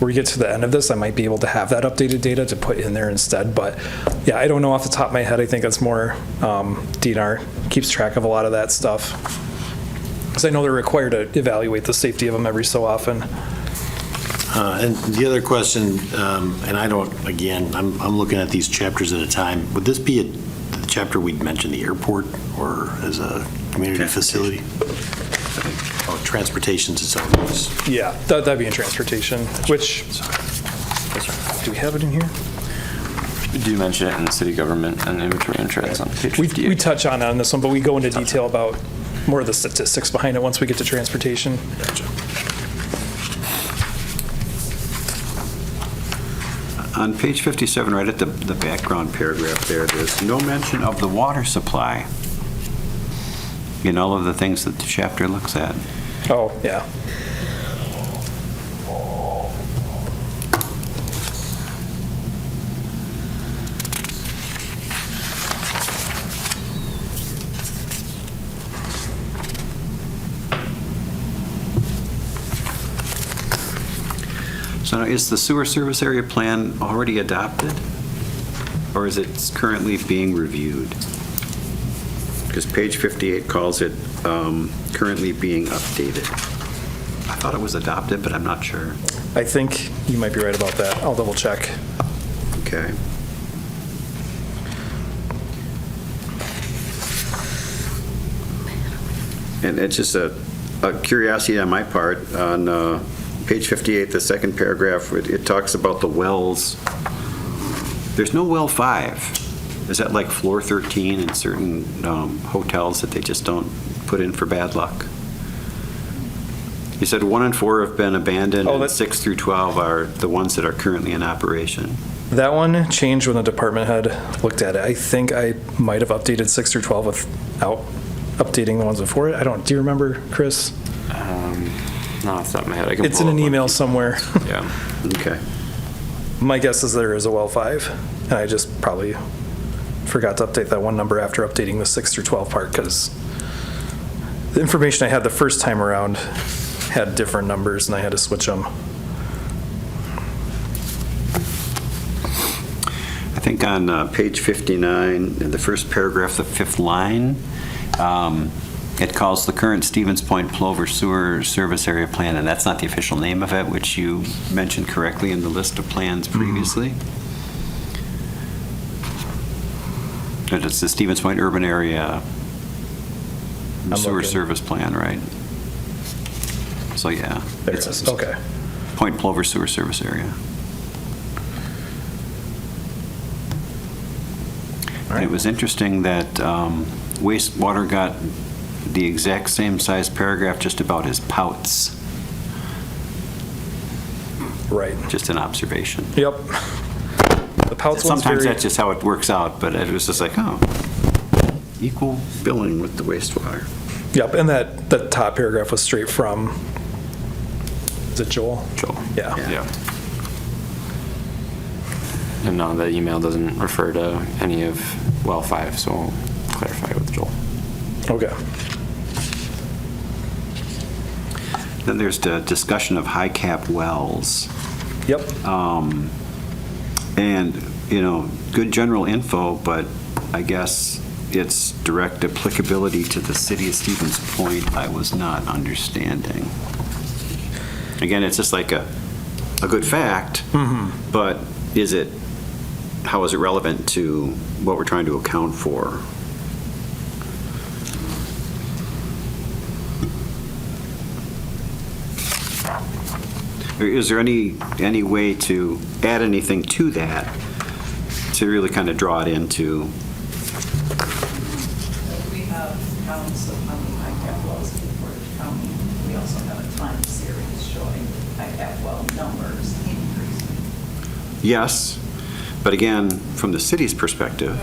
we get to the end of this, I might be able to have that updated data to put in there instead. But yeah, I don't know off the top of my head. I think it's more DNR keeps track of a lot of that stuff. Because I know they're required to evaluate the safety of them every so often. And the other question, and I don't, again, I'm looking at these chapters at a time. Would this be the chapter we'd mentioned, the airport, or as a community facility? Oh, transportation's its own use. Yeah, that'd be in transportation, which, do we have it in here? We do mention it in the city government and inventory and trends on page 58. We touch on it on this one, but we go into detail about more of the statistics behind it once we get to transportation. Gotcha. On page 57, right at the background paragraph there's no mention of the water supply in all of the things that the chapter looks at. Oh, yeah. So now, is the sewer service area plan already adopted? Or is it currently being reviewed? Because page 58 calls it currently being updated. I thought it was adopted, but I'm not sure. I think you might be right about that. I'll double check. Okay. And it's just a curiosity on my part. On page 58, the second paragraph, it talks about the wells. There's no well 5. Is that like floor 13 in certain hotels that they just don't put in for bad luck? You said 1 and 4 have been abandoned, and 6 through 12 are the ones that are currently in operation. That one changed when the department head looked at it. I think I might have updated 6 through 12 without updating the ones before it. Do you remember, Chris? Not off the top of my head. I can It's pull in an up email somewhere. Yeah. Okay. My guess is there is a well 5, and I just probably forgot to update that one number after updating the 6 through 12 part, because the information I had the first time around had different numbers, and I had to switch them. I think on page 59, in the first paragraph, the 5th line, it calls the current Stevens Point Plover Sewer Service Area Plan, and that's not the official name of it, which you mentioned correctly in the list of plans previously. But it's the Stevens Point Urban Area Sewer Service Plan, right? So, yeah. There it is. Okay. Point Plover Sewer Service Area. And it was interesting that wastewater got the exact same size paragraph just about as Pouts. Right. Just an observation. Yep. The Pouts one's Sometimes very... that's just how it works out, but it was just like, oh, equal billing with the wastewater. Yep, and that top paragraph was straight from, is it Joel? Joel. Yeah. Yeah. And no, the email doesn't refer to any of well 5, so I'll clarify with Joel. Okay. Then there's the discussion of high cap wells. Yep. And, good general info, but I guess its direct applicability to the city of Stevens Point, I was not understanding. Again, it's just like a good fact, but how is it relevant to what we're trying to account for? Is there any way to add anything to that to really kind of draw it into? We have counts of how many high-cap wells in Portage County. We also have a time series showing high-cap well numbers increasing. Yes, but again, from the city's perspective,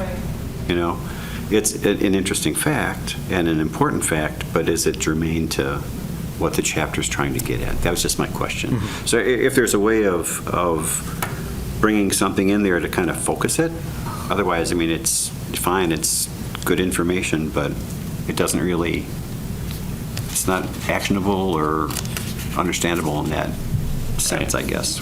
it's an interesting fact and an important fact, but is it germane to what the chapter's trying to get at? That was just my question. So if there's a way of bringing something in there to kind of focus it, otherwise, it's fine, it's good information, but it doesn't really, it's not actionable or understandable in that sense, I guess.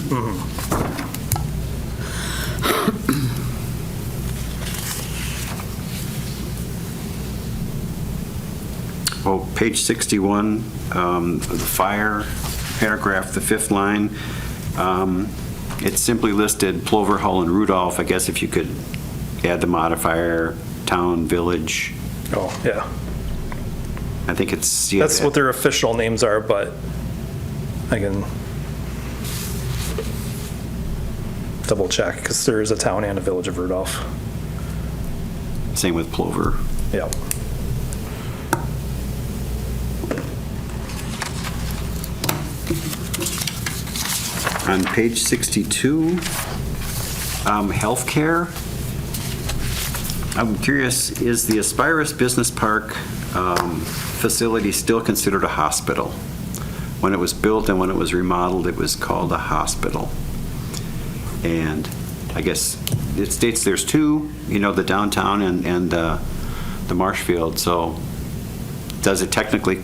Oh, page 61, the fire paragraph, the fifth line, it's simply listed Plover, Hull, and Rudolph. I guess if you could add the modifier, town, village. Oh, yeah. I think it's. That's what their official names are, but I can double check because there is a town and a village of Rudolph. Same with Plover. Yep. On page 62, healthcare. I'm curious, is the Aspirus Business Park facility still considered a hospital? When it was built and when it was remodeled, it was called a hospital. And I guess it states there's two, the downtown and the Marshfield. So does it technically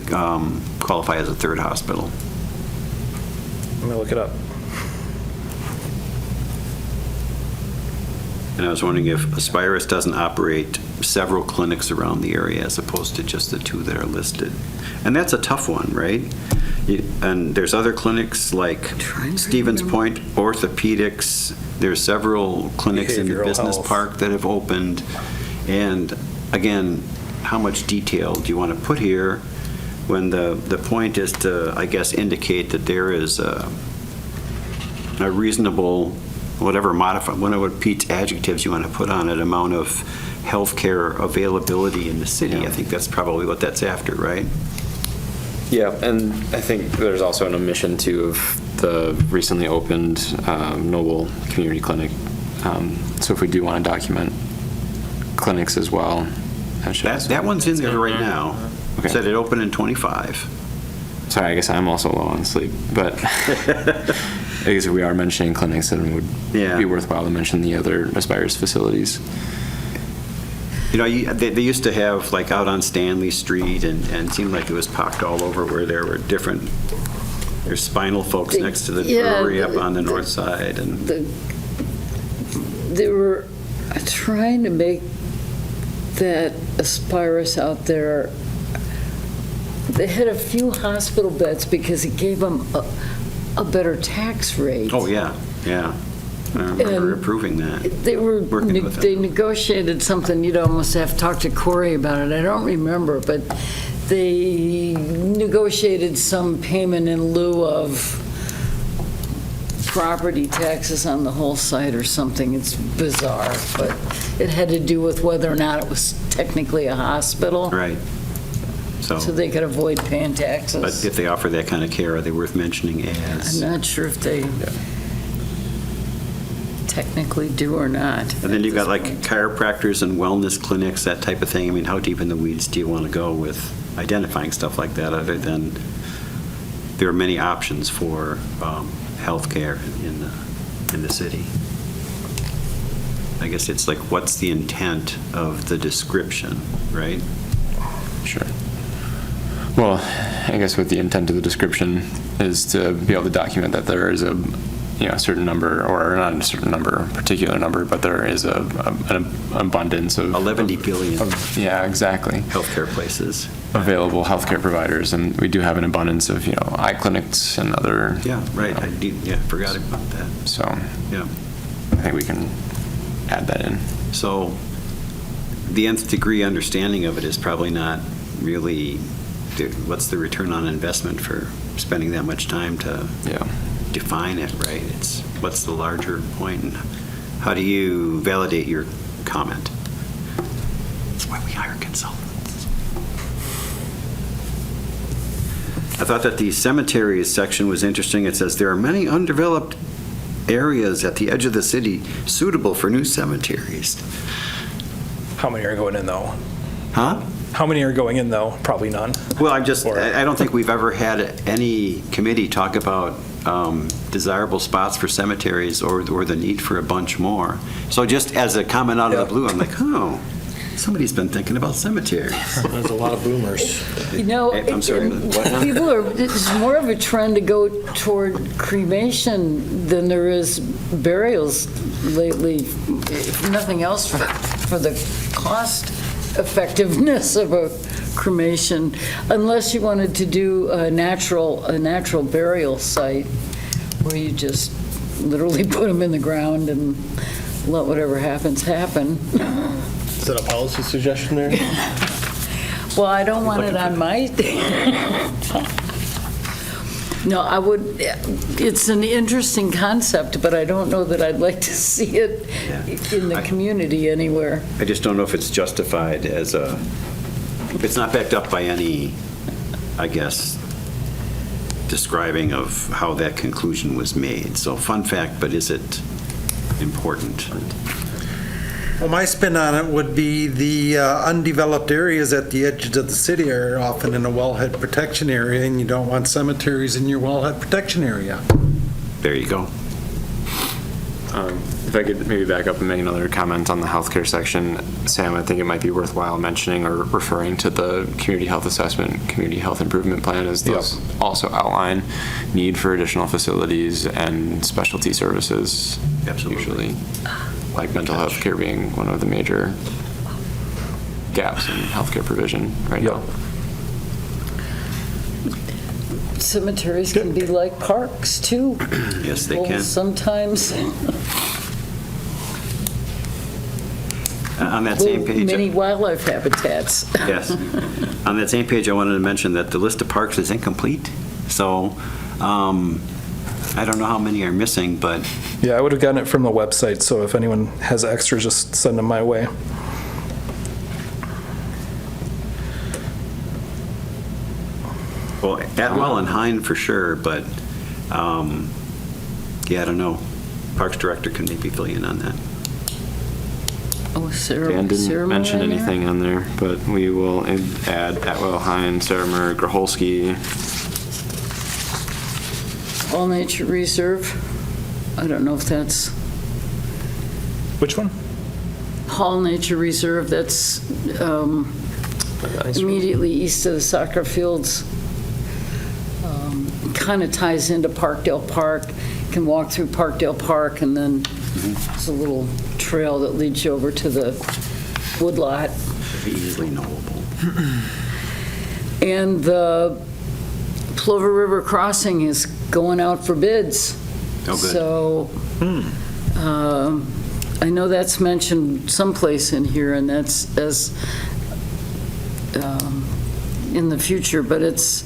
qualify as a third hospital? Let me look it up. And I was wondering if Aspirus doesn't operate several clinics around the area as opposed to just the two that are listed. And that's a tough one, right? And there's other clinics like Stevens Point Orthopedics. There's several clinics in the business health. park that have opened. And again, how much detail do you want to put here when the point is to, I guess, indicate that there is a reasonable, whatever Pete's adjectives you want to put on it, amount of healthcare availability in the city. I think that's probably what that's after, right? Yeah, and I think there's also an omission too of the recently opened Noble Community Clinic. So if we do want to document clinics as well, that one's in there right now. Okay. Said it opened in 25. Sorry, I guess I'm also low on sleep, but I guess if we are mentioning clinics, then it would be worthwhile to mention the other Aspirus facilities. They used to have, like, out on Stanley Street, and it seemed like it was pocked all over where there were there's Spinal folks next to the brewery up on the north side. And They were trying to make that Aspirus out there. They had a few hospital beds because it gave them a better tax rate. Oh, yeah. I remember approving that. They negotiated something, you'd almost have to talk to Corey about it, I don't remember, but they negotiated some payment in lieu of property taxes on the whole site or something. It's bizarre, but it had to do with whether or not it was technically a hospital. Right. So they could avoid paying taxes. But if they offer that kind of care, are they worth mentioning as? I'm not sure if they technically do or not. And then you've got like chiropractors and wellness clinics, that type of thing. I mean, how deep in the weeds do you want to go with identifying stuff like that, other than there are many options for healthcare in the city? I guess it's like, what's the intent of the description, right? Sure. Well, I guess what the intent of the description is to be able to document that there is a certain number, or not a certain number, a particular number, but there is an abundance of 11 billion. Yeah, exactly. Healthcare places. Available healthcare providers, and we do have an abundance of eye clinics and other. Yeah, right. I forgot about that. So yeah, I think we can add that in. So the nth degree understanding of it is probably not really. What's the return on investment for spending that much time to define it, right? It's what's the larger point, and how do you validate your comment? That's why we hire consultants. I thought that the cemeteries section was interesting. It says there are many undeveloped areas at the edge of the city suitable for new cemeteries. How many are going in, though? Huh? How many are going in, though? Probably none. Well, I don't think we've ever had any committee talk about desirable spots for cemeteries or the need for a bunch more. So just as a comment out of the blue, I'm like, oh, Somebody's been thinking about cemeteries. There's a lot of boomers. You know, I'm sorry, what? people are, it's more of a trend to go toward cremation than there is burials lately, if nothing else for the cost effectiveness of a cremation, unless you wanted to do a natural burial site where you just literally put them in the ground and let whatever happens happen. Is that a policy suggestion there? Well, I don't want it on my, no, I would, it's an interesting concept, but I don't know that I'd like to see it in the community anywhere. I just don't know if it's justified as it's not backed up by any, I guess, describing of how that conclusion was made. So fun fact, but is it important? Well, my spin on it would be the undeveloped areas at the edges of the city are often in a wellhead protection area, and you don't want cemeteries in your wellhead protection area. There you go. If I could maybe back up and make another comment on the healthcare section, Sam, I think it might be worthwhile mentioning or referring to the community health assessment, community health improvement plan, as those also outline need for additional facilities and specialty services. Absolutely. Usually, like mental health care being one of the major gaps in healthcare provision right now. Cemeteries can be like parks, too. Yes, they Well, can. sometimes. On that same page. Many wildlife habitats. Yes. On that same page, I wanted to mention that the list of parks is incomplete. So I don't know how many are missing, but Yeah, I would have gotten it from the website, so if anyone has extras, just send them my way. well, Atwell and Hine for sure, but yeah, I don't know. Parks Director can maybe fill you in on that. Oh, Sarah. Dan didn't Sarah mention Moran there? anything on there, but we will add Atwell, Hine, Saramer, Graholski. All Nature Reserve. I don't know if that's Which one? Hall Nature Reserve. That's immediately east of the soccer fields. Kind of ties into Parkdale Park. You can walk through Parkdale Park, and then there's a little trail that leads you over to the woodlot. Easily knowable. And the Plover River Crossing is going out for bids. Oh, good. So I know that's mentioned someplace in here, and that's as in the future, but it's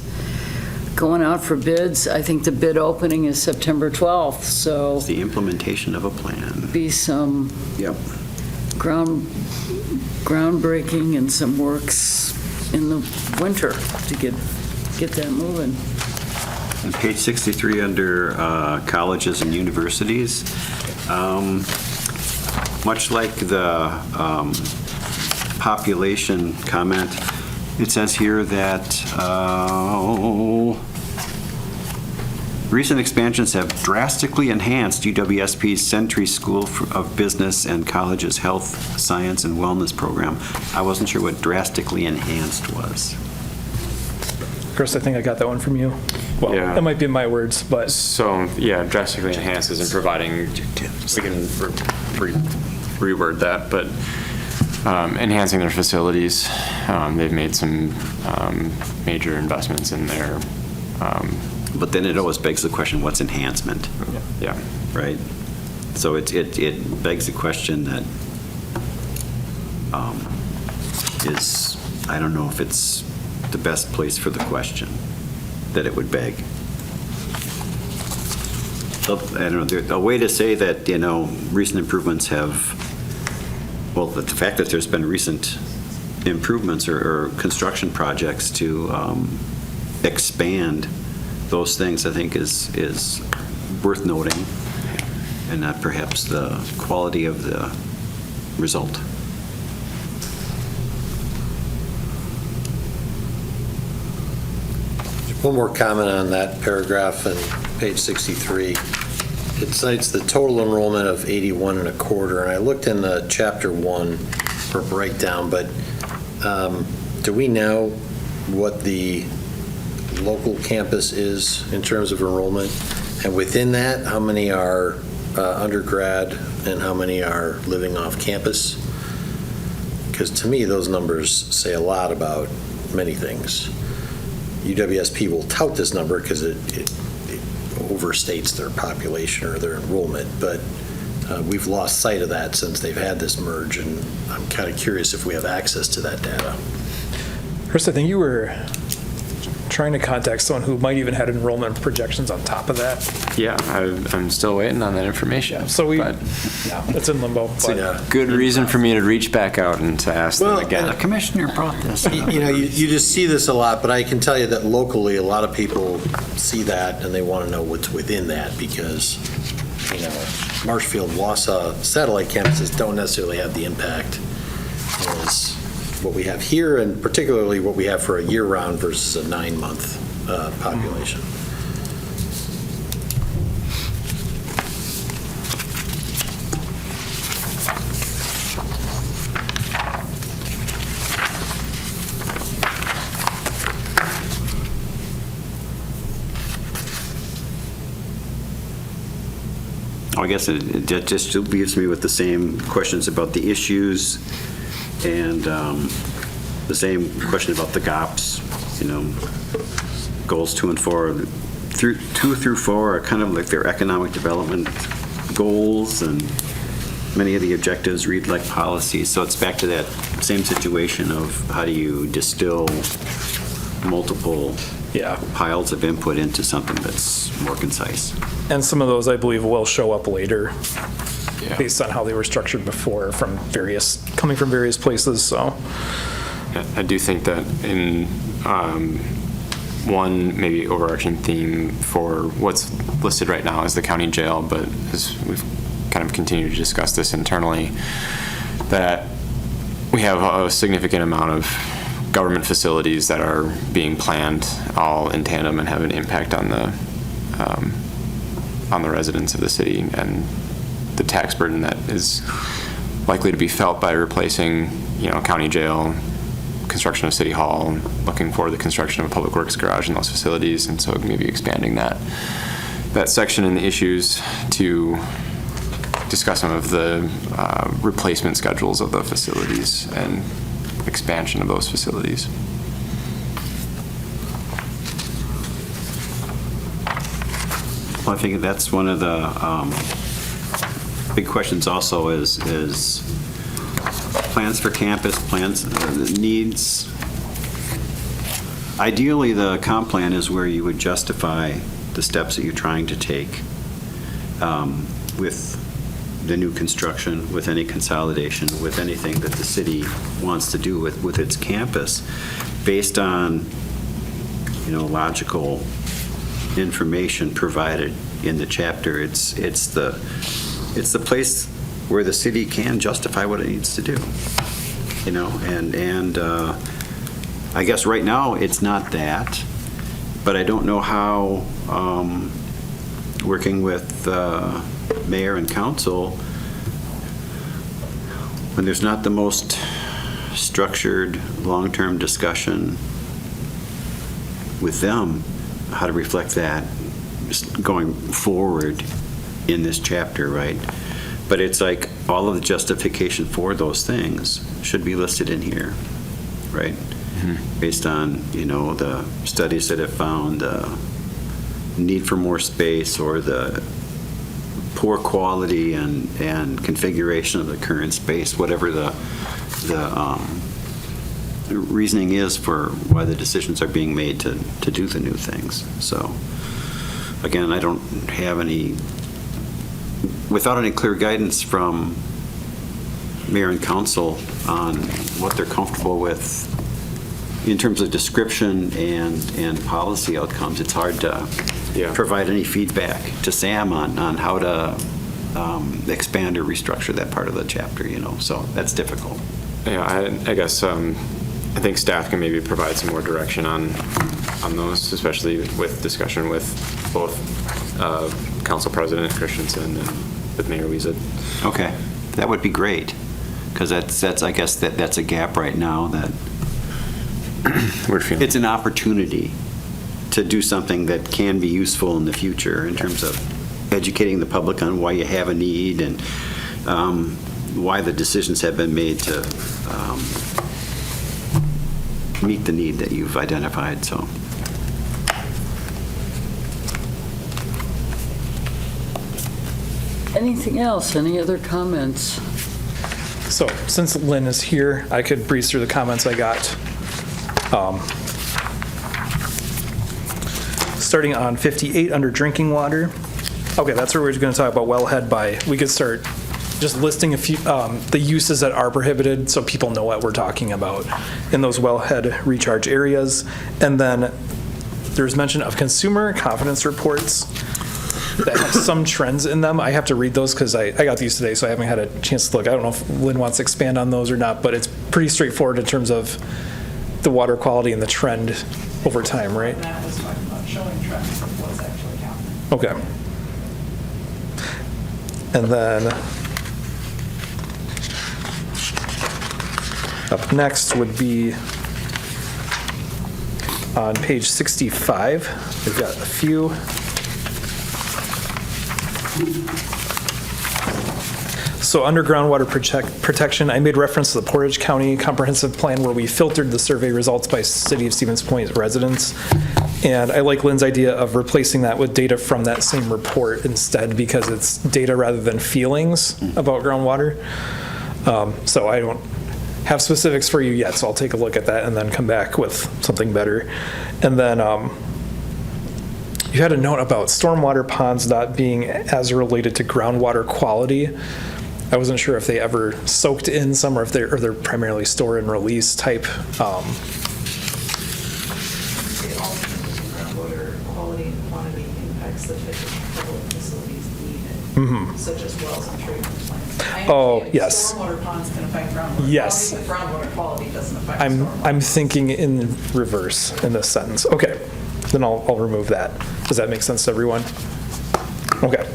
going out for bids. I think the bid opening is September 12th, so It's the implementation of a plan. be some Yep. groundbreaking and some works in the winter to get that moving. On page 63 under colleges and universities, much like the population comment, it says here that recent expansions have drastically enhanced UWSP's Century School of Business and College's Health, Science, and Wellness program. I wasn't sure what drastically enhanced was. Chris, I think I got that one from you. Well, Yeah. that might be my words, but So, yeah, drastically enhances in providing, we can reword that, but enhancing their facilities. They've made some major investments in their, But then it always begs the question, what's enhancement? yeah. Right? So it begs the question that is, I don't know if it's the best place for the question that it would beg. So, I don't know, a way to say that, recent improvements have, well, the fact that there's been recent improvements or construction projects to expand those things, I think is worth noting, and not perhaps the quality of the result. One more comment on that paragraph on page 63. It cites the total enrollment of 81 and a quarter, and I looked in Chapter 1, or breakdown, but do we know what the local campus is in terms of enrollment? And within that, how many are undergrad and how many are living off campus? Because to me, those numbers say a lot about many things. UWSP will tout this number because it overstates their population or their enrollment, but we've lost sight of that since they've had this merge, and I'm kind of curious if we have access to that data. Chris, I think you were trying to contact someone who might even had enrollment projections on top of that. Yeah, I'm still waiting on that information. So but it's in limbo. it's a good reason for me to reach back out and to ask them again. The commissioner brought this up. You just see this a lot, but I can tell you that locally, a lot of people see that and they want to know what's within that because, Marshfield, Wausau satellite campuses don't necessarily have the impact as what we have here, and particularly what we have for a year-round versus a 9-month population. I guess it just leaves me with the same questions about the issues and the same question about the GOPS, goals 2 and 4. 2 through 4 are kind of like their economic development goals, and many of the objectives read like policies. So it's back to that same situation of how do you distill multiple piles of input into something that's more concise. And some of those, I believe, will show up later based on how they were structured before coming from various places. So I do think that in one maybe overarching theme for what's listed right now as the county jail, but as we've kind of continued to discuss this internally, that we have a significant amount of government facilities that are being planned all in tandem and have an impact on the residents of the city and the tax burden that is likely to be felt by replacing, county jail, construction of city hall, looking for the construction of a public works garage in those facilities, and so maybe expanding that section in the issues to discuss some of the replacement schedules of the facilities and expansion of those facilities. Well, I think that's one of the big questions also is plans for campus, needs. Ideally, the comp plan is where you would justify the steps that you're trying to take with the new construction, with any consolidation, with anything that the city wants to do with its campus, based on, logical information provided in the chapter. It's the place where the city can justify what it needs to do, and I guess right now it's not that, but I don't know how working with mayor and council, when there's not the most structured long-term discussion with them, how to reflect that just going forward in this chapter, right? But it's like all of the justification for those things should be listed in here, right? Mm-hmm. Based on, the studies that have found the need for more space or the poor quality and configuration of the current space, whatever the reasoning is for why the decisions are being made to do the new things. So again, I don't have without any clear guidance from mayor and council on what they're comfortable with in terms of description and policy outcomes, it's hard to provide any feedback to Sam on how to expand or restructure that part of the chapter, so that's difficult. Yeah, I guess I think staff can maybe provide some more direction on those, especially with discussion with both Council President Christensen and with Mayor Wiese. Okay, that would be great. Because that's I guess that's a gap right now that We're feeling. it's an opportunity to do something that can be useful in the future in terms of educating the public on why you have a need and why the decisions have been made to meet the need that you've identified, so. Anything else? Any other comments? So since Lynn is here, I could breeze through the comments I got. Starting on 58 under drinking water. Okay, that's where we're going to talk about wellhead by, we could start just listing a few, the uses that are prohibited so people know what we're talking about in those wellhead recharge areas. And then there's mention of consumer confidence reports that have some trends in them. I have to read those because I got these today, so I haven't had a chance to look. I don't know if Lynn wants to expand on those or not, but it's pretty straightforward in terms of the water quality and the trend over time, right? That was talking about showing trends of what's actually happening. Okay. And then up next would be on page 65. We've got a few. So under groundwater protection, I made reference to the Portage County Comprehensive Plan where we filtered the survey results by City of Stevens Point residents. And I like Lynn's idea of replacing that with data from that same report instead because it's data rather than feelings about groundwater. So I don't have specifics for you yet, so I'll take a look at that and then come back with something better. And then you had a note about stormwater ponds not being as related to groundwater quality. I wasn't sure if they ever soaked in some or if they're primarily store and release type. Groundwater quality and quantity impacts the type of public facilities needed, such as wells and treatment plants. Oh, yes. Stormwater ponds can affect groundwater Yes. quality, but groundwater quality doesn't affect stormwater. I'm thinking in reverse in this sentence. Okay, then I'll remove that. Does that make sense to everyone? Okay.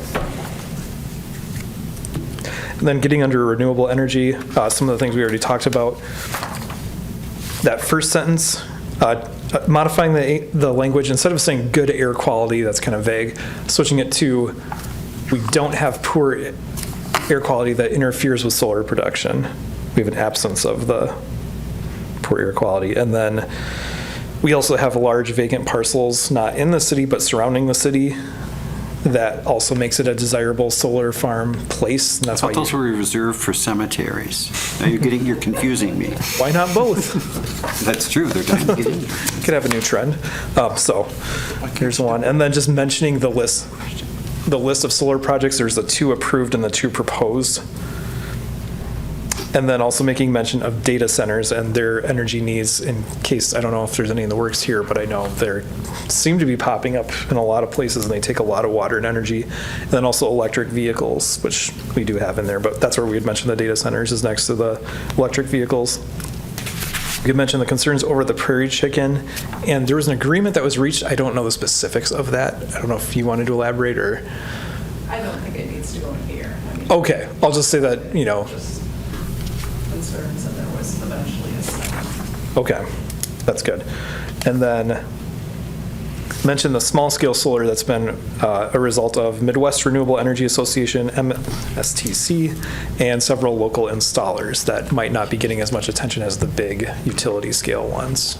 And then getting under renewable energy, some of the things we already talked about. That first sentence, modifying the language, instead of saying good air quality, that's kind of vague, switching it to we don't have poor air quality that interferes with solar production. We have an absence of the poor air quality. And then we also have large vacant parcels, not in the city, but surrounding the city. That also makes it a desirable solar farm place. And that's I why thought those were reserved for cemeteries. Now you're confusing me. why not both? That's true, they're trying to get in. Could have a new trend. So here's one. And then just mentioning the list of solar projects. There's the 2 approved and the 2 proposed. And then also making mention of data centers and their energy needs in case, I don't know if there's any in the works here, but I know they seem to be popping up in a lot of places and they take a lot of water and energy. And then also electric vehicles, which we do have in there, but that's where we had mentioned the data centers is next to the electric vehicles. We had mentioned the concerns over the prairie chicken, and there was an agreement that was reached. I don't know the specifics of that. I don't know if you wanted to elaborate or. I don't think it needs to go in here. I mean, Okay, I'll just say that, just concerns, and there was eventually a second. Okay, that's good. And then mention the small-scale solar that's been a result of Midwest Renewable Energy Association, MSTC, and several local installers that might not be getting as much attention as the big utility-scale ones.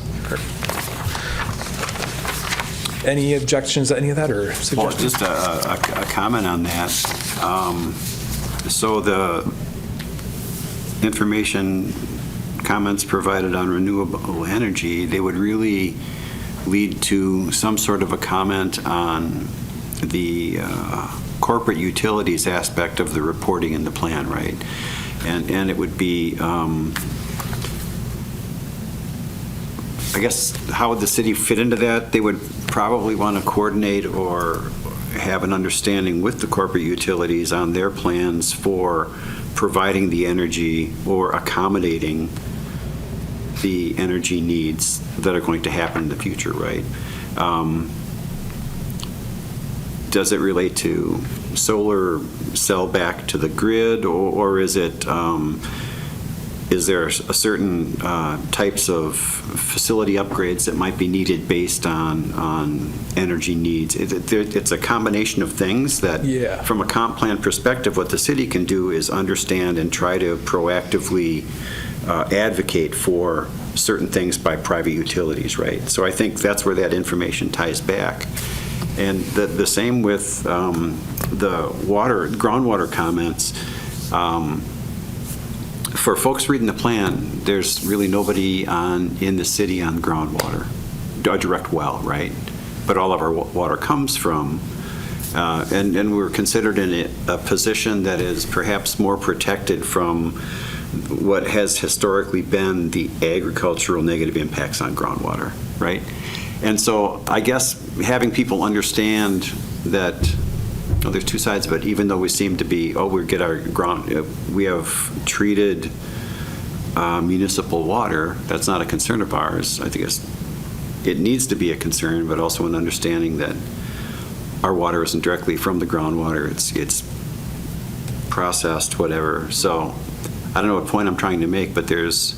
Any objections to any of that or suggestions? Well, just a comment on that. So the information comments provided on renewable energy, they would really lead to some sort of a comment on the corporate utilities aspect of the reporting in the plan, right? And it would be, I guess, how would the city fit into that? They would probably want to coordinate or have an understanding with the corporate utilities on their plans for providing the energy or accommodating the energy needs that are going to happen in the future, right? Does it relate to solar cell back to the grid, or is it is there a certain types of facility upgrades that might be needed based on energy needs? It's a combination of things that, Yeah. from a comp plan perspective, what the city can do is understand and try to proactively advocate for certain things by private utilities, right? So I think that's where that information ties back. And the same with the groundwater comments. For folks reading the plan, there's really nobody in the city on groundwater, a direct well, right? But all of our water comes from, and we're considered in a position that is perhaps more protected from what has historically been the agricultural negative impacts on groundwater, right? And so I guess having people understand that there's two sides of it. Even though we seem to be, we have treated municipal water, that's not a concern of ours. I think it needs to be a concern, but also an understanding that our water isn't directly from the groundwater. It's processed, whatever. So I don't know what point I'm trying to make, but there's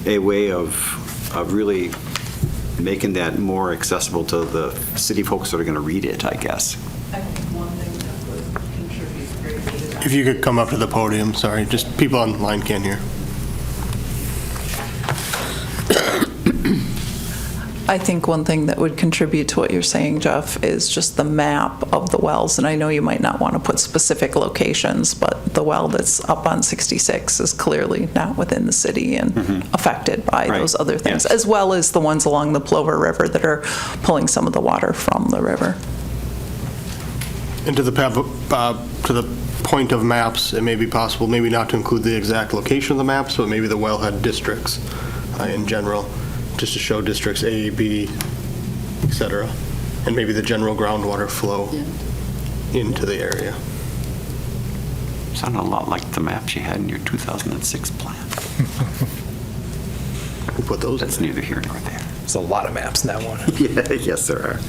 a way of really making that more accessible to the city folks that are going to read it, I guess. I think one thing that would contribute greatly to that. If you could come up to the podium, sorry, just people online can't hear. I think one thing that would contribute to what you're saying, Jeff, is just the map of the wells. And I know you might not want to put specific locations, but the well that's up on 66 is clearly not within the city and affected by Right. those other things, Yes. as well as the ones along the Plover River that are pulling some of the water from the river. And to the point of maps, it may be possible maybe not to include the exact location of the maps, but maybe the wellhead districts in general, just to show districts A, B, et cetera, and maybe the general groundwater flow into the area. Sounded a lot like the maps you had in your 2006 plan. We'll put those in That's there. neither here nor there. There's a lot of maps in that one. Yeah, yes, there are.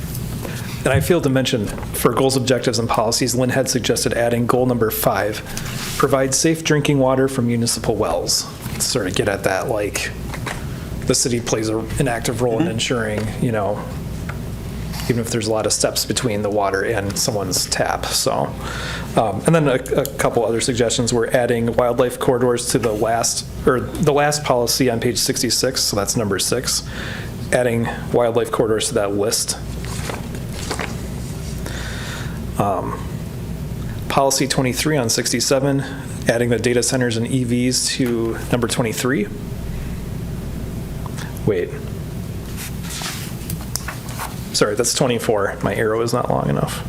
And I failed to mention, for goals, objectives, and policies, Lynn had suggested adding goal number 5, provide safe drinking water from municipal wells. Sort of get at that, like, the city plays an active role in ensuring, even if there's a lot of steps between the water and someone's tap. So, and then a couple other suggestions. We're adding wildlife corridors to the last policy on page 66, so that's number 6, adding wildlife corridors to that list. Policy 23 on 67, adding the data centers and EVs to number 23. Wait. Sorry, that's 24. My arrow is not long enough.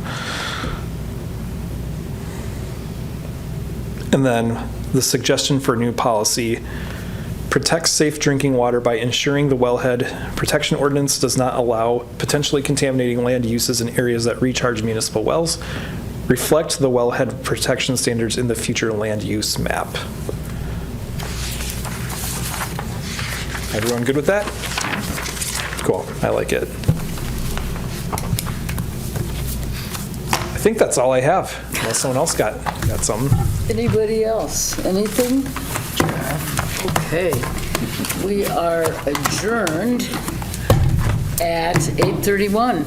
And then the suggestion for new policy, protect safe drinking water by ensuring the wellhead protection ordinance does not allow potentially contaminating land uses in areas that recharge municipal wells. Reflect the wellhead protection standards in the future land use map. Everyone good with that? Cool, I like it. I think that's all I have, unless someone else got something. Anybody else? Anything? Okay. We are adjourned at 8:31.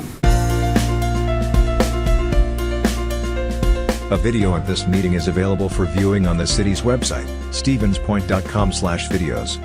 A video of this meeting is available for viewing on the city's website, stevenspoint.com/videos.